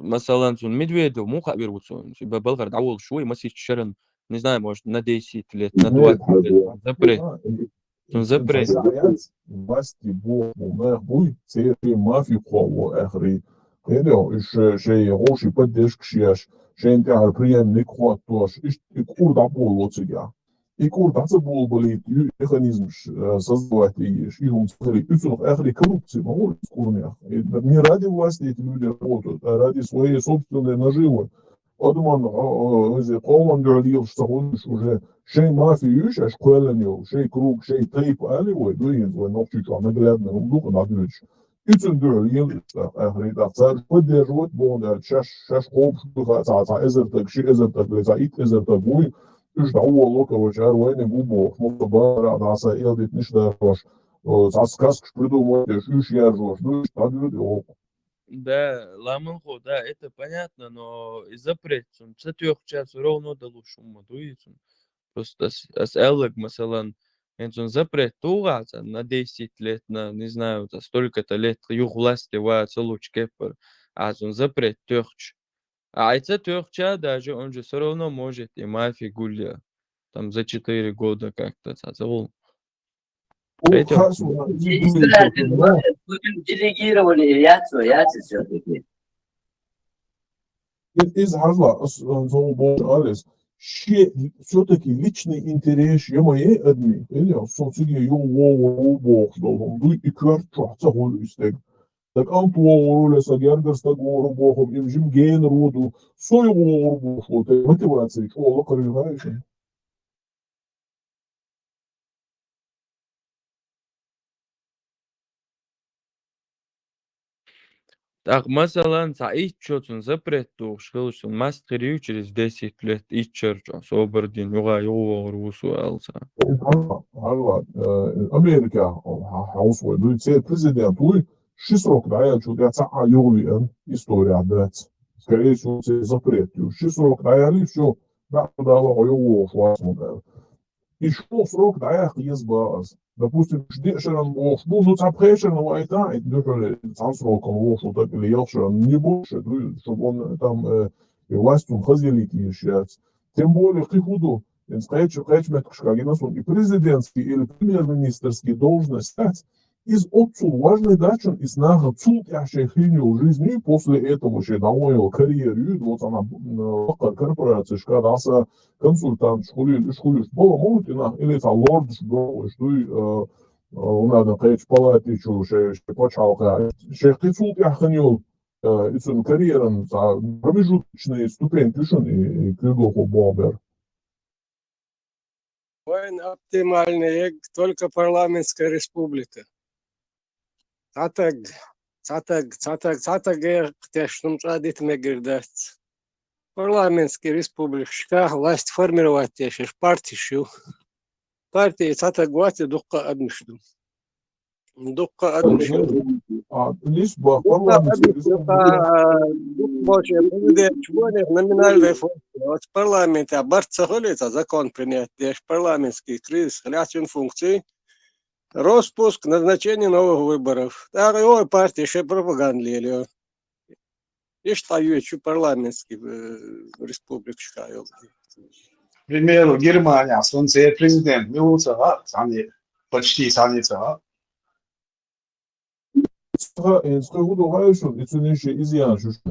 مثلا Медведев مو خبير وتسون ببلغر دعول شوي ما شرن не знаю, может, на 10 лет, на 20 лет запрет. Запрет. власти бог буй церкви мафи хо ахри كده شيء غوشي بدش كشياش شيء انت عارفين نكوات توش يكور دابول وتسجع يكور دابول болит механизм создавать их цели ахри коррупции могут скурнях не ради власти эти люди работают а ради своей собственной наживы Odman قوما قاعدين يشتغلون уже شيء ما فيش اشكالنيو شيء كروك شيء تيب علي ودوين ونوقتي شو مقلدنا ونوق نادلش bütün dörlüyün ahri daftar поддерживать бондар шаш хоп за ezertak şi ezertak leza it ezertak buy üç davu lokovo jarvayne bubo mutbara dasa eldit nişler roş засказ придумать üç yer roş ну так Да, ламанхо, да, это понятно, но и запрет, с 3 часов ровно до лучшего, дуется. Просто с элэг, масалан, он запрет тугаться на 10 лет, на, не знаю, за столько-то лет, юг власти вается луч кепер, а он запрет 3. А это 3 даже, он же все равно может и мафии гулья, там за 4 года как-то, делегировали яйца все-таки. Из Хазла, alles, все-таки личный интерес моей одни, или соцсети его бог, что и квартал, цахол истег. Так антуа роля сагяргар стагору богом, им жим ген роду, своего богу, вот мотивация, что локализуешь. Так, масалан, саид чотун запретту, шхилшун мастерию через 10 лет иччерчо, собордин, юга русу алса. Америка, хаусвой, ну и цей президент, уй, 6 рок, да, я чуть я цаа ювиен, история, да, скорее всего, цей запрет, 6 рок, да, я ли все, да, да, его фласму, и что срок, да, я хизбаз. Допустим, шдешеран вошл, ну, цапхешеран вайта, это дюхали, сам сроком вошл, так или елшеран, не больше, чтобы он там и властью хазелики еще. Тем более, ты худу, и президентский или премьер-министерский должность стать из отцу важной дачи из нага цулт яшей хиню жизни, после этого еще довольно карьеру, вот она корпорация, шкадаса, консультант, школе, было могут или это лорд, что надо сказать, палате, что почал, шехты цулт яханил, и карьеран, промежуточные ступень, и клюгоху бобер. Война оптимальная, только парламентская республика. Цатаг, что надо мегердать. Парламентская республика, власть формировать, еще партию. Партия цатаг власти дукка адмишу. Дукка адмишу. Лишь парламентская республика. Больше номинальная функция. Вот в парламенте, а барца холится, закон принять, парламентский кризис, ряд функций. Распуск, назначение новых выборов. Так, его партия еще пропагандировала. И что еще парламентский республика. К примеру, Германия, солнце президент, Милуцева, почти саница.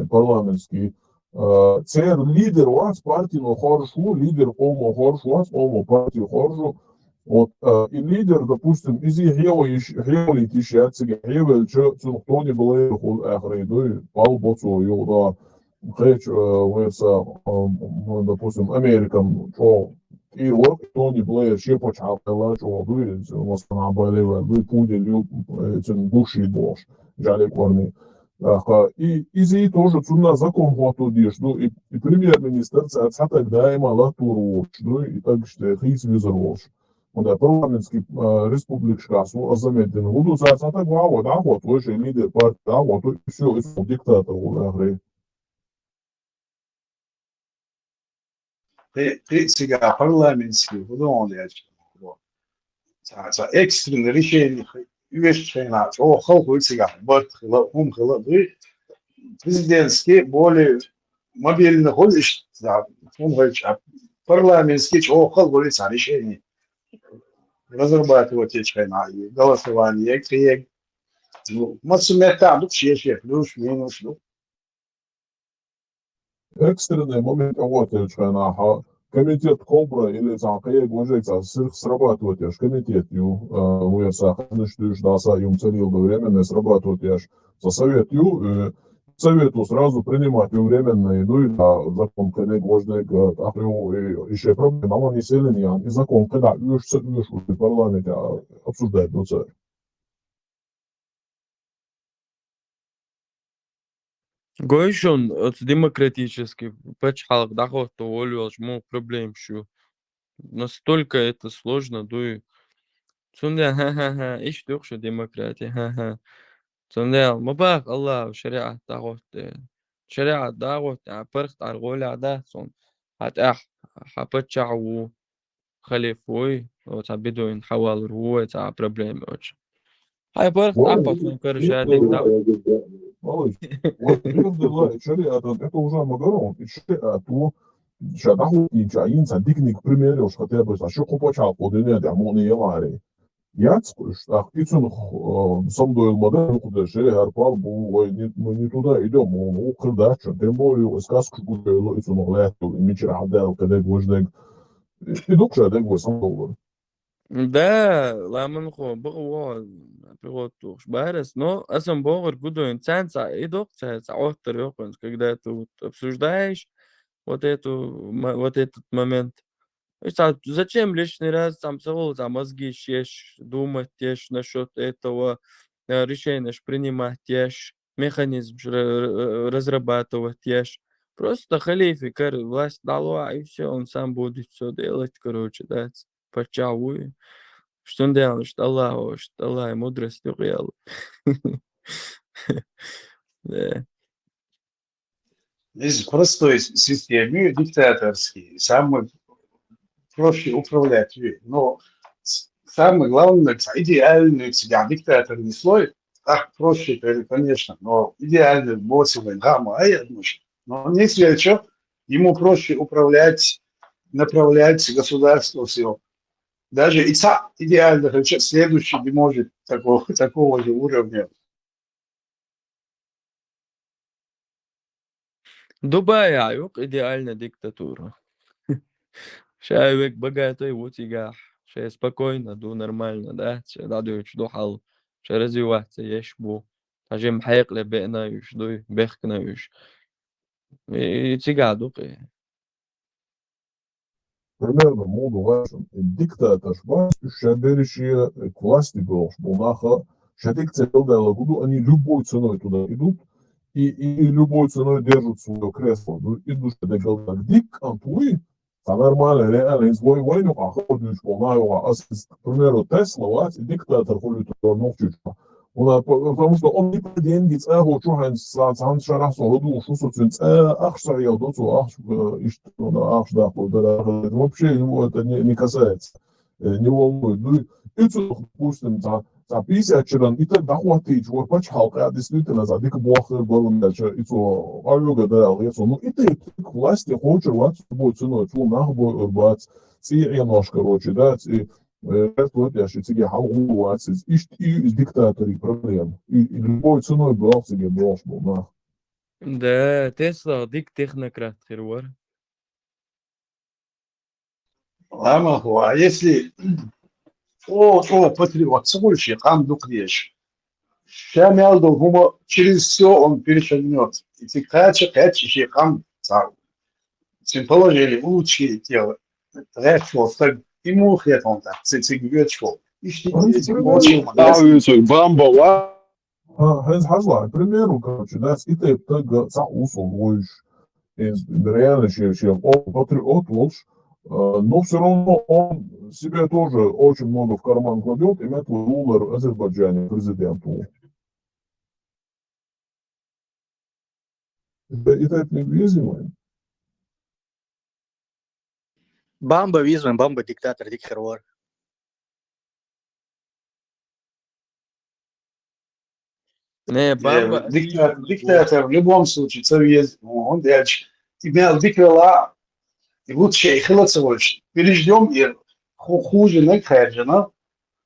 Парламентский. Цер лидер вас партии, но хорошо, лидер омо хорошо, омо партию хорошо. Вот, и лидер, допустим, из Гевли тишьяцеги, Гевель, кто не был эхул эхрейду, пал боцу, да, хэч, вэса, допустим, Американ, что и вот кто не был еще почал, что вы, восстанавливали, вы пудели, этим души бош, жали корни. И изи тоже цуна закон готов дишь, ну и премьер-министр тогда има латуру, ну и так что хиз визрош. Un parlamentski республикашкас заметен гуду саата гваво да вот выше лидер партии да вот все диктатор гулагрей. Сега парламентский гудонляч. За экстренное решение решения, о халку сега бат хла президентский более мобильный ходишь, да, он говорит, парламентский о халку решение. Разрабатывать эти голосование, крик. Ну, максимум там, все, плюс-минус, ну. Экстренный момент работаешь, комитет Кобра или Закая Гужекса срабатываешь, комитет ЮСА, что юм целил временно срабатываешь, за совет совету сразу принимать временные, ну и закон, когда гвоздек, еще проблема, но не селения, и закон, когда в парламенте обсуждать, ну цель. Гойшон, это демократически, пачхалк, доход, то волюш, мол, проблем шу. Настолько это сложно, дуй. Цунда, ха-ха-ха, иш тухшу демократия, ха-ха. Цунда, мабах, Аллах, шариат, доход, шариат, доход, пархт, арголя, да, сон. Хат хапачау, халифой, вот абидуин, хавал, руэ, проблемы очень. Хай пархт, пацан, коршадик, да. Малыш, вот прежде шариат, это уже магарон, и шариату, шадаху и чаинца, дикник примерешь хотя бы, а что купачал, подыня, дамоны елари. Яцкуешь, ицун самдойл модель, куда шариат пал, мы не туда идем, мы кырдача, тем более, сказку гуляю, ицун лету, мичра хадел, когда гвоздек, и дукша, да, гвоздек самдойл. Да, ламан хо, богу, пилотуш, барес, но асам богор гудоин ценца, и док ценца, оттер йоконс, когда ты вот обсуждаешь вот этот момент. То есть, зачем лишний раз там целый там мозги щешь, думать тешь насчет этого решения, принимать тешь, механизм разрабатывать тешь. Просто халифи, власть дала, и все, он сам будет все делать, короче, да, почавую. Что он делал, что Аллах, мудрость угрел. Да. Из простой системы диктаторский, самый проще управлять. Но самый главный, идеальный себя диктаторный слой, так проще, конечно, но идеальный боссовый гамма, но не следует, ему проще управлять, направлять государство все. Даже идеально, следующий не может такого же уровня. Дубай, yok идеальная диктатура. Человек богатый, вот и Ще спокойно, нормально, да? Ще дадуч духал, ще развиваться, ешбу. Тажем хайк лебенаюш, дуй, бехкнаюш. И тига дукы. Примерно моду важен. Диктатор вас, шаберищие к власти был, монаха, шатик целдала гуду, они любой ценой туда идут, и любой ценой держат свое кресло. Ну, идут, что так дик, антуи, это нормально, реально, из войны, а ходишь, полная, к примеру, Тесла, власть, диктатор ходит туда ночью. Потому что он не по деньги, что он шарах солоду, что шарил, вообще его это не касается, не волнует. Ну, и допустим, за 50 черен, и тогда хватит, вот почалка, действительно, за дик бохер был, и то, алюга, да, ну, и ты к власти хочешь рвать с тобой ценой, что нахуй рвать, циря нож, короче, да, вот я ще тебе халгу из диктаторы проблем. И любой ценой брал себе брошь был, на. Да, Тесла, дик технократ, хервар. Ламаху, а если О, патриот, сволочи, хам дукреш. Шамялду, гумо, через все он перешагнет. Эти качи, хам, царь. Sin положили лучшие дело. Рэчо, так ему хлебом так, цигвечко. Ишти, эти очень Ставится бамба, Hens Haslar, primeiro, короче, да, и ты так усол лучше. Реально, чем патриот лучше. Но все равно он себе тоже очень много в карман кладет, и это доллар Азербайджане президенту. Это невидимо. Бамба визуем, бамба диктатор, диктор. Не, бамба диктатор в любом случае, советский, он дальше. Тебя диктала, и лучше их лучше. Переждем и хуже на Каджина.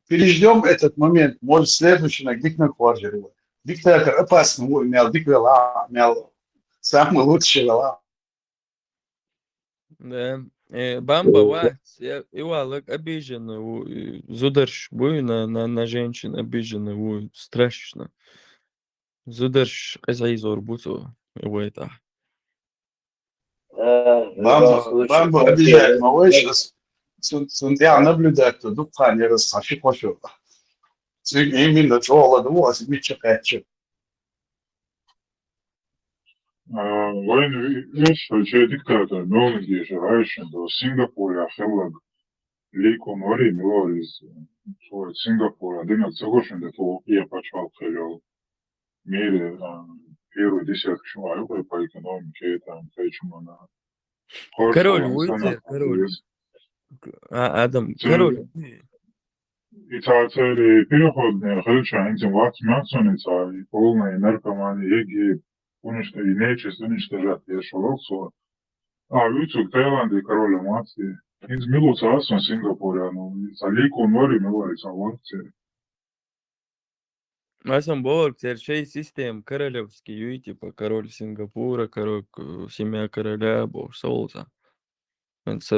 Переждем этот момент, может следующий на диктатор квартиру. Диктатор опасный, имел диктала, имел самый лучший вела. Да. Бамба вац, Ивалок обижен, зударш бой на женщин обижен, страшно. Зударш казайзор буцо, его это. Бамба обижает малой сейчас. Я наблюдаю, кто духа не расскажи, пошел. Именно джола, ну, а себе чекачу. Войны, что диктатор, но он где живаешь, до Сингапура, Хеллаг, Лейко Нори, Милорис, Сингапура, один от соглашен, да то я почал Хеллаг. Мире первую десятку человек по экономике, там, почему на... Король, уйти, король. Адам, король. И цели переходные, хорошо, этим вакцинацией, и полная наркомания, еги, уничтожать, я шел, Вицук Таиланде, король Амации, из Милуцааса, Сингапура, ну, Салейку Нори, Милорис, Аварции. Масам Борг, тершей систем королевский, типа король Сингапура, король семья короля, бог Солза.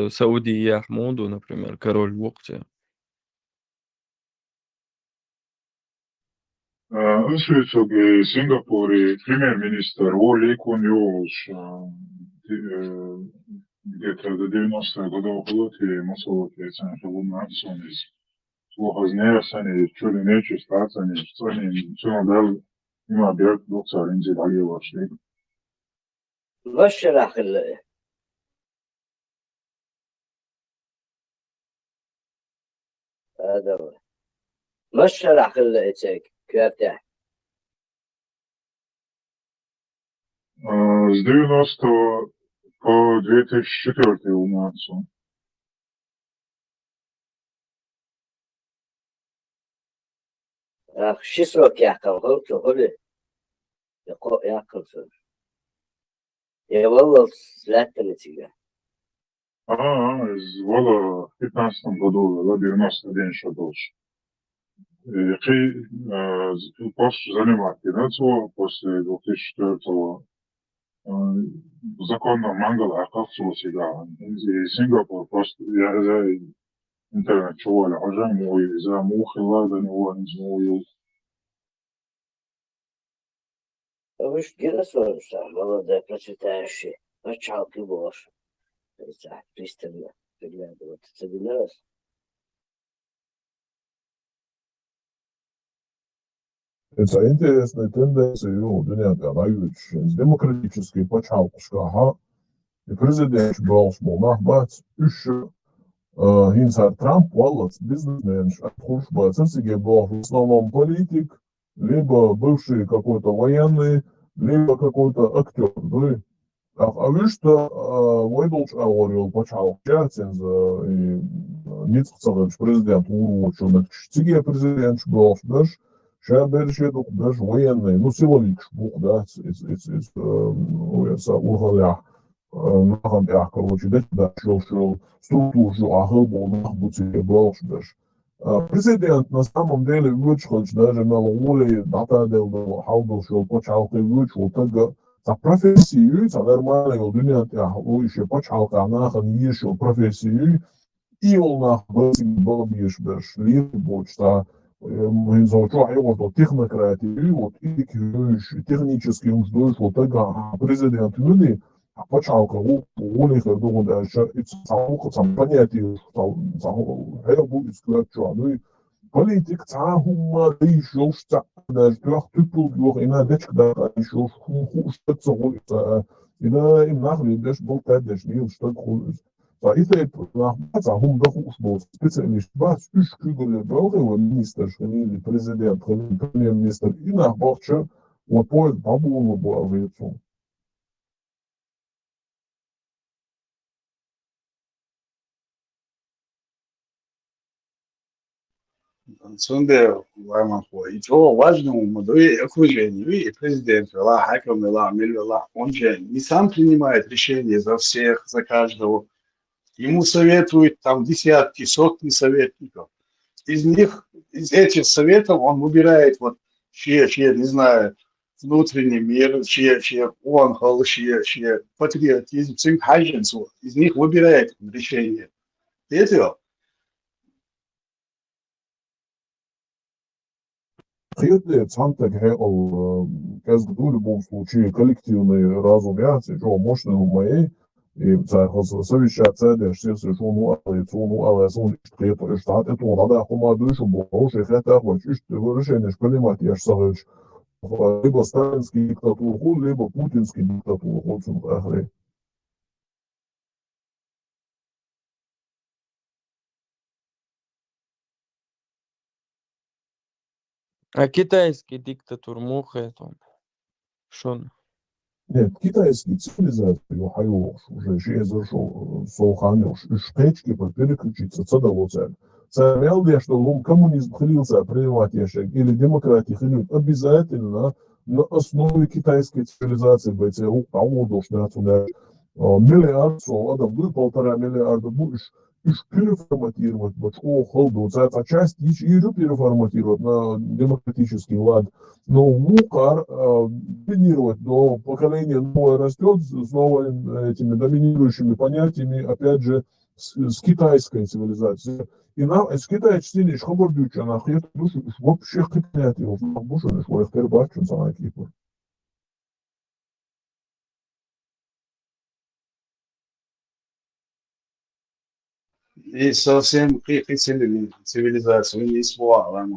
Саудия Ахмуду, например, король Вокте. Вицук Сингапуре, премьер-министр Оли Куньош, где-то до 90-х годов было, и Мосово, и Централумнацию, Слухозняя сани, чули нечи, стацани, сани, все надал, има бег, доктор, инзи дали вашли. مشرح ال هذا هو مشرح الاتك كيفتح С 90 по 2004 у нас. شو اسمك يا أخي قولي يا أخي يا والله ثلاثة نتيجة Из года в 15 году, в 91 еще дольше. После заниматься финансово, после 2004 законно мангала оказывал себя. И Сингапур просто, я за интернет чували, уже мой, за мухи ладно, он мой. وش جلس ونصح والله ده процветающий началки больше это пристально приглядываться нас Это интересная тенденция, с демократической почалкушка, и президент Болсмол нахбац, еще Гинсар Трамп, валац, бизнесмен, отхушба, церциге был в основном политик, либо бывший какой-то военный, либо какой-то актер, да? А вы что, Войдолч говорил, почал Чатинз, и Ниццевич президент Уручу, на Чтиге президент был, даже Шабершеду, даже военный, ну, силовик, да, из Ургалях, нахамбях, короче, да, шел, структуру, ахабу, нахбуци, был, даже. Президент на самом деле вышел, даже на лули, дата дел, халду, шел, почал, ты вышел, тогда за профессию, за нормальную дунятя, еще почал, она еще профессию, Иолнах балбиш беш лирбочта Мэнзочо его технократии, вот и технически он ждет, вот тага президент Мюни, а почалка у них думаю, даже самого сам понятие, самого будет сказать, что ну и политик цахума еще что даже трех типов его и на дечк да еще что целуется и да им нахли даже был даже не что فإذا هم ضغط أسبوع специалист бац üç kügüle bağlı minister hani prezident hani premier minister ina bahçe o pol babu bu aviação. Сонде вама foi. То важно молодое окружение, и президент, вела хакам, вела амиль, вела. Он же не сам принимает решения за всех, за каждого. Ему советуют там десятки, сотни советников. Из этих советов он выбирает вот чьи, не знаю, внутренний мир, чьи онгол, чьи патриотизм, из них выбирает решение. Это Приятные центр геол казг в любом случае коллективный разум я что можно у моей и совещаться даже если что ну але сон приятно штат это надо командуешь больше это хочешь решение понимать я сразу либо сталинский диктатуру либо путинский диктатуру хочем ахре. А китайский диктатур муха там. Шон. Нет, китайские цивилизации, хайош, уже шея зашел, солханёш, и шпечки переключиться, цадовоцель. Царял я, что коммунизм хлился принимать яшек, или демократия хлил, обязательно на основе китайской цивилизации быть руководишь национальный миллиард, адам, ну 1,5 миллиарда будешь, переформатировать, вот что холду, за часть и переформатировать на демократический лад. Но укар доминировать, но поколение новое растет с новыми этими доминирующими понятиями, опять же, с китайской цивилизацией. И нам с Китая чтение шхабар дюча, нахуй это душу, вообще хитнет его, бушу, не швой, хтербачун, самая кипа. и совсем цивилизацию не свала.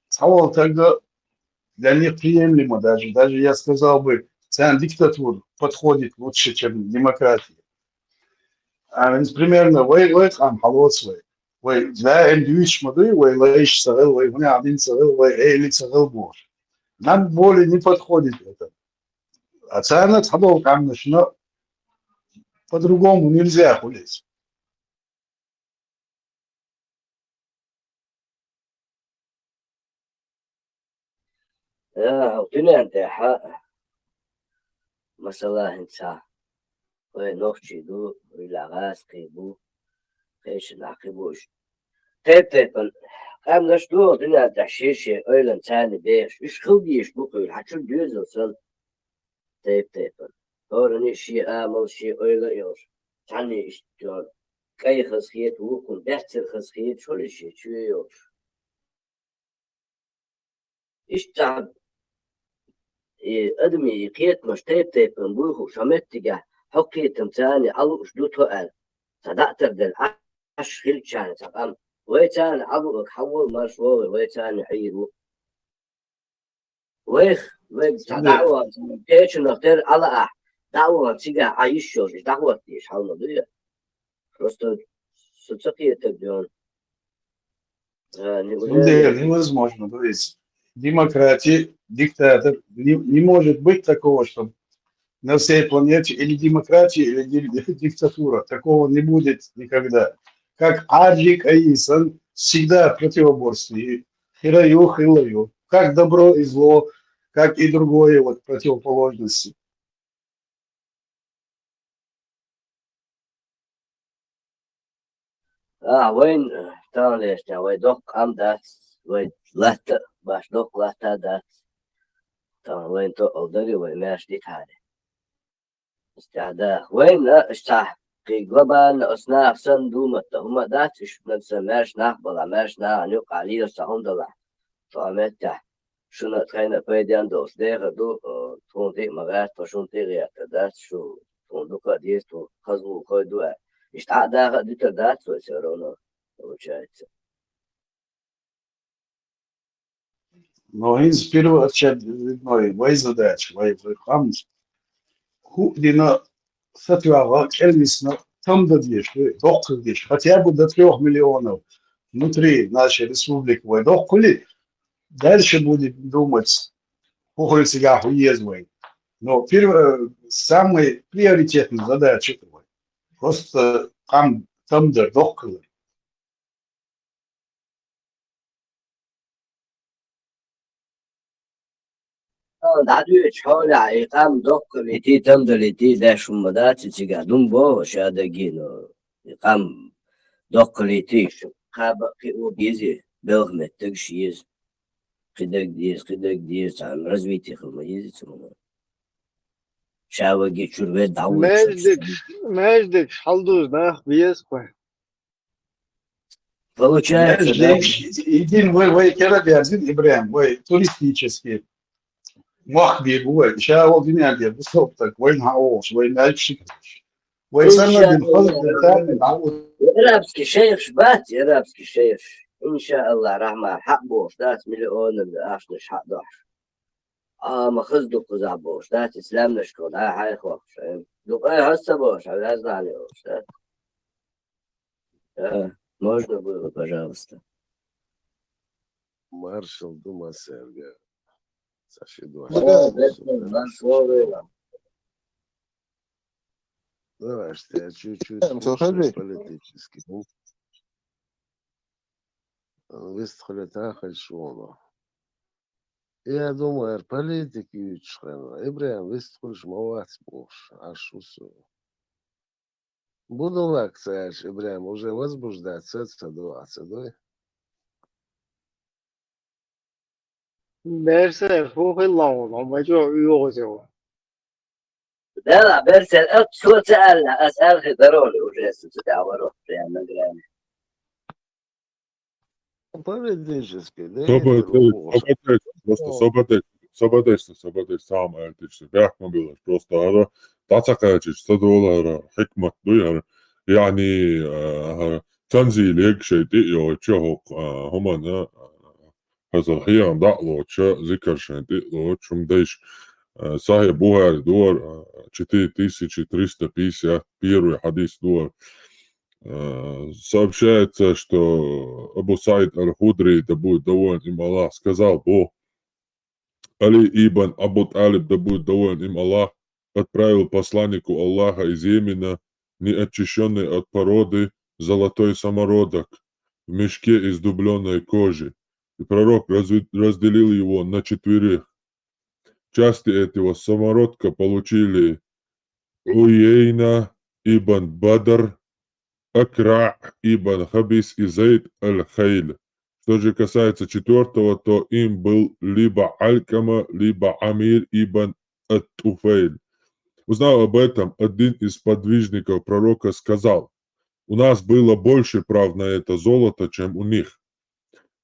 Цавал тогда для них приемлемо даже я сказал бы, диктатура подходит лучше, чем демократия. А примерно вы там холодствует. Вы для индивидуальных моделей, вы лаиш сагал, вы не один сагал, вы эли сагал бож. Нам более не подходит это. А цена цадол конечно по-другому нельзя хулить. وتنان تاحا مثلا انسا ونوخشي دو ويلاغاس قيبو خيش العقبوش تيبن قام نشدو تنان تحشيشي اويلان تاني بيش اش خلديش بقول حتشو جوزل سن تيبن هورني شي امل شي اويلا يوش تاني اشتون كاي خسخيت وكون بحتر خسخيت شو لشي شو يوش اشتعب أدمي قيت مش تيب نبوخو شمتجا حقيتم تاني علو شدوتو قال صدقت بدل عش خيل كان تقام ويتاني علو حول مشوار ويتاني حيرو ويخ دعوة كيش نختار على دعوة تيجا عايش شوش دعوة تيش حالنا بيا просто соцсети تبدون невозможно, то есть демократия, диктатор, не может быть такого, что на всей планете или демократия, или диктатура. Такого не будет никогда. Как Аджик Аисан всегда противоборствие. Хираю, хилаю. Как добро и зло, как и другое вот противоположности. وين تان ليش وين دوق أم داس وين لات باش دوق لاتا داس تان وين تو أقدري وين ماش ديك هذا استعداء وين اشتاح في global أصناع صندومة هم داتش نفسه ماش نقبل ماش نعنق عليه صعود فأمتع شنو تخينا بيديان دوس دير دو تون دي مغات فشون تيريا تدات شو تون دو قديس تو خزو كوي دو اشتاع داغ دي تدات سو سيرونا وشايت No, inspirou a chat noi, vai zadać, vai wychams. Dina satyaga kelmisna tam da diyeş, doktor diyeş. Хотя бы до 3 миллионов внутри нашей республики, vai dokuli. Дальше будет думать, похуй себя уездывай. Но первое, самый приоритетный задача этого. Просто там да dokuli. دعدو تحول إقام دق لتي تمدل لتي داش مدات تيجادون بو شادقينو إقام دق لتي شو قاب قيو بيزي بلغمة تكشيز قدك ديز عن رزويتي خلما يزي تماما شاوغي شوربة دعوة Мәждік шалдуз нах бейес қой. Получается, да? Един вы керабиазин Ибраим, вы туристический. Махби бывает, сейчас вот меня где высоп так, войн хаос, войн дальше. Войн сам один ход детальный, а вот. Арабский шейх шбат, арабский шейх. إن شاء الله رحمة حق بوش 3 مليون عشنش حق داش. ما خزدو قزع بوش دات إسلام نشكون هاي خوش. دوقاي هسه بوش على هذا عليه بوش. Можно было, пожалуйста. Маршал Дума Серга. Давай, что я чуть-чуть политически. Выстхали тахаль швоно. Я думаю, политики ючхрена. Ибраим, выстхали шмовать бош. Ашусу. Буду лакция, Ибраим, уже возбуждать сердце 20, да? Берсе фухи лаун, ما جو يوزو. لا برسل شو سألنا أسأل ضروري وجلست تداولوا في المدرسة. Политически, да? Sobatēs saamērtiši. Bēhmobilēs просто ara tacakāčiš sadolā hikmat dujar. يعني تنزيل هيك شيء تقيو تشوك هما هزرحيا دعلو تشا ذكر شيء تقيو تشم ديش صحيح بوهر دور 4351 حديث дор. Сообщается, что Абу Саид аль-Худри, да будет доволен им Аллах, сказал: Бог, Али ибн Абу Талиб, да будет доволен им Аллах, отправил посланнику Аллаха из Йемена, неочищенный от породы, золотой самородок в мешке из дубленой кожи. И пророк разделил его на 4. Части этого самородка получили Уейна ибн Бадр, Акра ибн Хабис и Зайд аль-Хайль. Что же касается 4-го, то им был либо Алькама, либо Амир ибн ат-Туфейль. Узнав об этом, один из подвижников пророка сказал: у нас было больше прав на это золото, чем у них.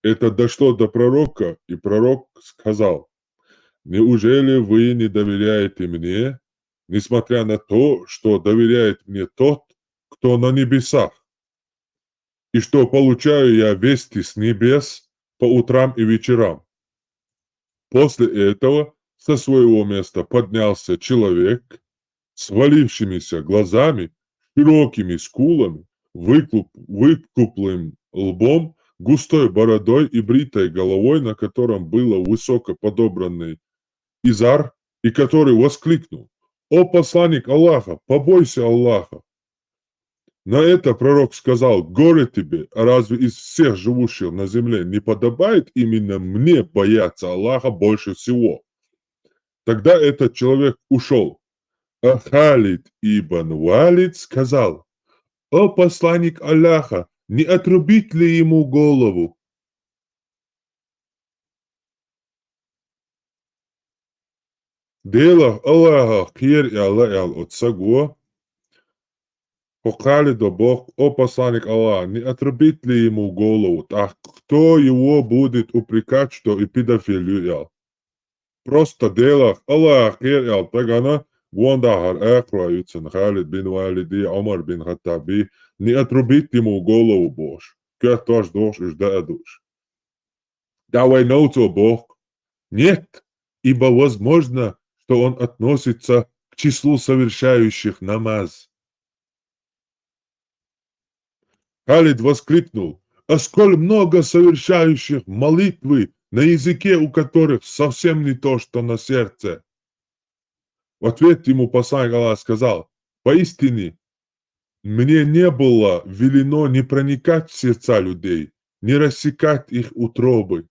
Это дошло до пророка, и пророк сказал: неужели вы не доверяете мне, несмотря на то, что доверяет мне тот, кто на небесах, и что получаю я вести с небес по утрам и вечерам? После этого со своего места поднялся человек с валившимися глазами, широкими скулами, выпуклым лбом, густой бородой и бритой головой, на котором было высоко подобранный изар, и который воскликнул: «О посланник Аллаха, побойся Аллаха!» На это пророк сказал: «Горе тебе, а разве из всех живущих на земле не подобает именно мне бояться Аллаха больше всего?» Тогда этот человек ушел. А Халид ибн Валид сказал: «О посланник Аллаха, не отрубить ли ему голову?» Делах Аллаха хир и Аллах от сагуа. Халидо Бог, о посланник Аллаха, не отрубит ли ему голову? Так кто его будет упрекать, что и педофилию ял? Просто делах Аллах ял тагана, Гуандахар Экруаются, Халид бин Валиди, Омар бин Хаттаби, не отрубит ему голову Бож. Кертош дош уж да душ. Давай научил Бог. Нет, ибо возможно, что он относится к числу совершающих намаз. Халид воскликнул: «А сколь много совершающих молитвы, на языке у которых совсем не то, что на сердце». В ответ ему посланник Аллаха сказал: «Поистине, мне не было велено не проникать в сердца людей, не рассекать их утробы».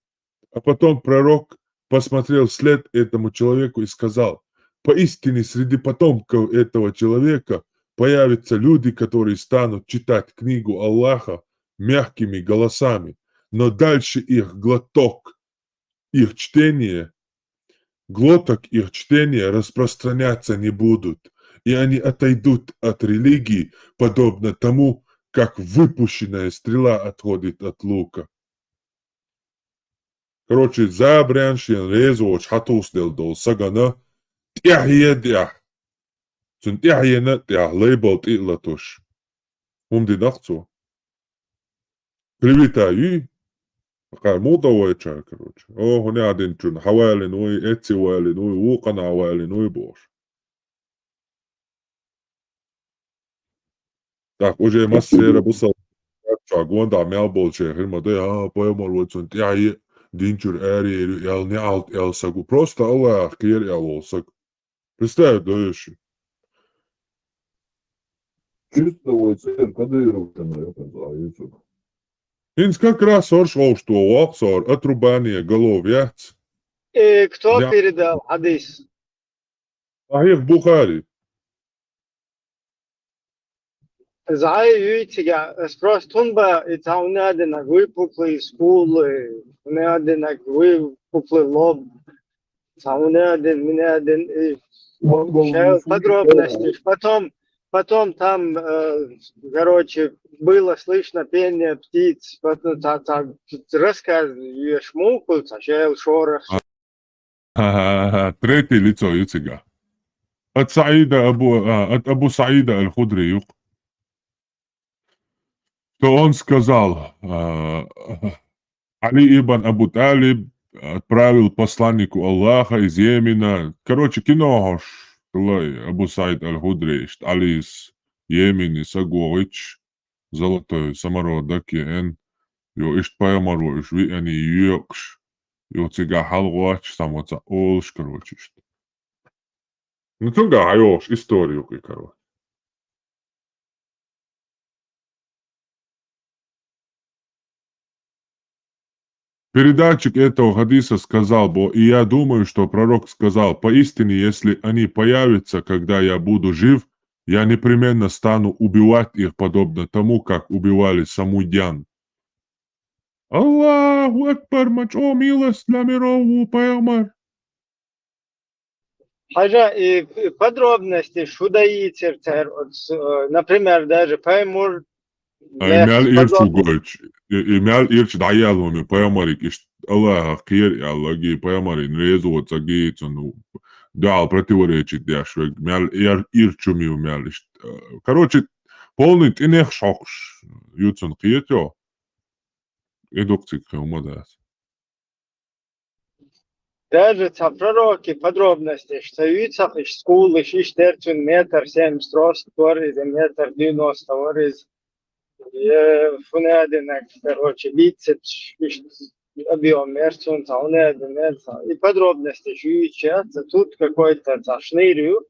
А потом пророк посмотрел вслед этому человеку и сказал: «Поистине среди потомков этого человека появятся люди, которые станут читать книгу Аллаха мягкими голосами, но дальше глоток их чтения распространяться не будут, и они отойдут от религии, подобно тому, как выпущенная стрела отходит от лука». Короче, забряншин резоч хатусдел дол сагана тяхьедях. Цун тяхьена тях лейбл тилатуш. Умди нахцу. Привитаю. Какая мудовая чай, короче. О, хуне один чун. Хавали нуи, эци вали нуи, вукана вали нуи бош. Так, уже массера бусал. Гуанда мелбол чехир, маде, поемор цун тяхье. Динчур эри, ял не алт элсагу. Просто Аллах кир ял олсаг. Представь, да еще. Чувствуется, Кадыров-то на это заяцу. Инс как раз оршел, что оксор отрубание голов яц. Кто Я передал хадис? Ахих Бухари. Зай юитига спрос тунба и таунадина выпуклый скулы, унадина выпуклый лоб, таунадин, минадин и подробности. Потом там, короче, было слышно пение птиц, потом рассказываешь муку, сначала шорох. Третье лицо Юцига. От Абу Саида Аль-Худри, что он сказал: Али ибн Абу Талиб отправил посланнику Аллаха из Йемена. Короче, кинош, Абу Саид Аль-Худри, Али из Йемени Сагуович, золотой самородок, ен, jo ist поймару, иш ви они юкш, jo цига халгуач, самоца олш, короче. Ну, тунга айош, историю, короче. Передатчик этого хадиса сказал: и я думаю, что пророк сказал: поистине, если они появятся, когда я буду жив, я непременно стану убивать их, подобно тому, как убивали самудян. Аллаху Акбар, о милость для миров, пайгамбар. Хажа, и подробности, шудаитер, например, даже поймур. Эмял ирчу гойч, эмял ирч даялуми, пайгамбарик, иш Аллах кир, Аллахи, пайгамбари, нрезу, цагицу, ну, дал противоречит дяшвег, мял ирчуми, мял. Короче, полный тинех шокш, юцун киетё. Эдукцик умадас. Даже пророки подробности, что юцах из скулы, иш терцун метр 70 рост, торис, метр 90 торис. Фунадинак, короче, бицепс, объем мерцун, и подробности жуичатся. Тут какой-то шнырю,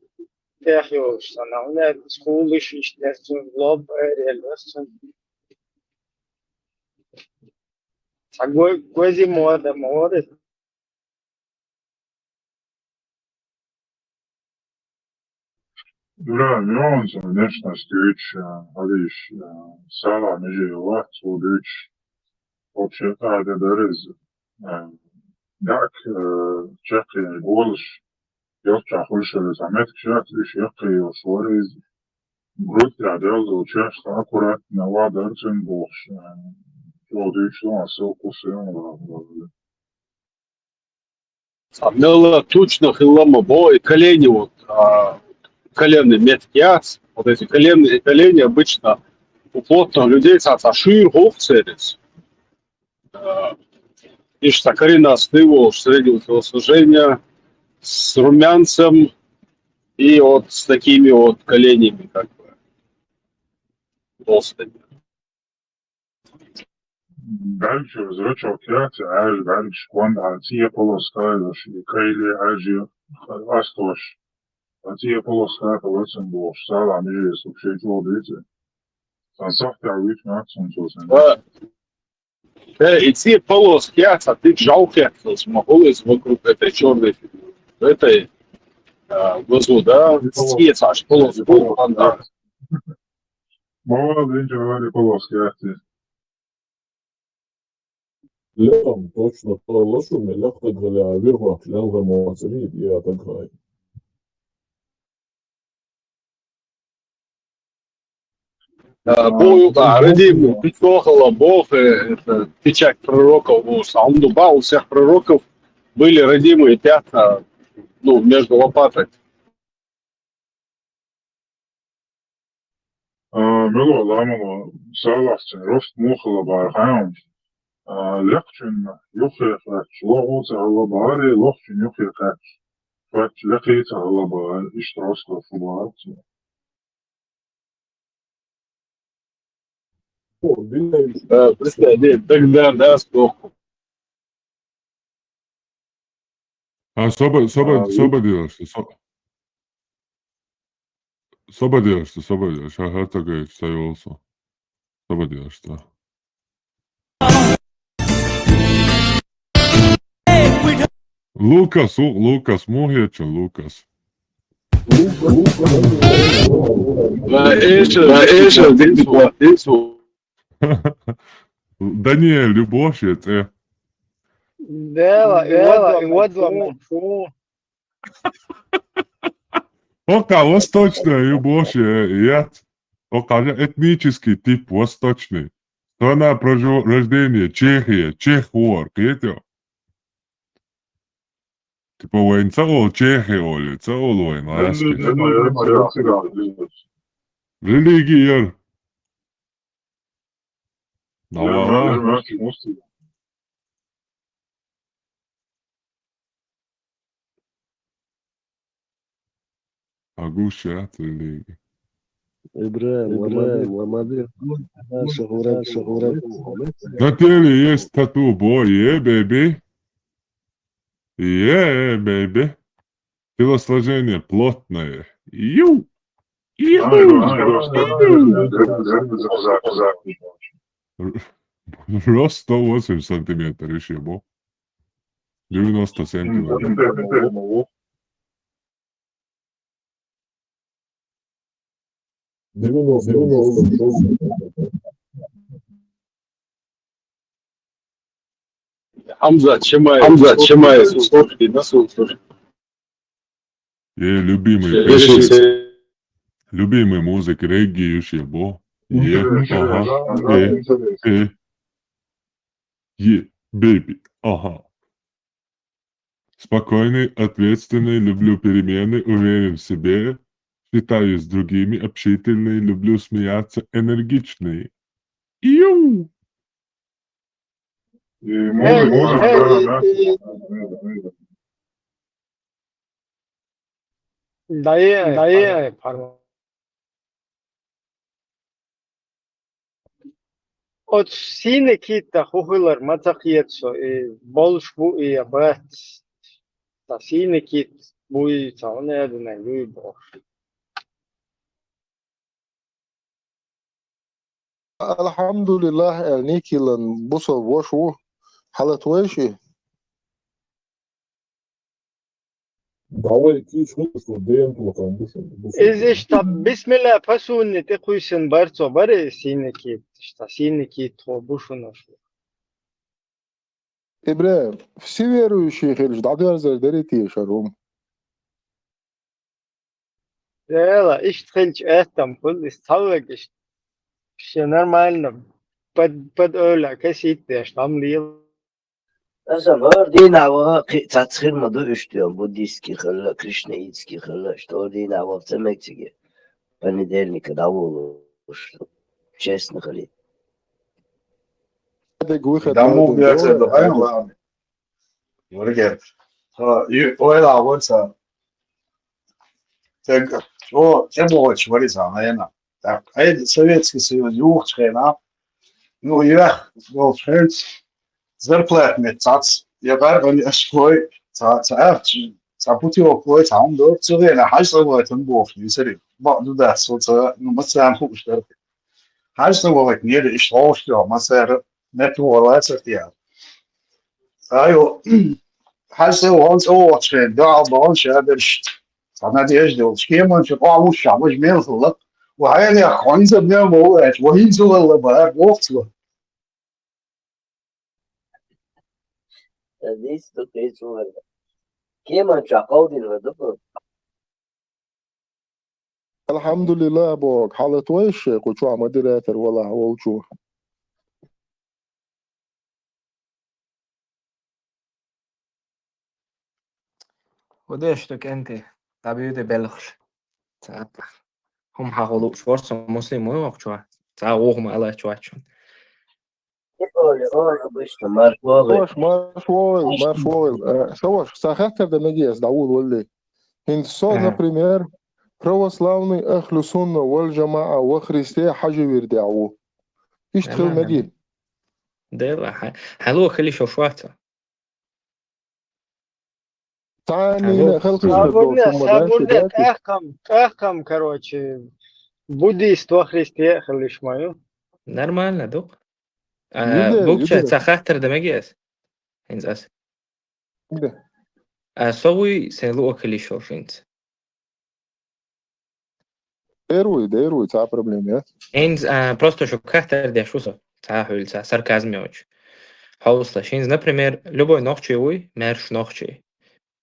техил, что на скулы, иш терцун, лоб, мерцун. Такой квазимода, море. Да, Миронс, внешность üç, Aliş, Sala, Neciyovat, Sud 3, вообще-то ederiz. Dak, Çekli, Golş, yok çakılışırız, Ahmet Kişat, 3 yakıyor, Suarez, Grup делал часто аккуратно, ладерцем больше. Что селкусем. Нелла тучно хилама бой, колени вот, коленные меткиац, вот эти коленные колени обычно у плотных людей шир гофцерец. И что корена остыла среднего телосложения с румянцем и вот с такими вот коленями как бы толстыми. Дальше взрывчатый театр, аж дальше кван альтия полоская, кайли ажи астош. Альтия полоская полосен был, сала межи субшей жодыцы. Сансахта вид нацун сосен. Идти полоски, а ты жалко смогулись вокруг этой черной фигуры. Этой глазу, да, съесть аж полоску. Мало день говорили полоски, Летом точно лошуми легко для вирва членга моцари и атагай. Бою, да, родим, пятохала Бог, это печать пророков, он дубал, у всех пророков были родимые пятна, ну, между лопатой. Мело ламало, салахтин, рост мухала бархаун. Легчин, юхе фач, логоца алабари, логчин юхе фач. Фач лехица алабари, иштраска фубаати. Представь, тогда, да, сколько. Soba делаешь, soba делаешь, ага, такая стоялся. Soba делаешь, да. Lukas, muhieče, Lukas. Да не, любовь это. Дела, и вот фу. Ока восточная любовь, нет. Ока этнический тип восточный. Страна рождения Чехия, Чехорк, это. Типа воинца ол Чехия, оли, це ол война. Религия. Давай. Агушат религия. Ибраим, ламады. На теле есть тату, бой, бэби. Бэби. Телосложение плотное. Ю. Рост 108 сантиметров, еще бо. 90 сантиметров. 90. Хамза Чемаев, слушай, на слушай. Любимый музык, регги, еще бо. Бэби, ага. Спокойный, ответственный, люблю перемены, уверен в себе, считаю с другими, общительный, люблю смеяться, энергичный. Ю! Дае, pardon. От сине кита хухылар матахиетсо болш бу и абат та сине кит буй цауне адына юй бош. الحمد لله عينيكي لن بصل وشو حالة وشي Šta bismillah pasunni te kuisen barco bare sine kit šta sine kit то бушу нашу. إبراهيم все верующие خير دعوة زردريتي يا شروم لا إيش تخلج أهتم كل استهلك إيش نورمально под öyle kesinlikle yaşlanmıyor. Mesela var değil ama tatskir mı da işte Budistski hırla, Krishnaitski hırla işte o değil ama temekçi понедельника довольно честно говорить. Даму бьется добавим ладно. Вроде. И ойла вот так о тему чварится наверное. Так, Советский Союз юхчена. Ну я вот френц зарплатный цац. Я говорю, что путевок по там до целое还是我很多于这里。Ну да, соца, ну мы сам что Hajde ovaj knjede i šloštio, ma se ne tu olecetija. Aju, hajde ons oortschen, daar ons hebben van het eerste schema, je paar uur was meer geluk. We hebben ja gewoon zo meer mogelijk, we hin zo wel maar wordt zo. Здесь тут есть вывод. Кем он чакал дин вадуку? الحمد لله بوك حالة ويش كوشو مديراتر ولا ووشو وديشتك أنت تبيد بلخش ساعات هم حقولوا شورس مسلم ويوق شو ساعة وهم على شواتشون سواش مارشوال سواش ساخاتر да надеюсь Дауд ولا هندسو например православный أهل سنة والجماعة وخريستي حاجة يردعوه يشتغل مدين ده حلوة خلي شوشواتا تاني خلق Сабурдет эхкам, короче, буддист во Христе خليش мою. Нормально, дук. Букча цахахтер да мегиас. Инзас. Соуи сенлу خلي شوشينت. Деруй, та проблема. Инз просто шукахтер да шусо. Цахул ца сарказм ёч. Хаусла шинз, например, любой нохчевой, мерш нохчей.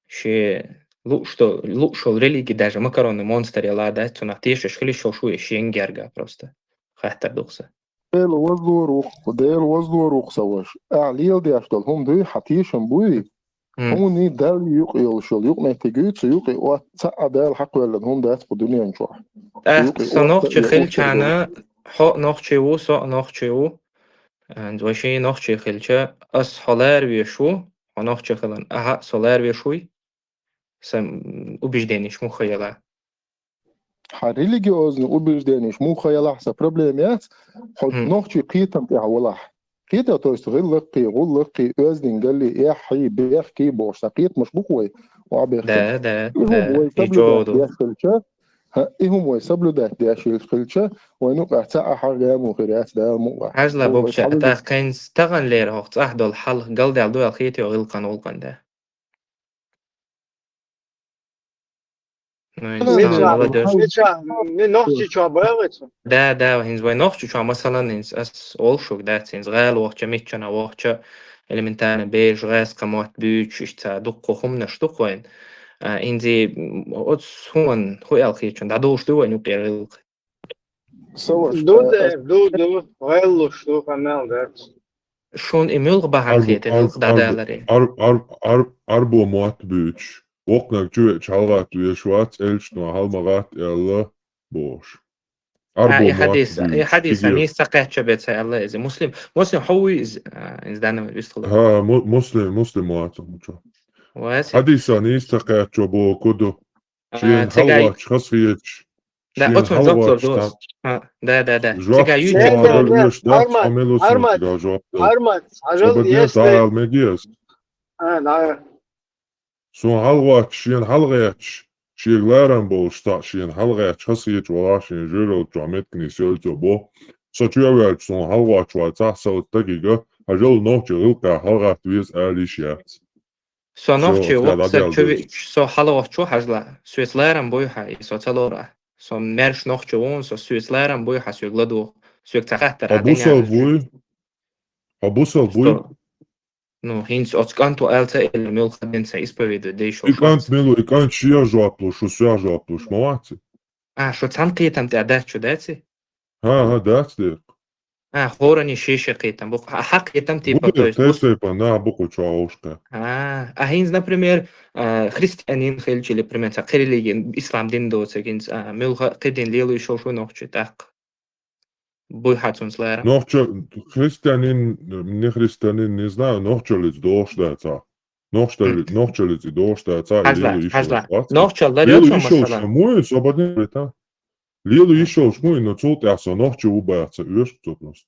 Ши лучшо религии даже макароны монстре лада, то на тише шхли шошуе шенгерга просто. Хахтер духса. ديل وزدوروخ سواش أعليل دي أشتغل هم دي حتيشن بوي هم ني دال يقيل شل يقمع تجيت يقي واتسع دال حق ولا هم ده بدنيا نشوح سنوخش خلشانا حق نوخشيو سو نوخشيو and وشي نوخشي خلشا أس حلار ويشو ونوخشي خلان أها سولار ويشوي سم убеждениш مخيلة религиозный убеждениш مخيلة проблемات حد نوخشي قيتم تعولح قيتا то есть غلقي أزدين قال لي إيه حي بيحكي بوش قيت مش بقوي وعبيخ ده يجودو إيهم ويسبلو ده دياشي الخلشة ونقع تاع حاجة مغيرات ده مقع عجلة بوبشا أتاخ كاين ستغن لير هوقت أحدو الحل قلدي عدو الخيتي وغلقن ده ده هنز وين نوخش شو مثلا هنز أس أولشوك ده هنز غال وقت ميتشنا وقت elementane beige غاز قموات بيوتش إشتا دقو خمنش دقو وين إنزي أتس هون خوي الخيتشن ده دوش دو وين يقير غلق دو غلوش دو قنال ده شون إميلغ بحال خيتي غلق ده دالري أربو موات بيوتش وقناك جوة شالغات ويشوات إلش نو هالمغات إلا بوش أربو حديث حديث أني سقيت شبيت الله إذا مسلم حوي إذا دانا بيستخدم ها مسلم موات حديث أني سقيت شبو كدو شين حلوات خصفيتش ده أتمنى زبطر دوست ده تيجا يوجد عجل ده عملو سنتيجا جواب عجل يسلي مجيس سون حلوات شين حلواتش شيغلارن بولشتا شين حلوات خصفيتش ولا شين جيرو جامد كنيسيولتو بو ساتيوالش سون حلوات واتح سلتقيقة عجل نوتش غلقا حلوات ويز آليشيات سو نوتش وقت سو حلوات شو حجلا سويتلارن بويحا سوتلورا سو مرش نوتش وون سو سويتلارن بويحا سويغلدو سويغتخاتر Habusal bui. Ну, хинц отсканту алца или милха денца исповеду дейшо. Ikant milu, ikant šija žopluš, uz jā žopluš, malāci. شو تنقيتم تعداد شو داتي ها داتي خورني شيشة قيتم بق حق يتم تيبا то Bude есть бус teste pa na buku čauška. هينز например христианин хелч или пример та религиен ислам дин до цегинс милха qidin lielu шо нохчу так бой хатун слера Nohče, hristijanin, ne hristijanin, ne znaju, nohčelic doštaca. Nohčelic i doštaca i lijelu išao švaca. نوخچالlar Lijelu yoksa išao masalan šmuju, sobodne vreta. Lijelu išao šmuju, no cultjasa nohče ubajaca, ušpcutnost.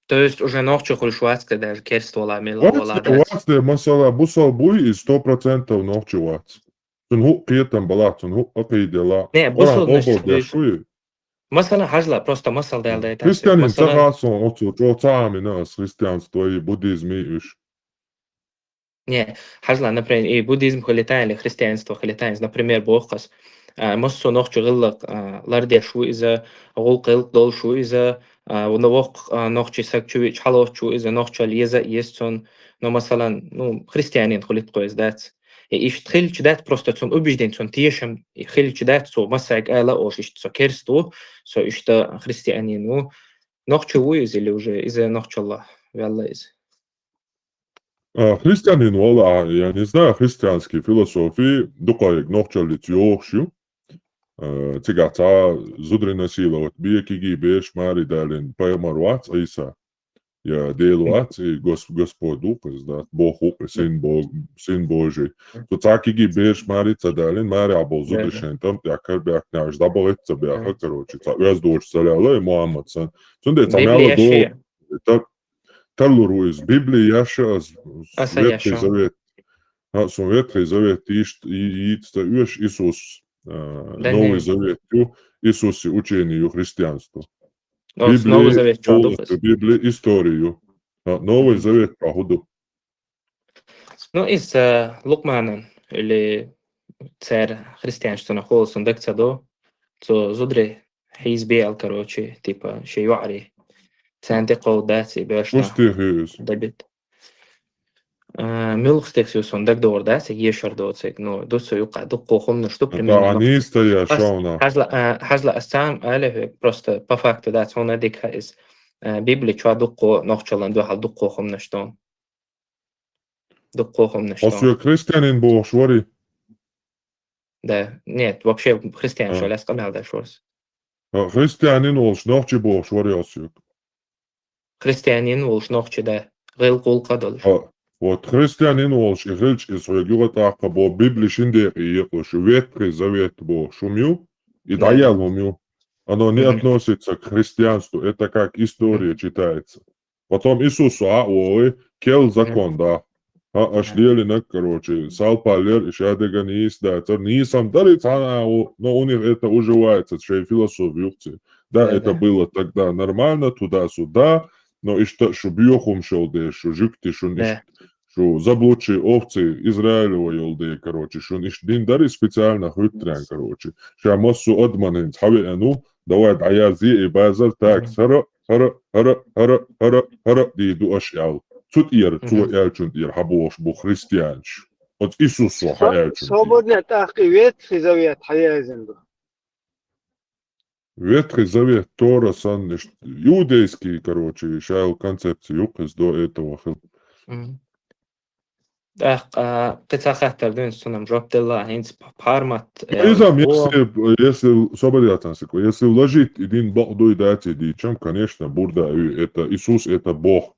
то есть уже нохчу хульшвацка даже керствола мила Vats, vats, masala, busal buj i 100% nohče vats. Sun huk kietam balat, sun huk akidela. не Oran бусул obol значит dešuju. مثلا حاجلا просто مثل ده ده Hristijanin مثلا cahason ocu, čocami nas, hristijanstvo i budizmi iš. не حاجلا например и буддизм хулитайн или христианство хулитайн например бохас مصو نوخچو غلق لردي شو إذا غول قلق دول شو إذا ونوق نوخچي سكچو حلو شو إذا نوخچو ليزا يستون نو مثلا نو христианин خليت قويس دات إيش تخيل دات просто تون убежден تون تيشم خيل دات سو مساك آلا أوش إيش سو كيرستو سو إيش تا христианин نو نوخچو ويز или уже إذا نوخچو الله والله إذا Hristijanin vola, ja ne znaju hristijanski filosofiji, dokajeg nohčalic jošju, cigaca zudrina sila od bijekigi beš mari dalin pajamaruac, a isa ja deluac i gospod upes, da Bog upes, sin Boži. To cakigi beš marica dalin, mari abol zudrišen tam, ja karbjak naš, da boletca bjaha karoči, ca özdoč saljala i Muhammad san. Sunde camjala do, Taluru iz Biblije jaša, Ветхий Завет. Som Ветхий Завет isto još Isus, Novi Zavет, Isus je učeni u hristijanstvu. Biblije, Biblije, istoriju. Novi Zavет pa hudu. Ну, из Лукмана или царь христианство находился декца до, то зудре хизбиал, короче, типа, ще юари. Центико дати бешна. Устихиус. Дебит. Милхстексиус он дек дор дати ешар доцек, но досо юка дукко хомно что примерно. Да, они стоят шауна. Хажла астам але просто по факту дати он дика из Библии чуа дукко нохчалан духал дукко хомно что. Дукко хомно что. Осве христианин был швари. Да, нет, вообще христиан что ляс камел да шорс. Христианин олш нохчи был швари осве. Христианин волш нохчи да гыл кулка долш. Вот христианин волш и хилч из регулатака бо Библии шинде и еклош Ветхий Завет бо шумил и даял умил. Оно не относится к христианству, это как история читается. Потом Иисусу кел закон, да. Ашлели, короче, салпалер, шадега не издается. Не сам дарит, но у них это уживается, что и философия. Да, это было тогда нормально, туда-сюда, но и что бьёхум шелде, что жюкти, что заблудшие овцы Израилева елде, короче, что дин дарит специально хытрян, короче. Что массу адманин, хаве давай аязи и базар так, хара, диду ашял. Тут цу ялчун хабош бу христианш. От Иисусу хаялчун. Свободный тахки Ветхий Завет хаязен. Ветхий Завет, Тора, санниш, иудейский, короче, шайл концепции юкас до этого. Так, قطع خطر دون سونم جواب дела, хинц пармат. Изам, если свободятансику, если вложить один Бог дуйдати дичам, конечно, бурда, это Иисус, это Бог.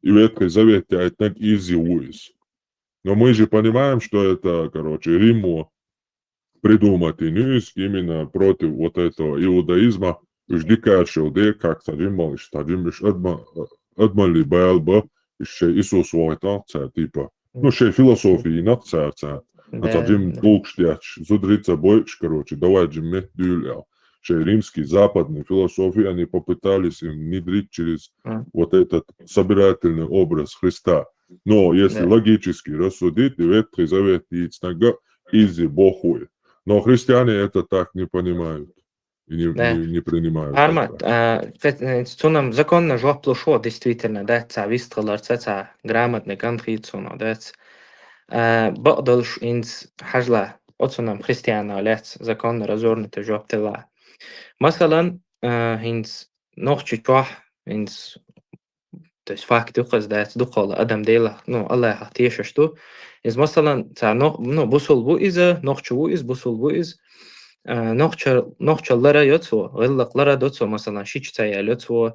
И Ветхий Завет это так изи уиз. Но мы же понимаем, что это, короче, Риму придумать нюс именно против вот этого иудаизма. Жди кашел, де как садим малыш, садим лишь адмали байлба, еще Иисус войта, типа. Ну, ще философии нацарца. А садим долг штяч, зудрица больше, короче, давай же мет дюлял. Ще римский, западный философии, они попытались внедрить через вот этот собирательный образ Христа. Но если логически рассудить, Ветхий Завет яйцнага изи бохует. Но христиане это так не понимают и не принимают. Армат, цунам законно жопт плошо, действительно, да, ца вистралар, ца грамотный контрицуно, да, багдалш инс хажла أصلا خريستيانا لات زكون رزورن تجوب تلا مثلا هينز نوخش توح هينز تس فاك دقز دات دقل أدم ديلا نو الله حتيش شتو إز مثلا تا نو بوصل بو إذا نوخش بو إز بوصل بو إز نوخش لرا يوتسو غلق لرا دوتسو مثلا شيش تايا لوتسو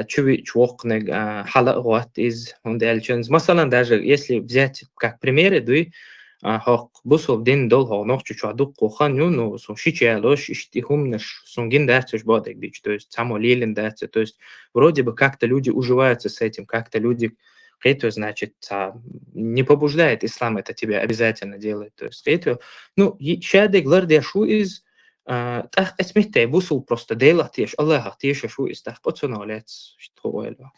чуви чвокнег حلق غوات из هوندالченز مثلا даже если взять как примеры дуй хок бусов дин дол хо нох чу дук кохан ю ну со шичалош иштихумнеш сунгин дацеш бодек дич то есть само лилин даце то есть вроде бы как-то люди уживаются с этим как-то люди это значит не побуждает ислам это тебя обязательно делает то есть это ну шадек ларде шу из تاخ اسمته بوصل просто ديلا تيش الله تيش شو استخ بتسونالات شتوالو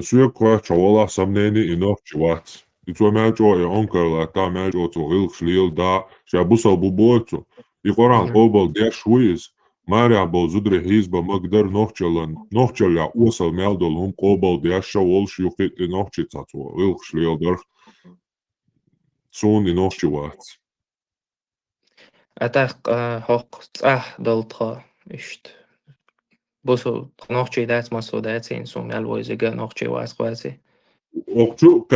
Syökkoach olla samneeni inokchivat. Itso mäjo ja onkalla ta mäjo to ilkslil da sha busal buboto. Ikoran obal der shuiz. Maria bol zudre hizba magdar nochchala usal meldol hum obal der shawol shukit inokchitsato ilkslil der sun inokchivat. أتاق حق دلتها إشت بوسو نوخشي دات مسو دات إنسوم الويزة نوخشي واس قواسي Okçu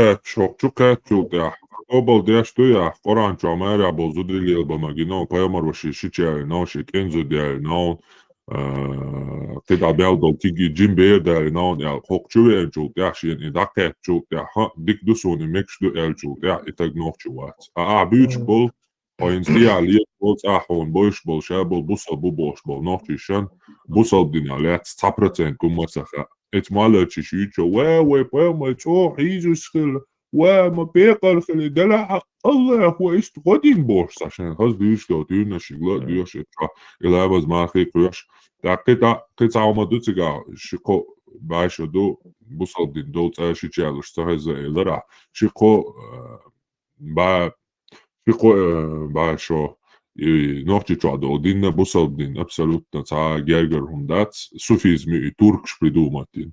ya. Obal deštu ya. Korančo mērā bol zudrili ilbama gino pajamarvaši šičēri nav šī kenzudēri nav. Teda beldol tigi džimbērdēri nav ya. Okçu elčult ya šien idakēčult ya. Dik dusuni mekšdu elčult ya itag nokçu vāc. Büyüç bol. Oyuncuya liek bolts ahon boş bol şabol busal bu boş bol nokçişan. Busal dinalēt 100% kumasaha. اتمالا تشيشو وا ما تروح يجوز وما بيقل خلي دلع الله هو استقدين بورس عشان خاص ديش لو دينا شغله ديش الى باز ما خيك وش قطع ما دوتيغا شيكو باش دو بوصل دين دوت شي تشالش تهز لرا شيكو شو نوختي чадо один бусал дин абсолютно ца гергер хундац суфизм и туркш придумати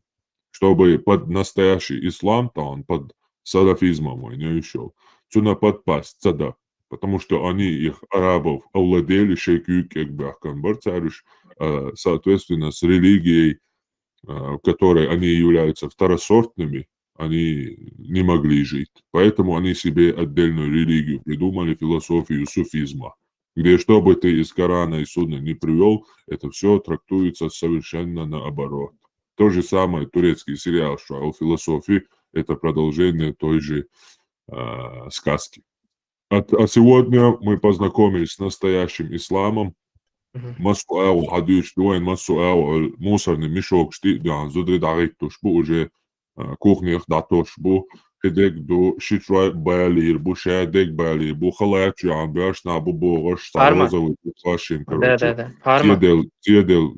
чтобы под настоящий ислам то он под салафизмом он не ушел цуна подпасть цада потому что они их арабов овладели шейкю как бы акамбарцариш соответственно с религией в которой они являются второсортными они не могли жить поэтому они себе отдельную религию придумали философию суфизма где что бы ты из Корана и Сунны не привел, это все трактуется совершенно наоборот. То же самое турецкий сериал, что о философии, это продолжение той же сказки. А сегодня мы познакомились с настоящим исламом. Масуау хадюш дуэн масуау мусорный мешок штидян зудри дариктуш бу уже кухнях датош бу هديك دو شيتراي بالير بو شادك بالير بو خلايات عم باش نابو بوغش صاروزا وتخاشين короче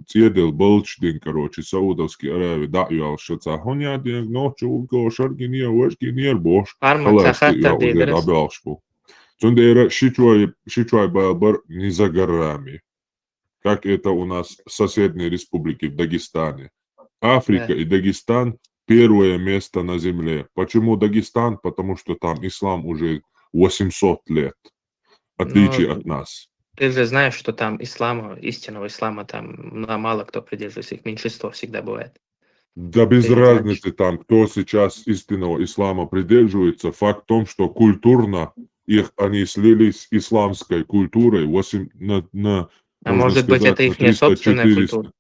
تيدل بلش دين короче سعودовский аравия даю алшаца хоня дин ночу го шаргиния вешгиния бош خلاص я уже добавил что тундера шитрай балбар не за горами как это у нас в соседней республике в Дагестане Африка и Дагестан первое место на земле. Почему Дагестан? Потому что там ислам уже 800 лет. Отличие от нас. Ты же знаешь, что там истинного ислама, там мало кто придерживается, их меньшинство всегда бывает. Да без разницы там, кто сейчас истинного ислама придерживается. Факт в том, что культурно они слились с исламской культурой может быть, это их не собственная культура?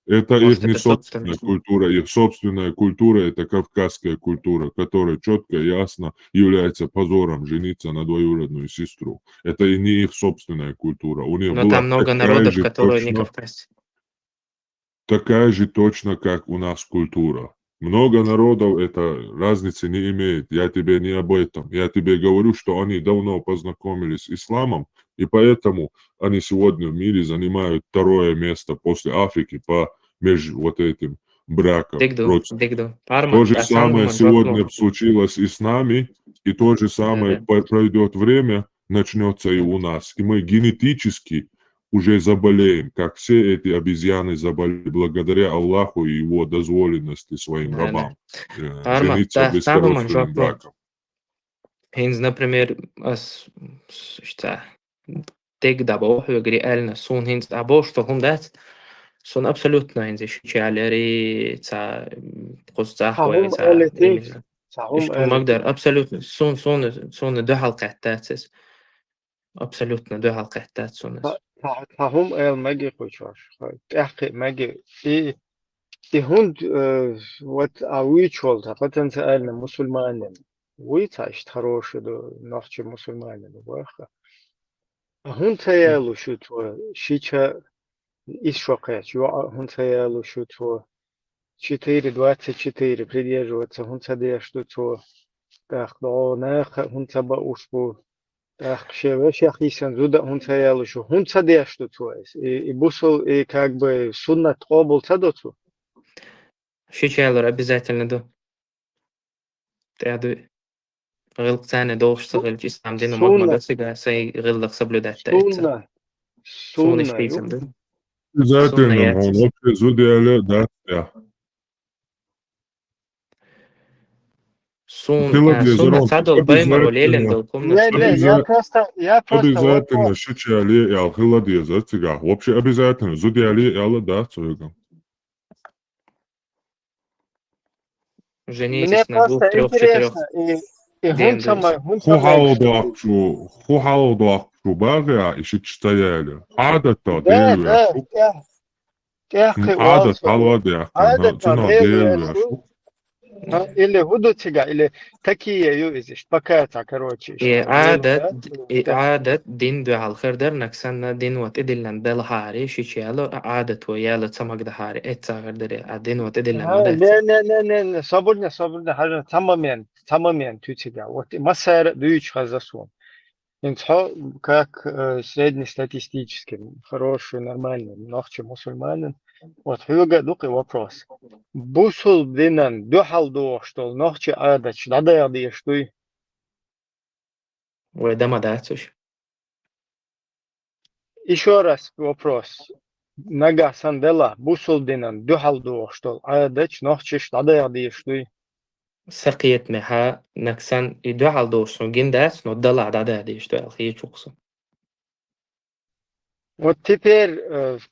Это их не собственная культура, их собственная культура – это кавказская культура, которая четко и ясно является позором жениться на двоюродную сестру. Это и не их собственная культура. У них но там много народов, которые не кавказцы. Такая же точно, как у нас культура. Много народов это разницы не имеет. Я тебе не об этом. Я тебе говорю, что они давно познакомились с исламом, и поэтому они сегодня в мире занимают второе место после Африки по между вот этим браком. То же самое сегодня случилось и с нами, и то же самое пройдет время, начнется и у нас. И мы генетически уже заболеем, как все эти обезьяны заболели, благодаря Аллаху и его дозволенности своим рабам. Жениться бескорыстным браком. Hins, например, что тег дабо högre älna son hins abo что дать son абсолютно инзи шичалери ца قصة هم ца آلتين именно هم что مقدر آلتين абсолютно son دو حلقة تاتس абсолютно دو حلقة تاتس هم آل ماجي قوشاش تحقق ماجي إيه هند وات أويتشول تفتن سألنا مسلمان ويتاش تروش دو نحكي مسلمان واخا هون تيالو شو تو شيشا إيشوقات يو هون تيالو شو تو 4-24 придерживаться هون تدي شو تو تاخدونا هون تبا أسبوع تاخشевش يخيسن زودا هون تيالو شو هون تدي شو تو и бусол и как бы суннат قابل تدو شيشالر обязательно до تعدو غلق ثاني دوش صغل جسم دينو مغمى سنة قصيقا سي غلق سبلو داتا سنة سونة سنة يو شبيسن دو سونة Обязательно, он ياتس вообще зудели, да, я. Хила سونة дезерон, цадол баймар وليلن обязательно, دول كومنا не я просто обязательно, вопрос шичали, я хила дезер, цыга. Вообще обязательно, зудели, я, да, цыга. мне женитесь на просто 2, 3, 4 интересно и ден дойс. هون Ху халдак, шу багя, и шичтаяли. Адата, да делю, я да шу. تحقق Адат, والسو халва, я, هذا цына, تعديل делю, я يسو шу. или هدو تيجا или такие юзиш поката короче что делу да إعادة دين دو على الخردر نكسنا دين وتدلن بالهاري شيشيالو إعادة ويالا تسمك دهاري إتسا غردر دين وتدلن مدات не صبرنا حاجة تماما تيجا вот مسار дүйч хазасун инцо как среднестатистически хороший нормальный нахчи мусульманин вот хюга дуки вопрос бусул динан духал дух что нахчи адач надо я диштой وده مداتش еще раз вопрос нага сандела бусул динан духал дух что адач нахчи надо я диштой سقيت مها نكسن يدو على دوش نو جنداس نو دلع دادا ديش دو الخي чуксу. Вот теперь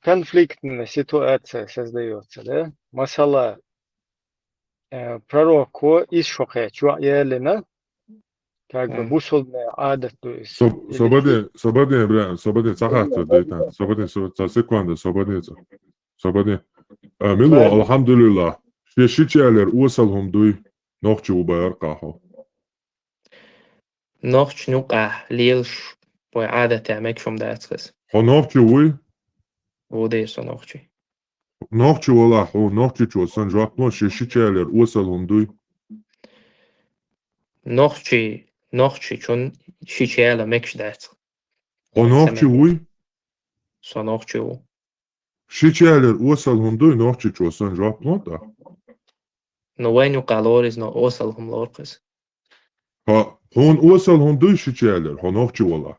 конфликтная ситуация создается, да? Масала пророку Ишоке, Чуаелина, как бы бусульная адат, то есть. Сободи, бля, сободи, цахата, дейтан. Сободи, секунда, сободи. Милу, алхамдулилlah. Шичалер, уасалхум дуй, нохчи убаяр кахо. نوخش نوقع ليلش وعادة تعمل شوم داتخس Хо нохчи уй, وديسو نوخشي нохчи вала, хо нохчи чо, сан жвапно, шичалер, уасалхум дуй. نوخشي چون شيشيالا مكش داتخ Хо нохчи уй, سو نوخشي و шичалер, уасалхум дуй, нохчи чо, сан жвапно, да? نو وين يوقع لوريز نو اوصلهم لورقس هون уасалхум дуй, шичалер, хо нохчи вала.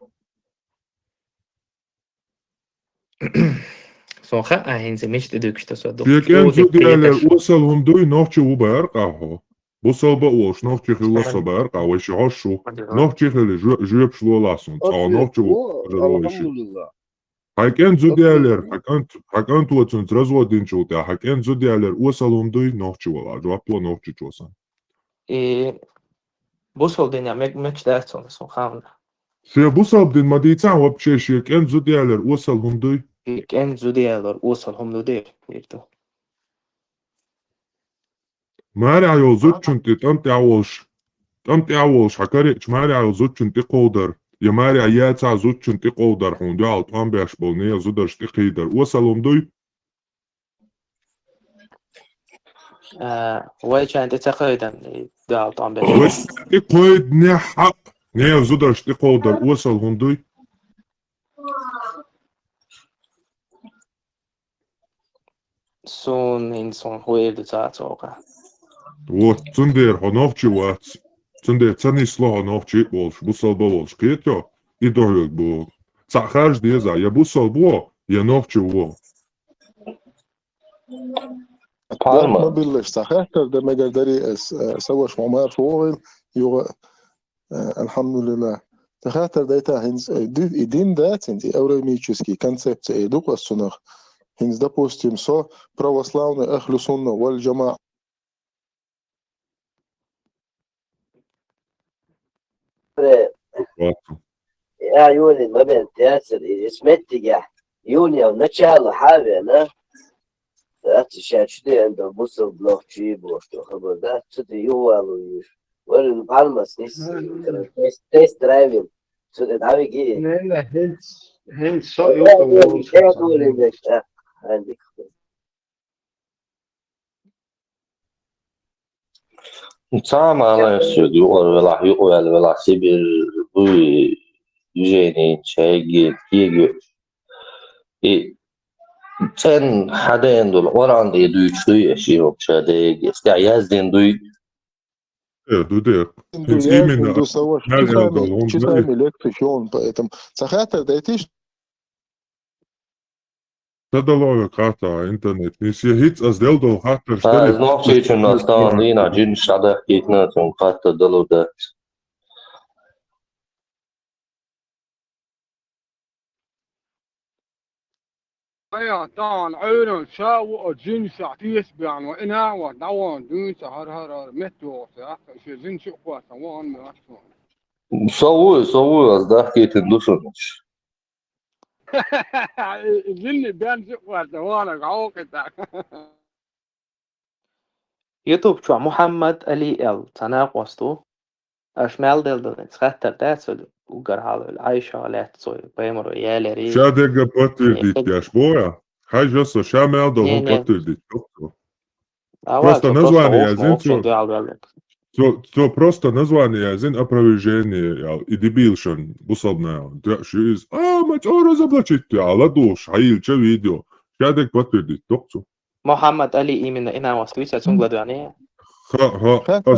سو خا هينزي مش تدوكش تسو دوخ Шикен зудиалер, уасалхум дуй, нохчи убаяр кахо. Бусалба уош, нохчи хила сабаяр кахо, иши хошу. Нохчи хили, жуеп шло ласон, цао нохчи жировиши. Alhamdulillah. Хакен зудиалер, хакен туацун разводин чулта, хакен зудиалер, уасалхум дуй, нохчи вала, жвапло нохчи чосан. и بوصل دنيا مكش داتسون سو خامنا Шия бусалб дин мадицан вообще, шикен зудиалер, уасалхум дуй. كان زوديالر اوصلهم لودير يرتو ماري عيو زوتشنتي تمتي عوش حكاريش ماري عيو زوتشنتي قودر يا ماري عياتع زوتشنتي قودر حون دي عالطان بيش بولنية زودر شتي قيدر وصلهم دوي واي كانت تقريبا دال طعم باش وشتي قيد نحق نيا زودر شتي قودر وصلهم دوي سون إنسان هو اللي تعطوه Вот, цундер, хонохчи ват. Цундер, цани сло хонохчи болш, бусал болш, кето, и дорог бол. Цахаж деза, я бусал бо, я нохчи во. ما بالله صحيح ده ما قدري سواش عمر فوق يو Alhamdulillah. Tachata data hins idin dat инди евромический концепция идут осунах. Hins допустим со православный ахлю сунна валь джама. يا يوني ما بين تياسر اسمتي يوني وначало حاجة أتشاهد شدي عند بوصل بلوك شيب وشتو خبر ده شدي يوالو ورن بالمس نيس تيست درايفين شدي دعوي جي لا هند سو يوكو عندك Tamamen yuqori velosiped bu движение çaygi kiye sen hadayan dol oranda duyuştu yaşıyor çade yazdın duy Дудек. Инду Hins я, именно инду саваш. Мел Элдол, он Читами электричон, поэтому Сахата дайтиш. Tadaloga kata internet. Nis ja hits as Deldol hatter ha stari. noch için nastan yine cin şada yetne son katta dalıda أيا طبعا عيون شاو جين ساعتيس بيان وإنا ودوان دون سهر متو شو زين شو قوة سوان ماشون soğuyor az daha yetin düşünmüş زين بيان شو قوة سوان عوقتك يوتيوب شو محمد علي ال تناق وستو أشمال دل تخطر تاسل وقرها العيشة لا تسوي بيمرو يالري Šādega patvrdīt, jaš boja. Haģoso šā Meldol, Не, он не. patvrdīt. А Просто вот, название, просто зин, общий диалог. to просто название, zin, опровержение, jau, и дебилшан, бусобная. Šī iz, mać, разоблачить, ладуш, хаилча видео. Šādega patvrdīt, dokcu. محمد علي именно إنا وستويسا цунгладуане.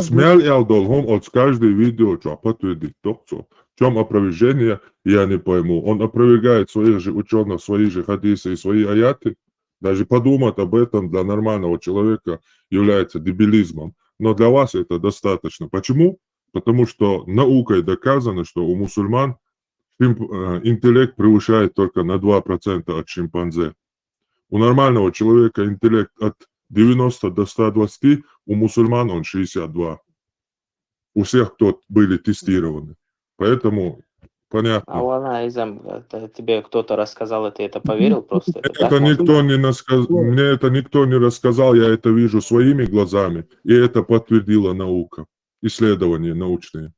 Смял Элдол, он от каждый видео, что подтвердит, dokcu. В чем опровержение, я не пойму. Он опровергает своих же ученых, свои же хадисы и свои аяты. Даже подумать об этом для нормального человека является дебилизмом. Но для вас это достаточно. Почему? Потому что наукой доказано, что у мусульман интеллект превышает только на 2% от шимпанзе. У нормального человека интеллект от 90 до 120, у мусульман он 62. У всех, кто были тестированы. Поэтому понятно. А вона, тебе кто-то рассказал, и ты это поверил просто? Это никто не мне это никто не рассказал, я это вижу своими глазами, и это подтвердила наука, исследования научные.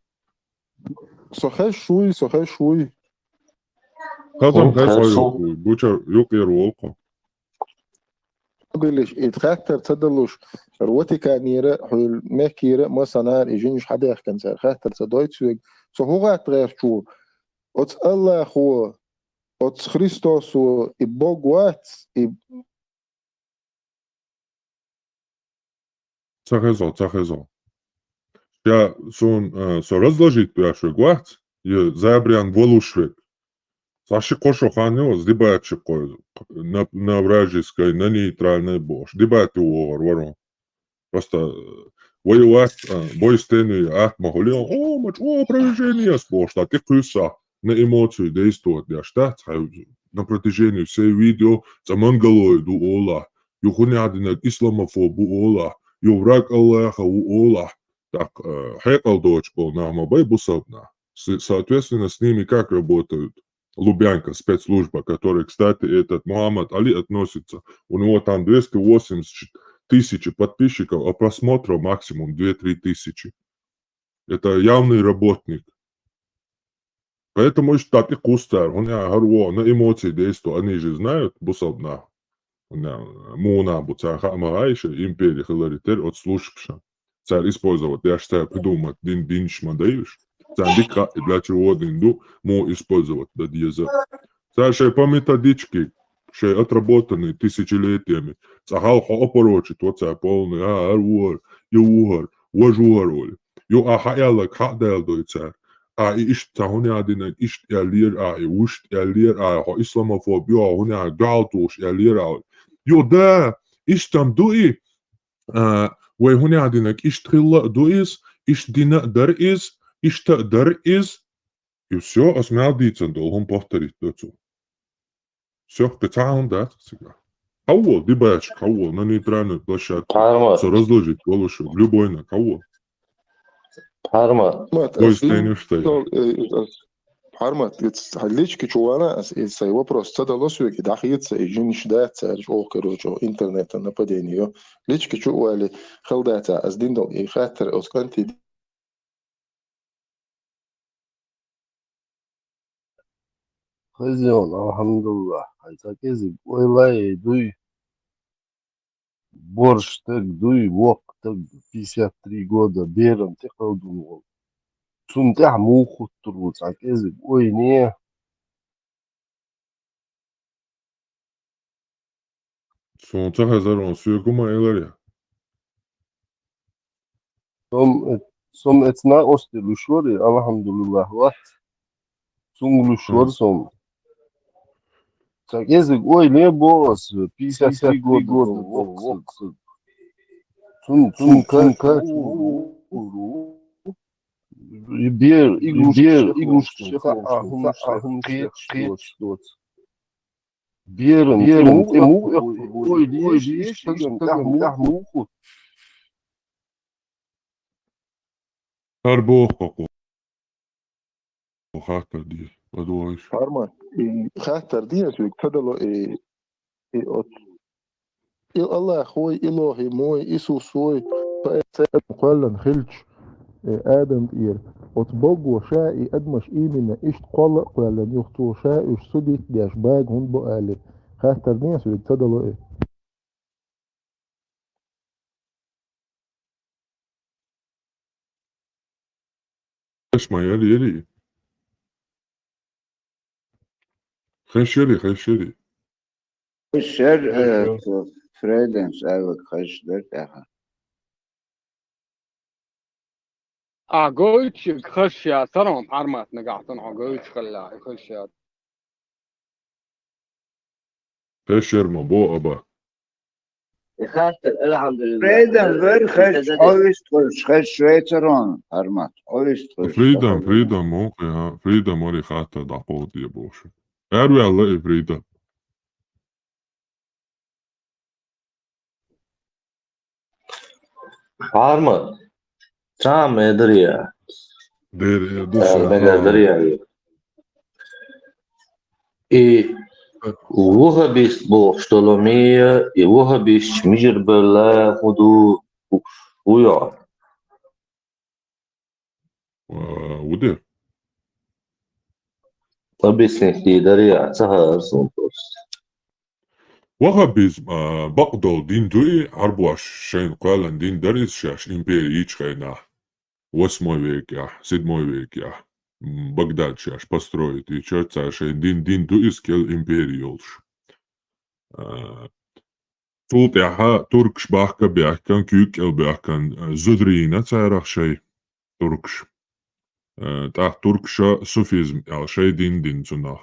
Сохай шуй. Хазам хайсой, буча юкер волко. بلش يتخاطر تدلوش روتي كانيرة حول مكيرة ما صنار يجينش حدا يحكي نسار خاطر تدويت سوق سو هو غير شو أت الله هو أت خريستوس و إبوغوات Цахезо. Я со разложить пяши гуац, и забрян волушвек. Саши кошо ханео, сдибаячи кой на вражеской, на нейтральной бош. Дибати уор. Просто воевать, бой стены, махулио, опровержение спош, а ты крыса на эмоции действует, я штат, на протяжении всей видео, за монголоиду ола, юхунядина исламофобу ола, ю враг Аллаха у ола, так, хекал дочь был на мобай бусобна. Соответственно, с ними как работают? Лубянка, спецслужба, которой, кстати, этот Мухаммад Али относится. У него там 280 тысячи подписчиков, а просмотров максимум 2-3 тысячи. Это явный работник. Поэтому штаты кустар, он на эмоции действует, они же знают, бусобна. Муна, буцаха, амарайша, империя, хиларитер, от службша. Царь использовать, я считаю, придумать, динш мадаиш. Цандика, для чего динду, мо использовать, да диеза. Царь шей по методичке, шей отработанный тысячелетиями. Цахал опорочит, вот царь полный, арвор, югар, вожуароль. Ю ахаялак, хадэлдой царь. И ишт цахуня ишт ялир, и ушт ялир, хо исламофоб, хуня галтуш ялир. Ю да, ишт там дуи, وهنا عندك إيش تخلا دويس إيش دينا درئيس تقدر и все, осмял долгом повторить дацу. Все, пытаем дать сега. Кого? Дибач, кого? На нейтральной площадке. Все разложить, волошу, любой на кого. Парма. Ой, стеню стоит. Harmat, hallichki чувана, это вопрос. Это лосует, да, хитца, и жиниш дается, о, короче, интернета нападение. Лички чували, халдата, аз диндал, и хатер, от канти. Хозяин, алхамдулилlah. Айтак язык, ойлай, дуй. Борщ так, дуй, вок так, 53 года, берем, ты колдун. Сунтах муху турут, так язык, ой, не. Сонца хазарон, сүйкума элария. Som etna osti lushori, alhamdulillah, what? Sung lushor som. Так язык, ой, не босс, 53 года, вок. Сун кач, бер, игрушки, ахун, что. Берем, ой, лишь, муху. Арбохаку. Хатер дي بدوش. Harmat, خاطر دي اسويك تدلو الله اخوي الهي موي ايسو سوي قال نخلش ادم اير وتبوغو شائي ادمش ايمنا ايش قلق ولا يخطو شائي وش سدي دياش باج هون بقالي خاطر دي اسويك تدلو ايش ما يلي خشري الشر فريدنس أيوة خشدر تاخا قويتش خشيا ترى حرمات نقعتن قويتش خلا خشيا خشر ما بو ابا خاطر الحمد لله فريدن غير خش أويست خش شويترون حرمات أويست خش فريدم موقع ها فريدم موري خاطر دعوت يا بوش اروي الله فريدم Parma. Tam edrija. Derija, duša. Mega edrija. I وهبيش بوشتولومية وهبيش مجر بلا خدو ويا ودير طبيس نحكي دريا سهر سنتوس وهبيز بقدو دين دوي عربواش شين قالن دين دريس شاش إمبيري يتشخينا восьмой век я, 7 век я. Багдад шаш построит и черца шей дин дуискел империолш. Тут яха туркш бахка бяхкан кюкел бяхкан зудрина царах шей туркш. Тах туркша суфизм ял шей дин цунах.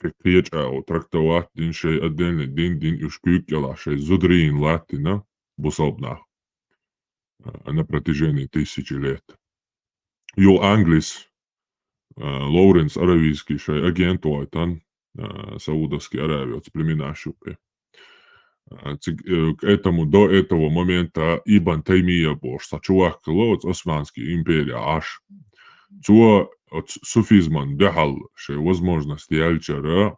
Фекриеч ау трактоват дин шей отдельный дин уж кюкела шей зудрин латина бусобнах. На протяжении 1000 лет. Ю Англис Лоуренс Аравийский шай агентует он Саудовской Аравии от племена Шупе. К этому до этого момента Ибн Таймия бош сачувак от Османской империи аж цуа от суфизман дехал шей возможности яльчара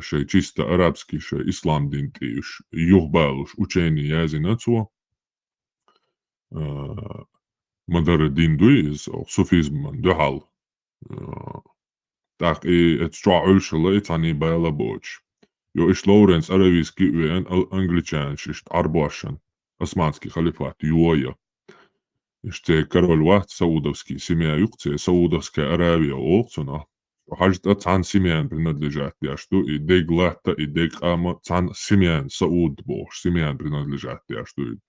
шей чисто арабский шей ислам динтиюш юхбалуш учение язина цуа Мадар дин дуиз суфизм дехал так и это строил итани байла боч. Йо иш Лоуренс Аравийский уен англичан шишт арбашан османский халифат юоя. Иште король ват саудовский семья юкте Саудовская Аравия олцуна. Хажта цан семьян принадлежат яшту и дег лата и дег ама цан семьян Сауд бош семьян принадлежат яшту.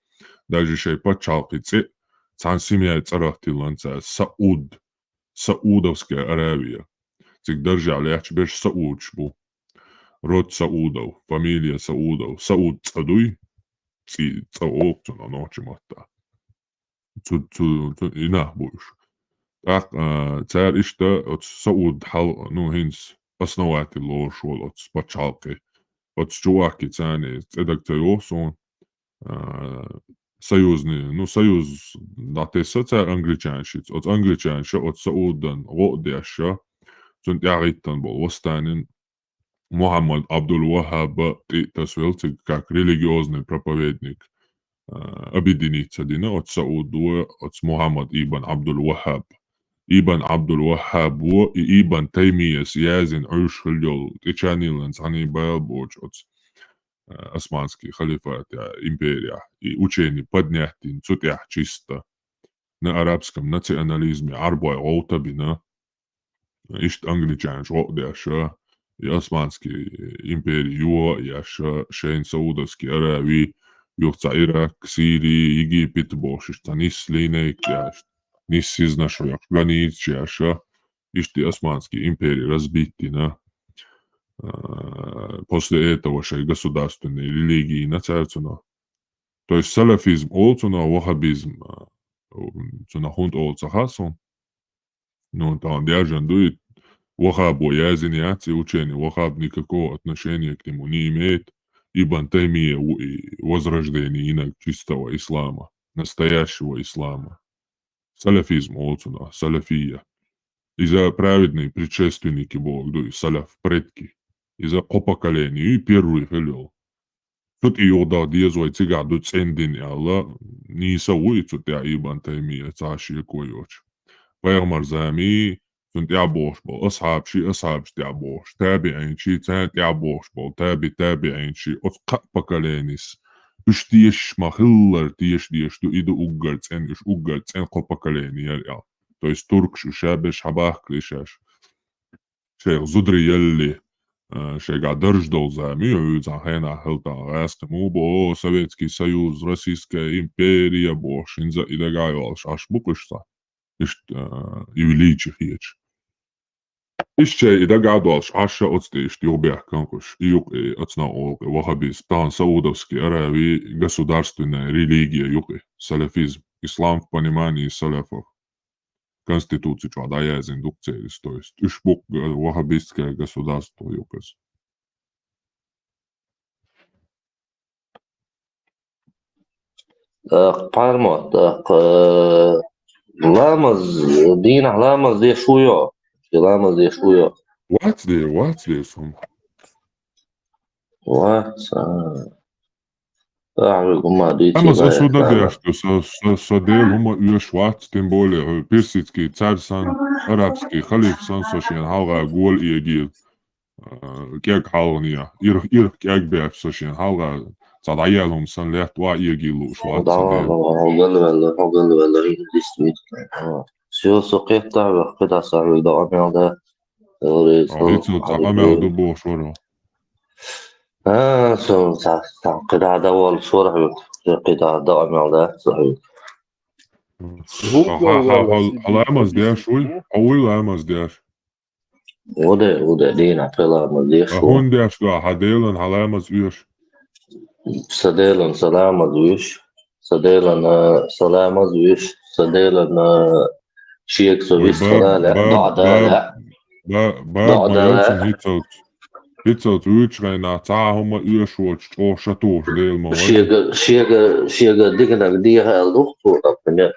Даже шей почалкице цан семья царахтиланца Саудовская Аравия. Цик держали ячбеш Сауд шбу. Род Саудов, фамилия Саудов, Сауд Цадуй, Цаоктуна ночи матта. Инах будешь. царь ишта Сауд хал ну хинс основатель лошол от спачалки от чуваки цани цедактайосон союзный ну союз натеса царь англичаншиц от англичанша от Саудан родяша цун яриттан бол восстанин Мухаммад Абдул-Вахаб тасвелцик как религиозный проповедник объединиться дина от Сауду от Мухаммад ибн Абдул-Вахаб ибн Абдул-Вахаб и ибн Таймияс язин ушхлёл ичаниланс они байлбоч от османский халифат империя и учение поднятин цутях чисто на арабском национализме арбой роутабина ишт англичанш родяша и османский империи юа яша шейн Саудовский Аравии юрца Ирак, Сирии, Египет бошиш танис линейк яш нис из наших границ яша ишти османский империи разбитина. После этого шей государственной религии на царцуна. То есть салафизм олцуна, вахабизм цуна хунд олца хасон. Ну там дяжан дует Вахабу язиняци учение. Вахаб никакого отношения к нему не имеет. Ибн Таймия возрождение инак чистого ислама, настоящего ислама. Салафизм олцуна, салафия. И-за праведные предшественники Бога, салаф, предки. И-за поколения, и первый хелел. Тут и ода дезой цигаду цендин Алла, не сауицут я Ибн Таймия, цаши койоч. Пайгамбар зами, sunt يعبوش بول أصحاب شي تعبوش تابعين شي تعبوش بول تابعين شي أتقى بكالينيس إش ديش مخلر ديش دو إيدو أوغرت إن إش أوغرت إن قو بكاليني يريال تو إس تركش وشابش حباك ليشاش شيخ زدري يلي شيخ درج дол зами ويزا هنا هلتا غاسق موبو Советский Союз, Российская империя бош инза идагайвалш аш букышса إش يوليش هيش إشي إذا قعدوا عشرة أتستيش يوبيح كانكوش يوك أتصنعوا وهابيز تان Саудовский Аравии государственная религия юки салафизм ислам в понимании салафов конституции чвада яз индукцерис то есть ишбук вахабистское государство юкас. Parmot, lamaz dina lamaz de shuyo. Lamaz de shuyo. What's this one? Lamaz осуда дяшто со дел хума юшват тем более персидский царь сан арабский халиф сан сошен хауга гол иегил кек халния ир кек беф сошен хауга صدايالهم سن لات وايجي لو شوات طبعا هقول ولا ريد ديستويت شو سقيت تعرف قطع صار ده عمل ده هيتو تعمل دبو شورو شو قطع ده ولا شورو قطع ده عمل ده صحيح هلا امز دياش شوي اول امز دياش وده دينا فلا امز دياش هون دياش لا هديلن هلا امز يوش سديلن سلامة دويش سديلن سلامة دويش سديلن شيك سويس خلالة ضعدالة ضعدالة هيتسوت ويتشغينا تعاهم يشوش أو شاتوش ديل مواد شيك ديكنا ديها الدكتور أبنى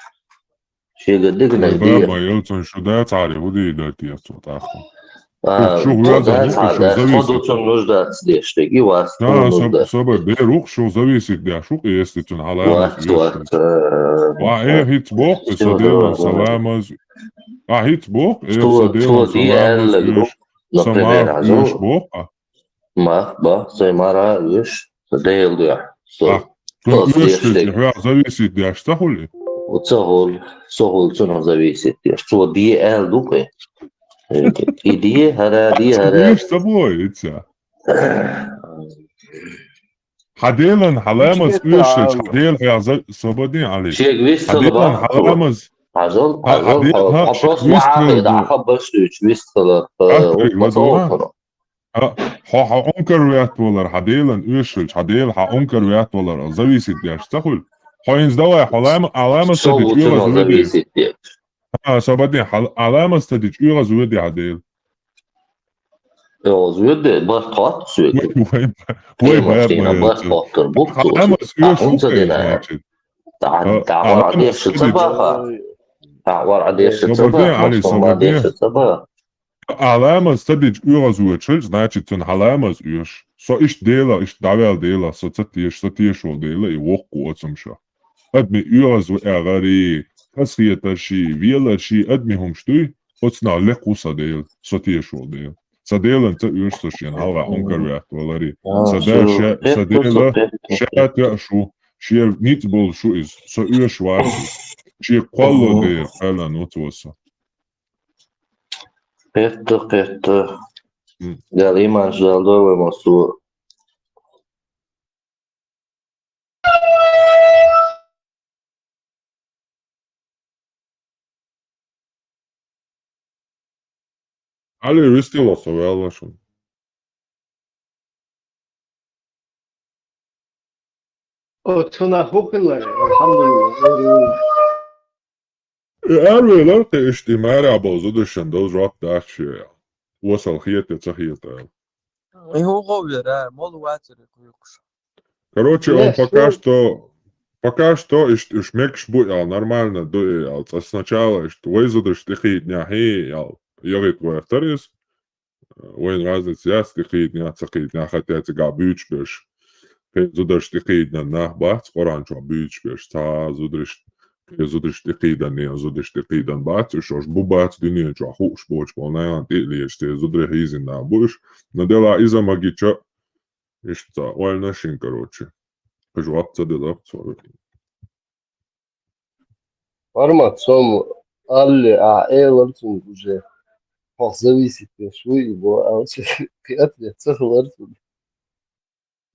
شيك ديكنا ديها ما يلتن شو ده تعرف ودي داتي يتصوت أخو Собой рух шо зависит да шук если тун халама ва хит бог саделан саламаз хит бог саделан саламаз юш бог ба саймара юш садел да зависит да что хули сохол цуна зависит что ди эл дупе идея هذا ليش سبوي إتسا حديلن حلامز إيشش حديل هي صبدين عليه شيء ويست حديلن حلامز عزل أبرص معاقد أحبش ويست ها أنكر ويات ولا حديلن إيشش حديل ها أنكر ويات ولا زويسيت ديش تقول هاينز دواء حلامز صدق يلا زويسيت صابدين علامة استدج يغا زودي عديل Ja, Söde, bara klart Söde. وين Tema stena bara pratar bort så. علامة سيو Hon så شوكة det där. значит تعور علامة عليه استدج شتصبها. تعور عليه صابدين شتصبها. علي مصطفى عليه صابدين شتصبها. علامة استدج يغا زودشل значит تن علامة يش so ich dela ich davel dela so tatieš dela I وقو أتمشى أدمي يغا زو أغاري كسيتشي فيلشي أدمي هم شتوي أتصنع لقوصة ديل so تيش ديل صديل انت يرسشين هلا أنكر ويحت ولاري صديل صديل شات يأشو شي نيت بول شو إز so يش وارسز شي قلو ديل فعلا نوتوسا Peter. Gel imaš dēļ domājamos to. Ali ristilo sa vēlēšanu. Otuna hukillar, alhamdulillah. Ervīlar te išti mērā balzudušan daudz raptāšie. Osal hieti cahietāji. هو غوير مول واتر يقويقش Короче, он пока что иш мекш буял нормально дуял. Сначала вызудыш тихий дня хиял. Йогит вахтарис. Войн разница я тихий дня цахий дня хотя цыга бючбеш. Зудыш тихий дня нахбац оранчо бючбеш. Та зудыш тихий дня не зудыш тихий дня бац. Шош бубац дни чо хуш боч полная тилиш те зудре хизин на буш. Надела иза магича. Ишта вольна шин короче. Кажу апца дела цор. Формат сом alle eelartun уже зависит شو يبغى أو شيء في أتبع تخلرتun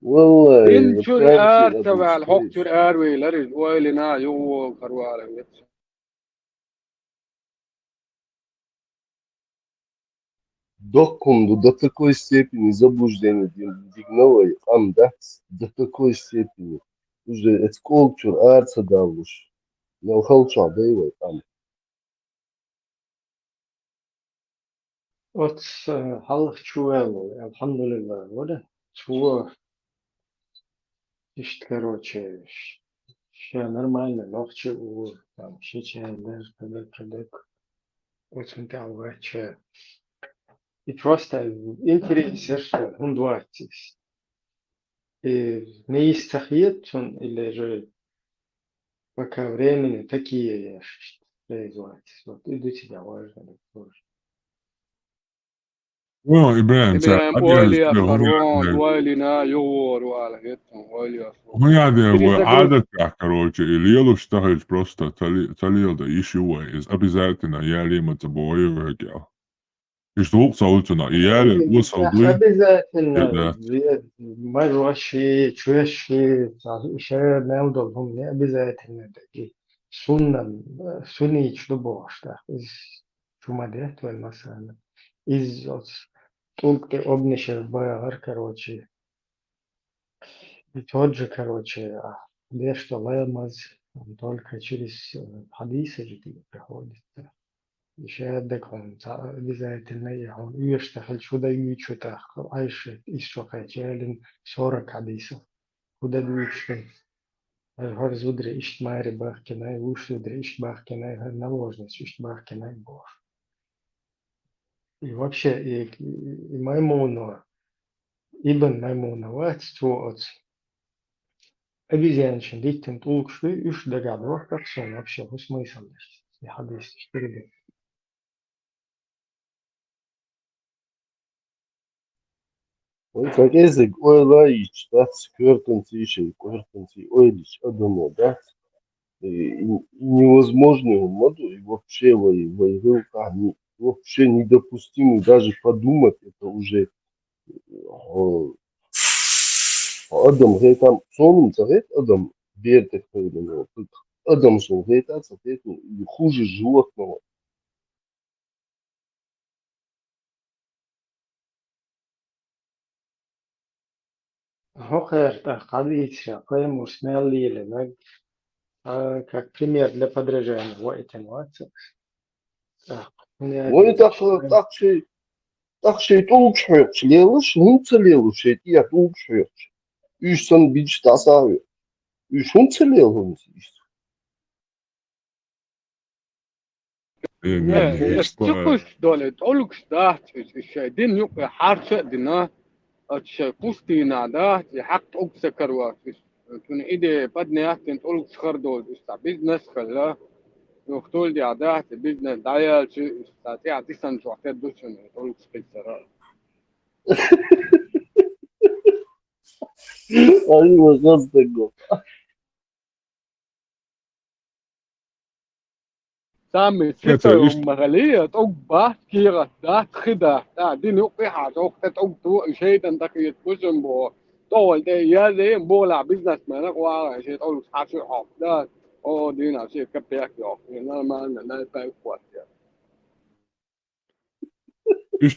والله الشور آر تبع الحق شور آر ويلر ويلنا يو كروال док до такой степени заблуждение дигновой да до такой степени уже это culture арца давуш но халча да его там От халх чуэлу, алхамдулилlah, вода. Чуо, короче, все нормально, ногче у, там, щечайдер, кадек. Очень даваче. И просто интересно, он двадцать. И не истахиет он, или же пока времени такие производить. Вот, и до тебя важно тоже. Well, Ibrahim, إبراهيم ويلي يا فروان ويلنا يور وعلى هيتهم ويلي يا هو يعني عادة короче, Ильелу штахать просто талил да ищу из обязательно яли матабою гел. И что саутuna яли усалды. обязательно مرة شيء شوية شيء شيء ناودهم не обязательно такие سني يشربوا أشتاق إز شو ما ده وين مثلا إز только обнищал байар короче и тот же короче где что лаймаз он только через хадисы же приходит еще он обязательно он يشتغل شو ده يشوته عايش يشوفه جالين 40 حديثه وده يشوفه هر زودري إشت ماري باخكناي وش زودري إشت باخكناي هر наложность إشت باخكناй бор и вообще и Маймуна Ибн Маймуна ватство от обезьянчин диктен толкшты үш догадывах как сон вообще в смысл и хадис 4 Как язык ойлаич, да, сквертенцишей, квертенци ойлич, одно, да, и невозможно моду, и вообще вообще недопустимо даже подумать, это уже адам там сонум царит, адам берет адам сон соответственно, хуже животного. Хохер قضية قيم وسمال ليلة как пример для подражания. Вот это вот. وين داخشي طولك حيوش ليلش هنت ليلش يا طولك حيوش يشتن بيج تاساوي يش هنت ليل تشكوش دولة أولوكش داht الشايدين يقى حارشة دينا الشايكوستي نادات يحق أوكس كروات تون إيدي بدنيات تنت أولوكش خردول إستا بيزنس خلا يختول دي عدات بيزنس دايال شو إستاتي عديسان شوحتات دوشن أولوكش خيسرات أيوة قصدك سامي كانت ستة إيش مغالية توق بات كيرة دات خدا دا دين يقي حاجة توق تو شيء تنتك يتبوشن بو طول دي يا دي بولا بيزنس مانك وارا شيء تقول حاشي حق دا او دينا شيء كبيك يوك ينا ما لا باي قوات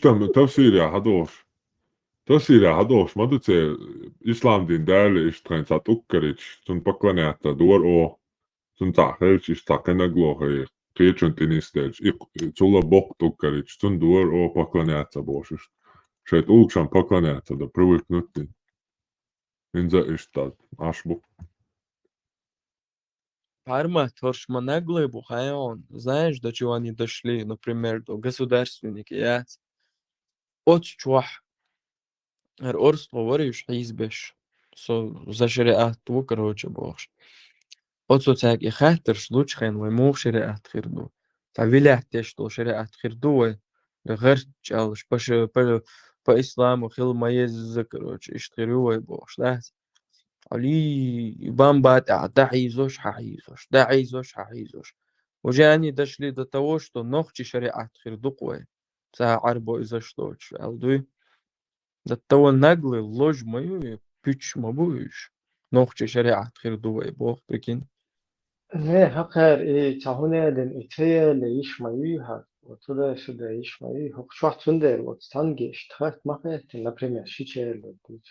tam tafsīrā hadoš maduce islāmdīn dēļ ištrains atukarič, sun paklanēta dor o, sun tāhelč ištakenaglohi, kriečuntin izteļč, cula bok tukarič, sun dor o paklanēta bošiš. Šeit ulkšam paklanēta da pruvik nutin. Inza ištad ашбу. Парма, торшма наглыбу, хайон. Знаешь, до чего они дошли? Например, до государственники, я. Очень чуах. Орст говоришь, избешь. За шариат ту, короче, богш. Оцоцак и хаттерш лучхен, вы мув шариат хирду. Та вилять что шариат хирду, غير чалш, по исламу хил маез, короче, иштхиру, богш, да? علي بامبات دعيزوش حعيزوش دعيزوش حعيزوش وجاني دشلي до того, что ногти шариат хирдукве. Це арбо из-за что? Алдуй. До того наглый ложь мою пич мабуешь. Ногти шариат хирдукве. Бог прикинь. نه هقر تهونه دن ایته لیش مایوها و تو ده شده ایش مایوها شو تونده و تانگش تخت مخه например شیچه بود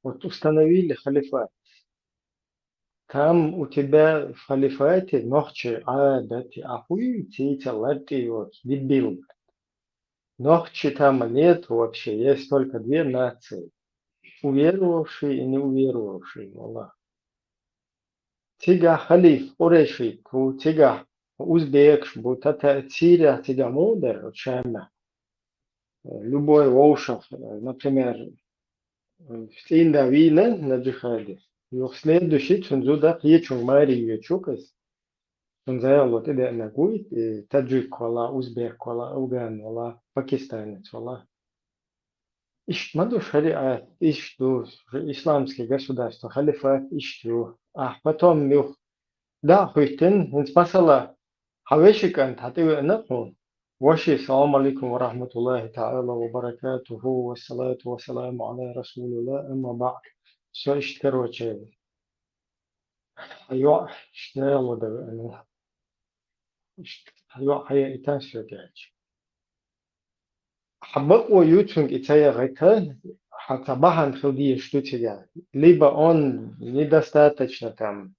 و تو установили халифат там у тебя в халифате нохче адати ахуи тита лати вот дебил нохче там нет вообще есть только две нации уверовавшие и неуверовавшие Аллах تيجا خليف قريشي كو تيجا أوزبيكش بو تاتا تسيريا تيجا مودر وشامة любой волшеб, например, в Тинда Вина на джихаде. И в следующий цунзуда ечун Марию чукас. Цунзая вот это нагуит, таджик вала, узбек вала, афган вала, пакистанец вала. Иш маду шариат, иш ду исламские государства, халифат, иш ду. А потом мюх да хуйтен, инспасала حواشك أن تعطيه نقول وشي السلام عليكم ورحمة الله تعالى وبركاته والصلاة والسلام على رسول الله أما بعد سو اشتكر وشي أيوة اشتغل ده أنا أيوة هي إتاش رجعش حبق ويوتشنج إتايا غيتا حتى بحن خدي اشتوتيا ليبا он недостаточно там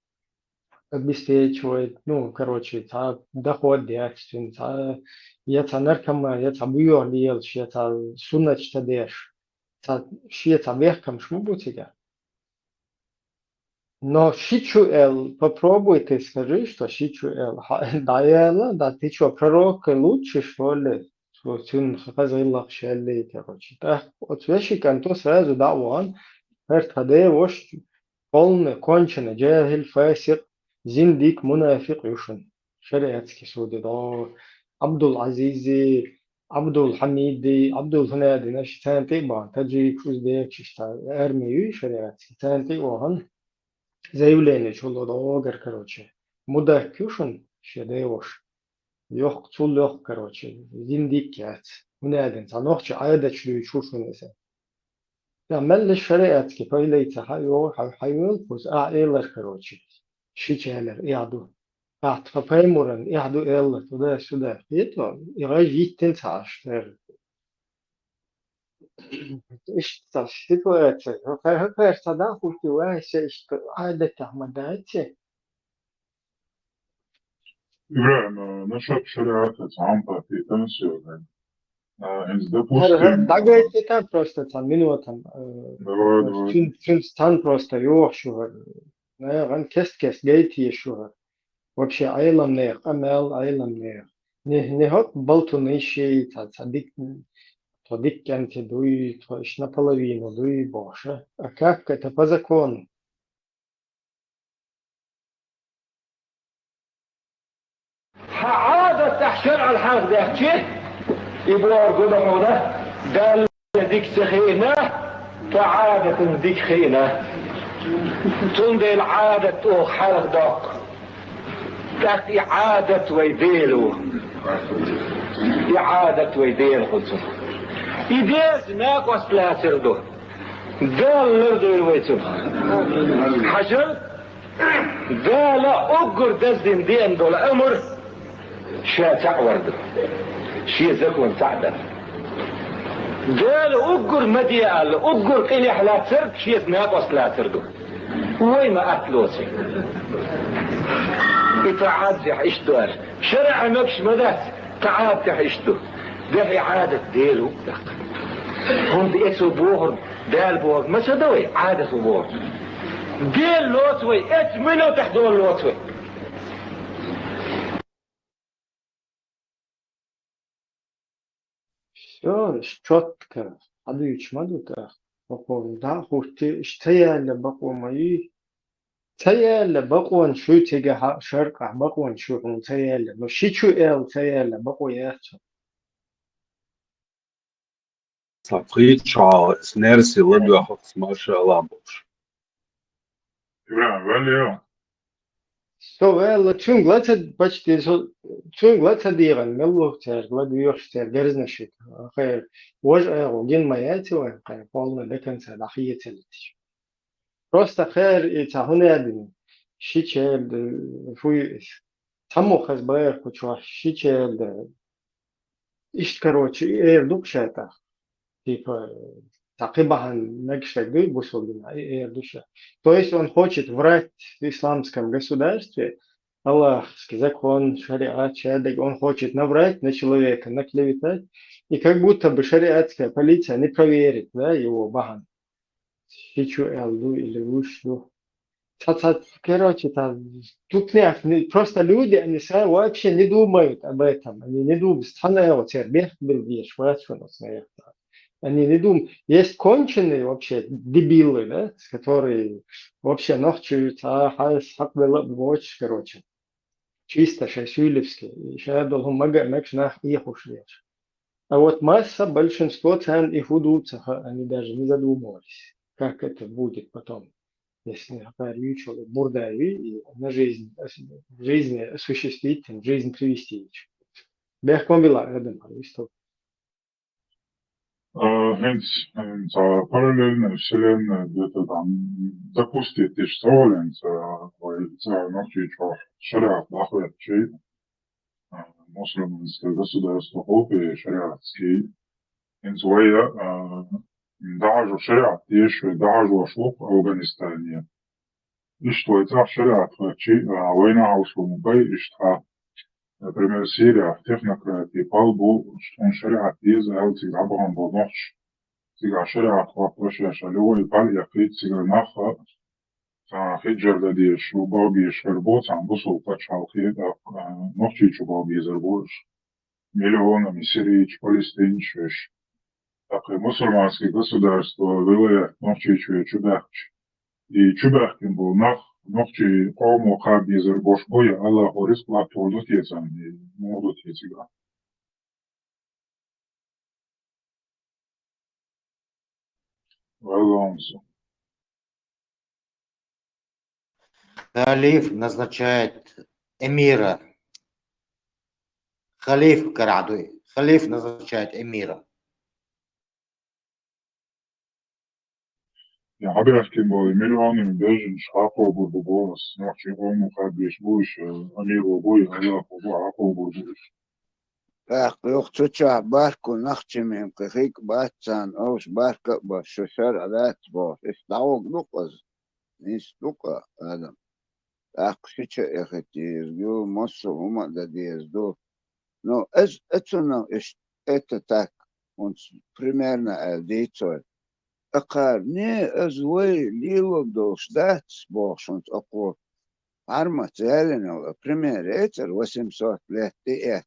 обеспечивает, ну, короче, та доход дячтин, та яца наркома, яца буйор лиелш, яца сунач тадеш, та шиеца вехкам шмубутига. Но шичу эл, попробуй ты скажи, что шичу эл, да ела, да ты что, пророк лучше, что ли? Что тюн хазайлах шелли, короче. Так, вот вещи канто сразу даван, هذا وش قوم конченый جاهل فاسق زنديق منافق يشن شريعة كسودة دا عبد العزيز عبد الحميد عبد الهنادي نش تانتي بان تجي كوز بيك شتا ارميو شريعة تانتي وهن زيولين شلو دا غير كروچه مده كيوشن شده وش يوخ تول يوخ كروچه زنديق كات هنادي تنوخش عادة شلو يشوفون مثلا تعمل الشريعة كيف اللي حيوان بس إيلر كروتشي شيء يعدو بعد فبايمورن يعدو إيلر تدا شدا يتو يراجع تنتعش تر إيش تاش تقول فهذا صدق وتواش إيش عادة تعمداتي إبراهيم насчет шариата عامة في تنسيق إنز هر допустим дагайте там просто там минутам давай фин стан просто ёх шугар ган кест гейти шугар вообще айлам нех амел айлам нех не хот балту нейши та то дикканте дуй то иш наполовину дуй боша а как это по закону عادة تحشر على الحاق ده كيف يبغى قدامه ده قال ديك سخينة فعادة ديك خينة تندي العادة او حلق داق تأتي عادة ويديلو إعادة ويديل خلصو إديز ناك وصلا سردو قال لردو الويتو حجر قال أقر دزدين دين دول أمر شا تعورد شي زكون سعدة قال أقر مديال أقر قيلي حلا سرد شي ناك وصلا سردو وين ما أتلوسي إتعاد يحشتو شرع مكش مدات تعاد تحشتو ده إعادة ديلو هم بيسو بوهر دال بوهر ما سدوي عادة بوهر ديل لوتوي اتمنو تحدول لوتوي все четко адыч мадута бакон да хурти иштаяла бакон мои تيالا بقون شو تيجا شرقة بقون شو تيالا مش شو تيالا بقو ياتو Priča snersi ledu smaša laboš. إبراهيم ولا سو لا تون غلطة بچتي سو تون غلطة ديغن ملو تاج غلطة يوش تاج درزنا شيء خير وجه وجين ما ياتي وين خير قولنا لكن صلاحية تلتش просто خير هنا يدني شيء فوي تمو خز باير كوچوا شيء إيش كروتشي دوك شاتا типа تقريبا нагшагы бусолдина душа. То есть он хочет врать в исламском государстве, аллахский закон, шариат, чадик, он хочет наврать на человека, наклеветать, и как будто бы шариатская полиция не проверит, да, его баган. Шичу элду или ушлю. Короче, тут просто люди, они вообще не думают об этом, они не думают, они не думают. Есть конченые вообще дебилы, да, которые вообще ночью короче, чисто шайсюлевские. Сейчас должен мэгшнах их ушлешь. А вот масса, большинство цен их удутся, они даже не задумывались, как это будет потом, если бурдави и на жизнь осуществить, в жизнь привести. Бехком была, я думаю, что Hence, parallelne вселенная где-то там запустит и что навчить шариат лахвет мусульманское государство хопи шариатский инсуая даже шариат еще даже шлоп в Афганистане и что это шариат хачи война хаусу бай и что например, Сирия, технократии, палбу, что он шариат езал, тига богом был ночь, тига шариат хвапоша, шалюй, палья, фит, тига наха, хиджар дадиш, убалби, швербот, амбусу, пачал, хида, ночи, чубалби, зербош, миллионами сирийч, палестинчвеш, так и мусульманские государства, вилая, ночи, чудахч, и чудахкин был нах, ночи кому хаби зербош боя, Аллаху риск плату тецан, и могут тецига. Валонсу. Халиф назначает эмира. Халиф Карадуй. Халиф назначает эмира. Ja, Habirafkin был миллионами даже шхапо буду голос, ночи кому хаби шбуш, амиру бой, Аллаху баху буду. Ах, يختصر باركو نختمهم كخيك باتسان أوش باركة بشوشر على تبوش إستعوق نقص نيس نقا آدم أقشيش إختير جو مصر هما دا دو no это no это так он примерно дейцой акар не азвой лило до ждать бошонт око арма целено пример это 800 лет это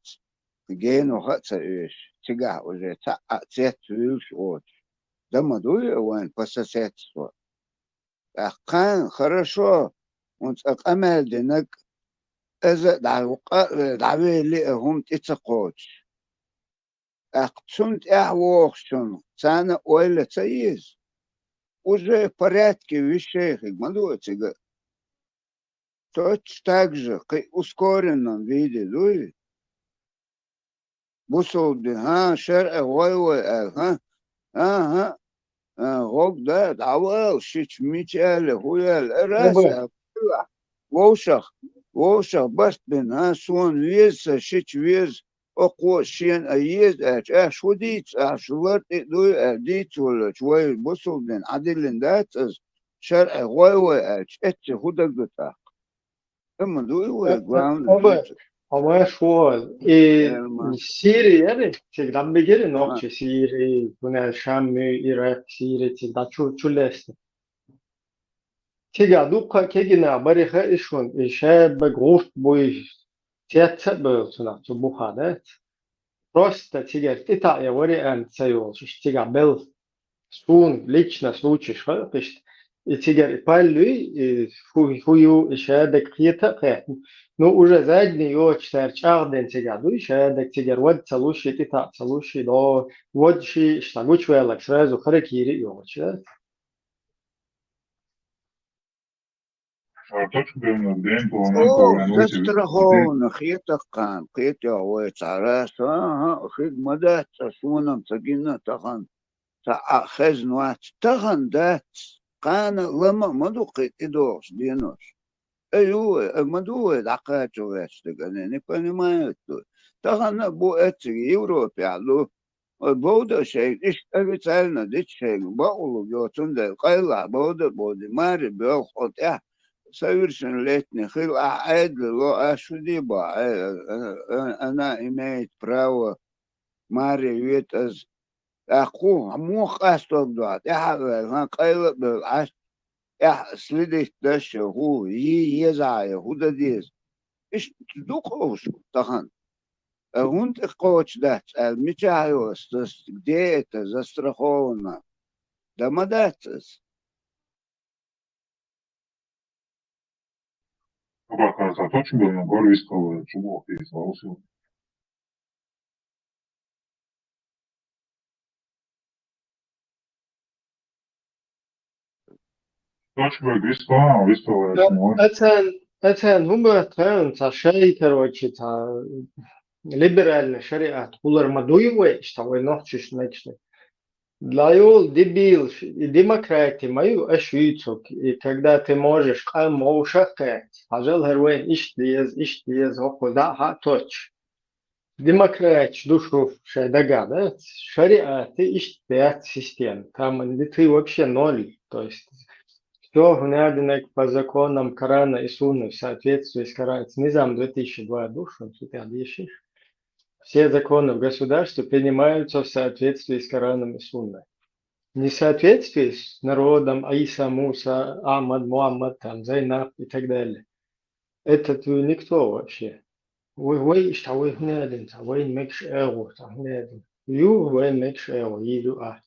гену хатса иш тига уже та цет вилш от да мадуя ван по соседству акан хорошо он акамел денак إذا دعوة لهم تتقوش أقصنت أحوخشن سنة ولا تسيز уже порядки вещей гмадуется точно так же в ускоренном виде дуй бусолды шер ага غوك ده دعوة شيش ميتال هو الرأس ووشخ بس بين سون ويز شيش ويز أقوى شين أيز شو ديت شو دو ديت ولا شوي بصل بين عدل ذات شرع غوي اتش هودا قطع أما دو Ama şual, Suriye yani, çekten bir gelin okçu Suriye, Güney Şam, Irak, Suriye, çekten çulleşti. Çekten dukka kegine bariha işun, işe begoş boy, tiyatsa bölsün, çu buhadet. Просто çekten titaya vari en sayol, çekten bel, sun, лично случай, işte. Тигер паллюй, фую шадек хита кэт. Ну уже задний очтер чарден тигадуй, шадек тигер вод целуши тита целуши до водши штагуч велак сразу харакири йоча. точно день застраховано хита кан, хита ой царас, хит мадат сунам цагина тахан. Та ахезнуат тахан дат. قانا لما مدوقي إدوش دينوش أيوه مدوه دقاتو غاشتغاني понимают تغنى بو أتري يوروبي علو بودا شيء إيش أبيتالنا ديت شيء بقولو جوتون ده قيلع بودا ماري بيوخوت совершенно летний хил عاد لو أشو دي با أنا имеет право ماري ويت أز أخو مو قاستوك دوات ها قيلة بالعش سليدش دش هو يزعي هو ده ديز إيش تدوق أوشو تخن هونت قوش دات المتعيوس ديت زسترخونا ده ما داتس Пока точно был на гору искал чубок и слался. Точно искал, أتان هم تان تا شيء كروتشي تا ليبرال شريعة كولر مدوي ويش تا وينوتشش نكشن لايول дебил демократии мою ошибок и когда ты можешь молчать ажал хервен иштиез окуда ха точ демократия душу шедагада шариаты иштият систем там ты вообще ноль то есть все гнадинок по законам Корана и Сунны в соответствии с Коран Низам 2002 душу все законы в государстве принимаются в соответствии с Кораном и Сунной. В несоответствии с народом Аиса, Муса, Ахмад, Мухаммад, там, Зайнаб и так далее. Это никто вообще. Вы что вы гнадин, вы мекш эго, гнадин. Вы мекш эго, иду а.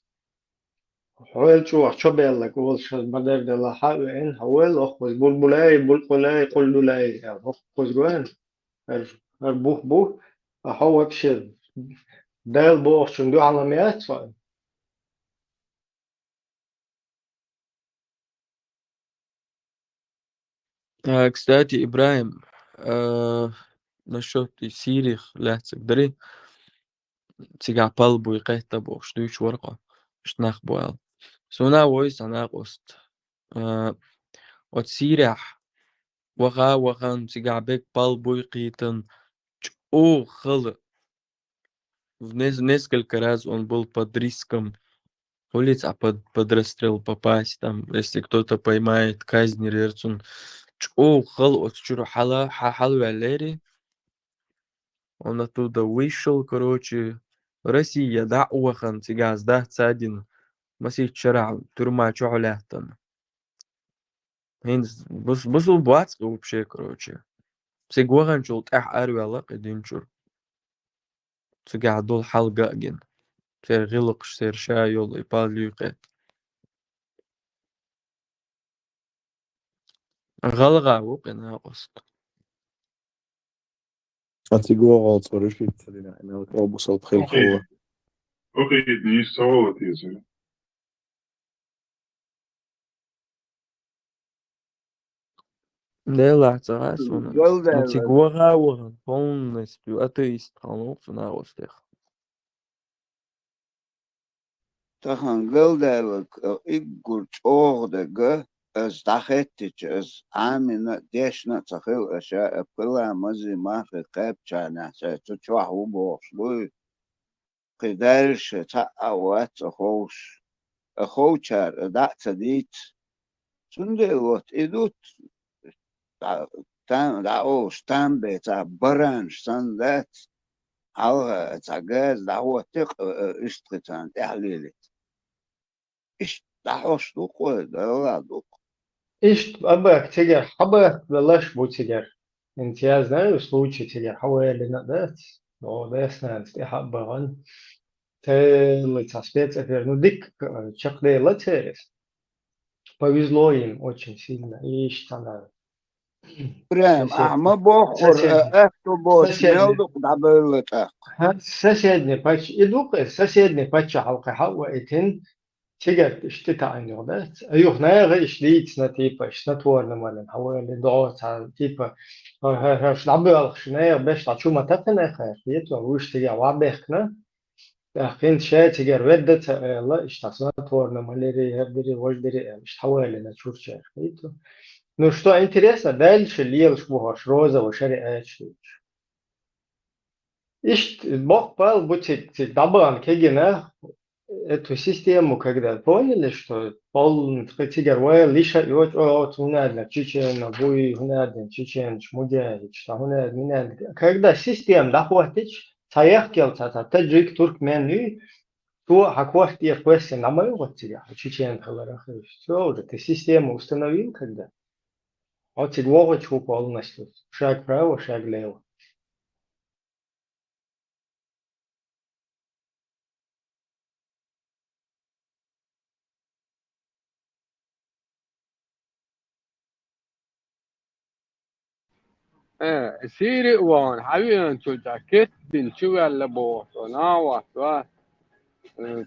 حوال شو بيلا قول شو بدر دلا حاوين حوال أخوز بلبلاي قل لاي أخوز جوان بوه هو بشر دال بوه شندو علامات فاهم Кстати, Ибраим, насчет Сирих, ляцик, дари, тига палбу и кайта бо, что ич ворqa, штнах боял. Суна войс анак ост. От Сирих, وغان تيجا بيك палбу и قيتن, о хал. В несколько раз он был под риском улиц, под расстрел попасть, там, если кто-то поймает, казнь Рерцун. او خلقت شنو حلوة ليري. Он оттуда вышел, короче, Россия دعوة تيجاز ده تسادين مسيح شرع ترما شعلاتن. هينز بس البوات вообще, короче. سيجوغن شلت أروي قدينشور. سيجعدول حلقة جن. سير غلق سير شايول يباليوقت. غلغا وقنا قصد. Антигуа решить на автобус от Хельфова. Окей, die sollen diese. Дела царасуна. Голда, Антигуа уган полностью атеист халнук на остых. тахан голда, игур чоғдығы, стахеттич, амина дешна цахил аша, пыла мази махи кэпчана, чуаху бошлуй, قدرش تعوات خوش خوچر دعت ديت سنده وات إدوت تام دعوش تام بيتا برانش سندات على تعجاز دعوة تق اشتغتان تحليلت اش دعوش دوق ولا دوق إيش أبغى تجر حبة بلاش بو تجر امتياز نايوس لوتشي تجر حوالي نقدات لو داسنا حبة غن تل таспец ну дик чакде латес повезло им очень сильно и что برام أحمى بوخور أفتو بوش ميلدوق دعبرلتاق соседний патч идук соседний патч حلقة حوا إتن تجر اشتتا عن يغدات أيوه ناغ إشليت نتيبة إشنتورنا مالن حوالي دعوت على تيبة هاش دعبر شناغ باش تعشو ما تفنى خير يتوا وش تجر وعبخنا أخين شيء تجار ودت لا اشتغلت ورنا مالري هبدري وجدري مش حوالي نشوف شيء خيطه ну что интересно дальше лелш бухаш роза وشري شيء إيش бог пал будет дабан кегена эту систему когда поняли что пол тигер вайл лишь يوج от هنادنا чечен буй هنادنا чечен шмудяич что هناد минад когда система дахватич саях келца таджик туркмены то хаквах тебе песня на мою вот тебя чечен халарахи все уже ты систему установил когда вот тебе логочку полностью шаг вправо шаг влево سيري وان حبيبي انتو جاكيت بنشوي على بوت وناوات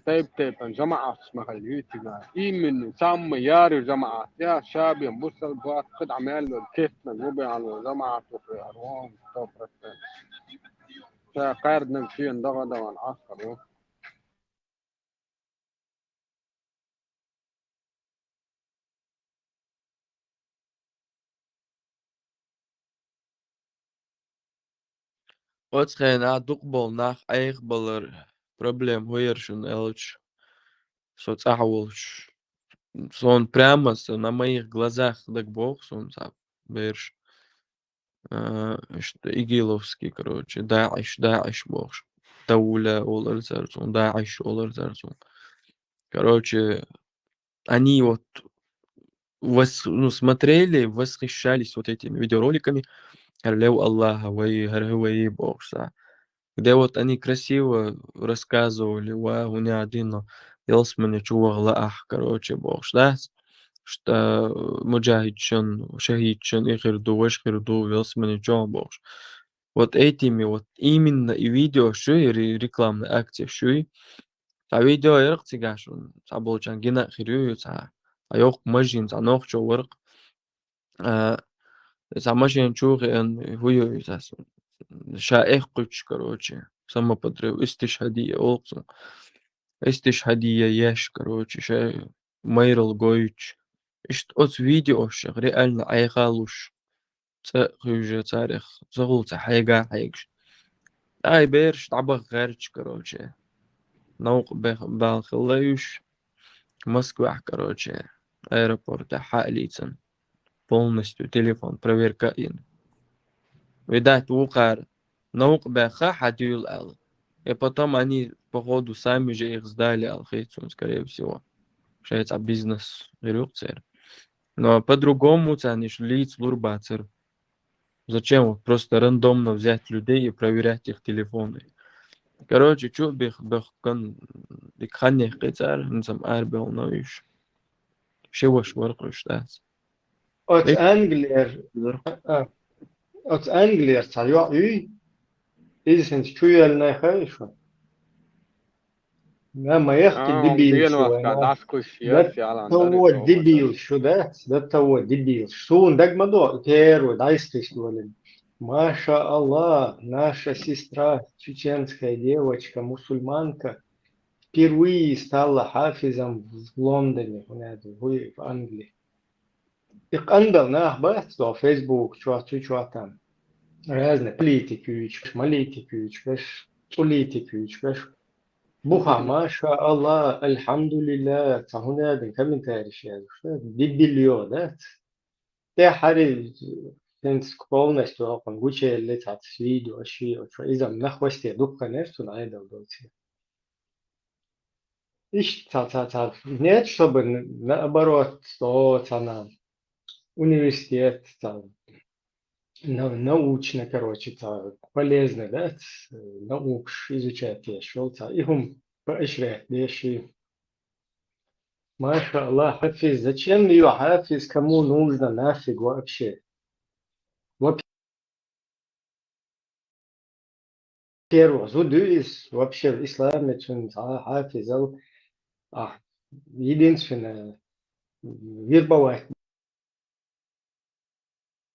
طيب جماعة اسمها اليوتيوب من سام ياري جماعة يا شاب ينبص البوات قد عمل له الكيف من وبي على جماعة وفي أروان توبرت قارد نمشي ندغى دوا العسكر Otskhena duqbol nach eichballer problem huirshun elch. Соцахволш. Сон прямо на моих глазах так бог сон берш. Что Игиловский, короче, Даиш бог. Тауля олар зарцун, Даиш олар зарцун. Короче, они вот смотрели, восхищались вот этими видеороликами. Харлеу Аллаха, вай бог. Где вот они красиво рассказывали, унядино, елсмане чувагла короче, бог, да? Что муджахидчан, шахидчан, ихирду, вешхирду, елсмане чувагла, бог. Вот этими вот именно и видео, что и рекламные акции, что и видео ярцигаш, саболчан гина хирю, айок мажин, санох чуварк, самашин чуган, хую, شائع قش короче сама подрыв истишхадия олцун истишхадия яш короче ша майрал гойч ишт от видео шах реально айгалуш ца хуже царих загулца хайга хайгш ай берш табах гарч короче наук балхлаюш Москва короче аэропорт حاليا полностью телефон проверяем. Видать, укар наук бэха хадюл ал. И потом они, походу, сами же их сдали алхейцун, скорее всего. Шеется бизнес рюкцер. Но по-другому ценишь лиц лурбацер. Зачем вот просто рандомно взять людей и проверять их телефоны? Короче, что бихкан дикханне хейцар, нцам арбел новиш. Шеваш воркуш дас. От Anglier tar jag إذا سنت شوية لنا خايشة ما يحكي دبيل ديال شو واحد أنا عسكو السياسي ده على هو دبيل شو ده هو دبيل شو ندق موضوع كير ودايستش دولين ما شاء الله наша сестра чеченская девочка мусульманка впервые стала хафизом в Лондоне в Англии يقندل ناه بحث في فيسبوك شو там разные политики, باش باش بوها ما شاء الله الحمد لله هنا den комментарий что дебильё ده حري تنس полностью он гуче летать видео вообще إذا на хвосте дух конечно найдал дольше ищ нет чтобы наоборот что там университет там научно, короче, полезно, да, наук изучать я шел, им поощрять, вещи. Маша Аллах, хафиз, зачем ее хафиз, кому нужно, нафиг вообще? Во-первых, зудуис, вообще в исламе, хафиз, единственное, вербовать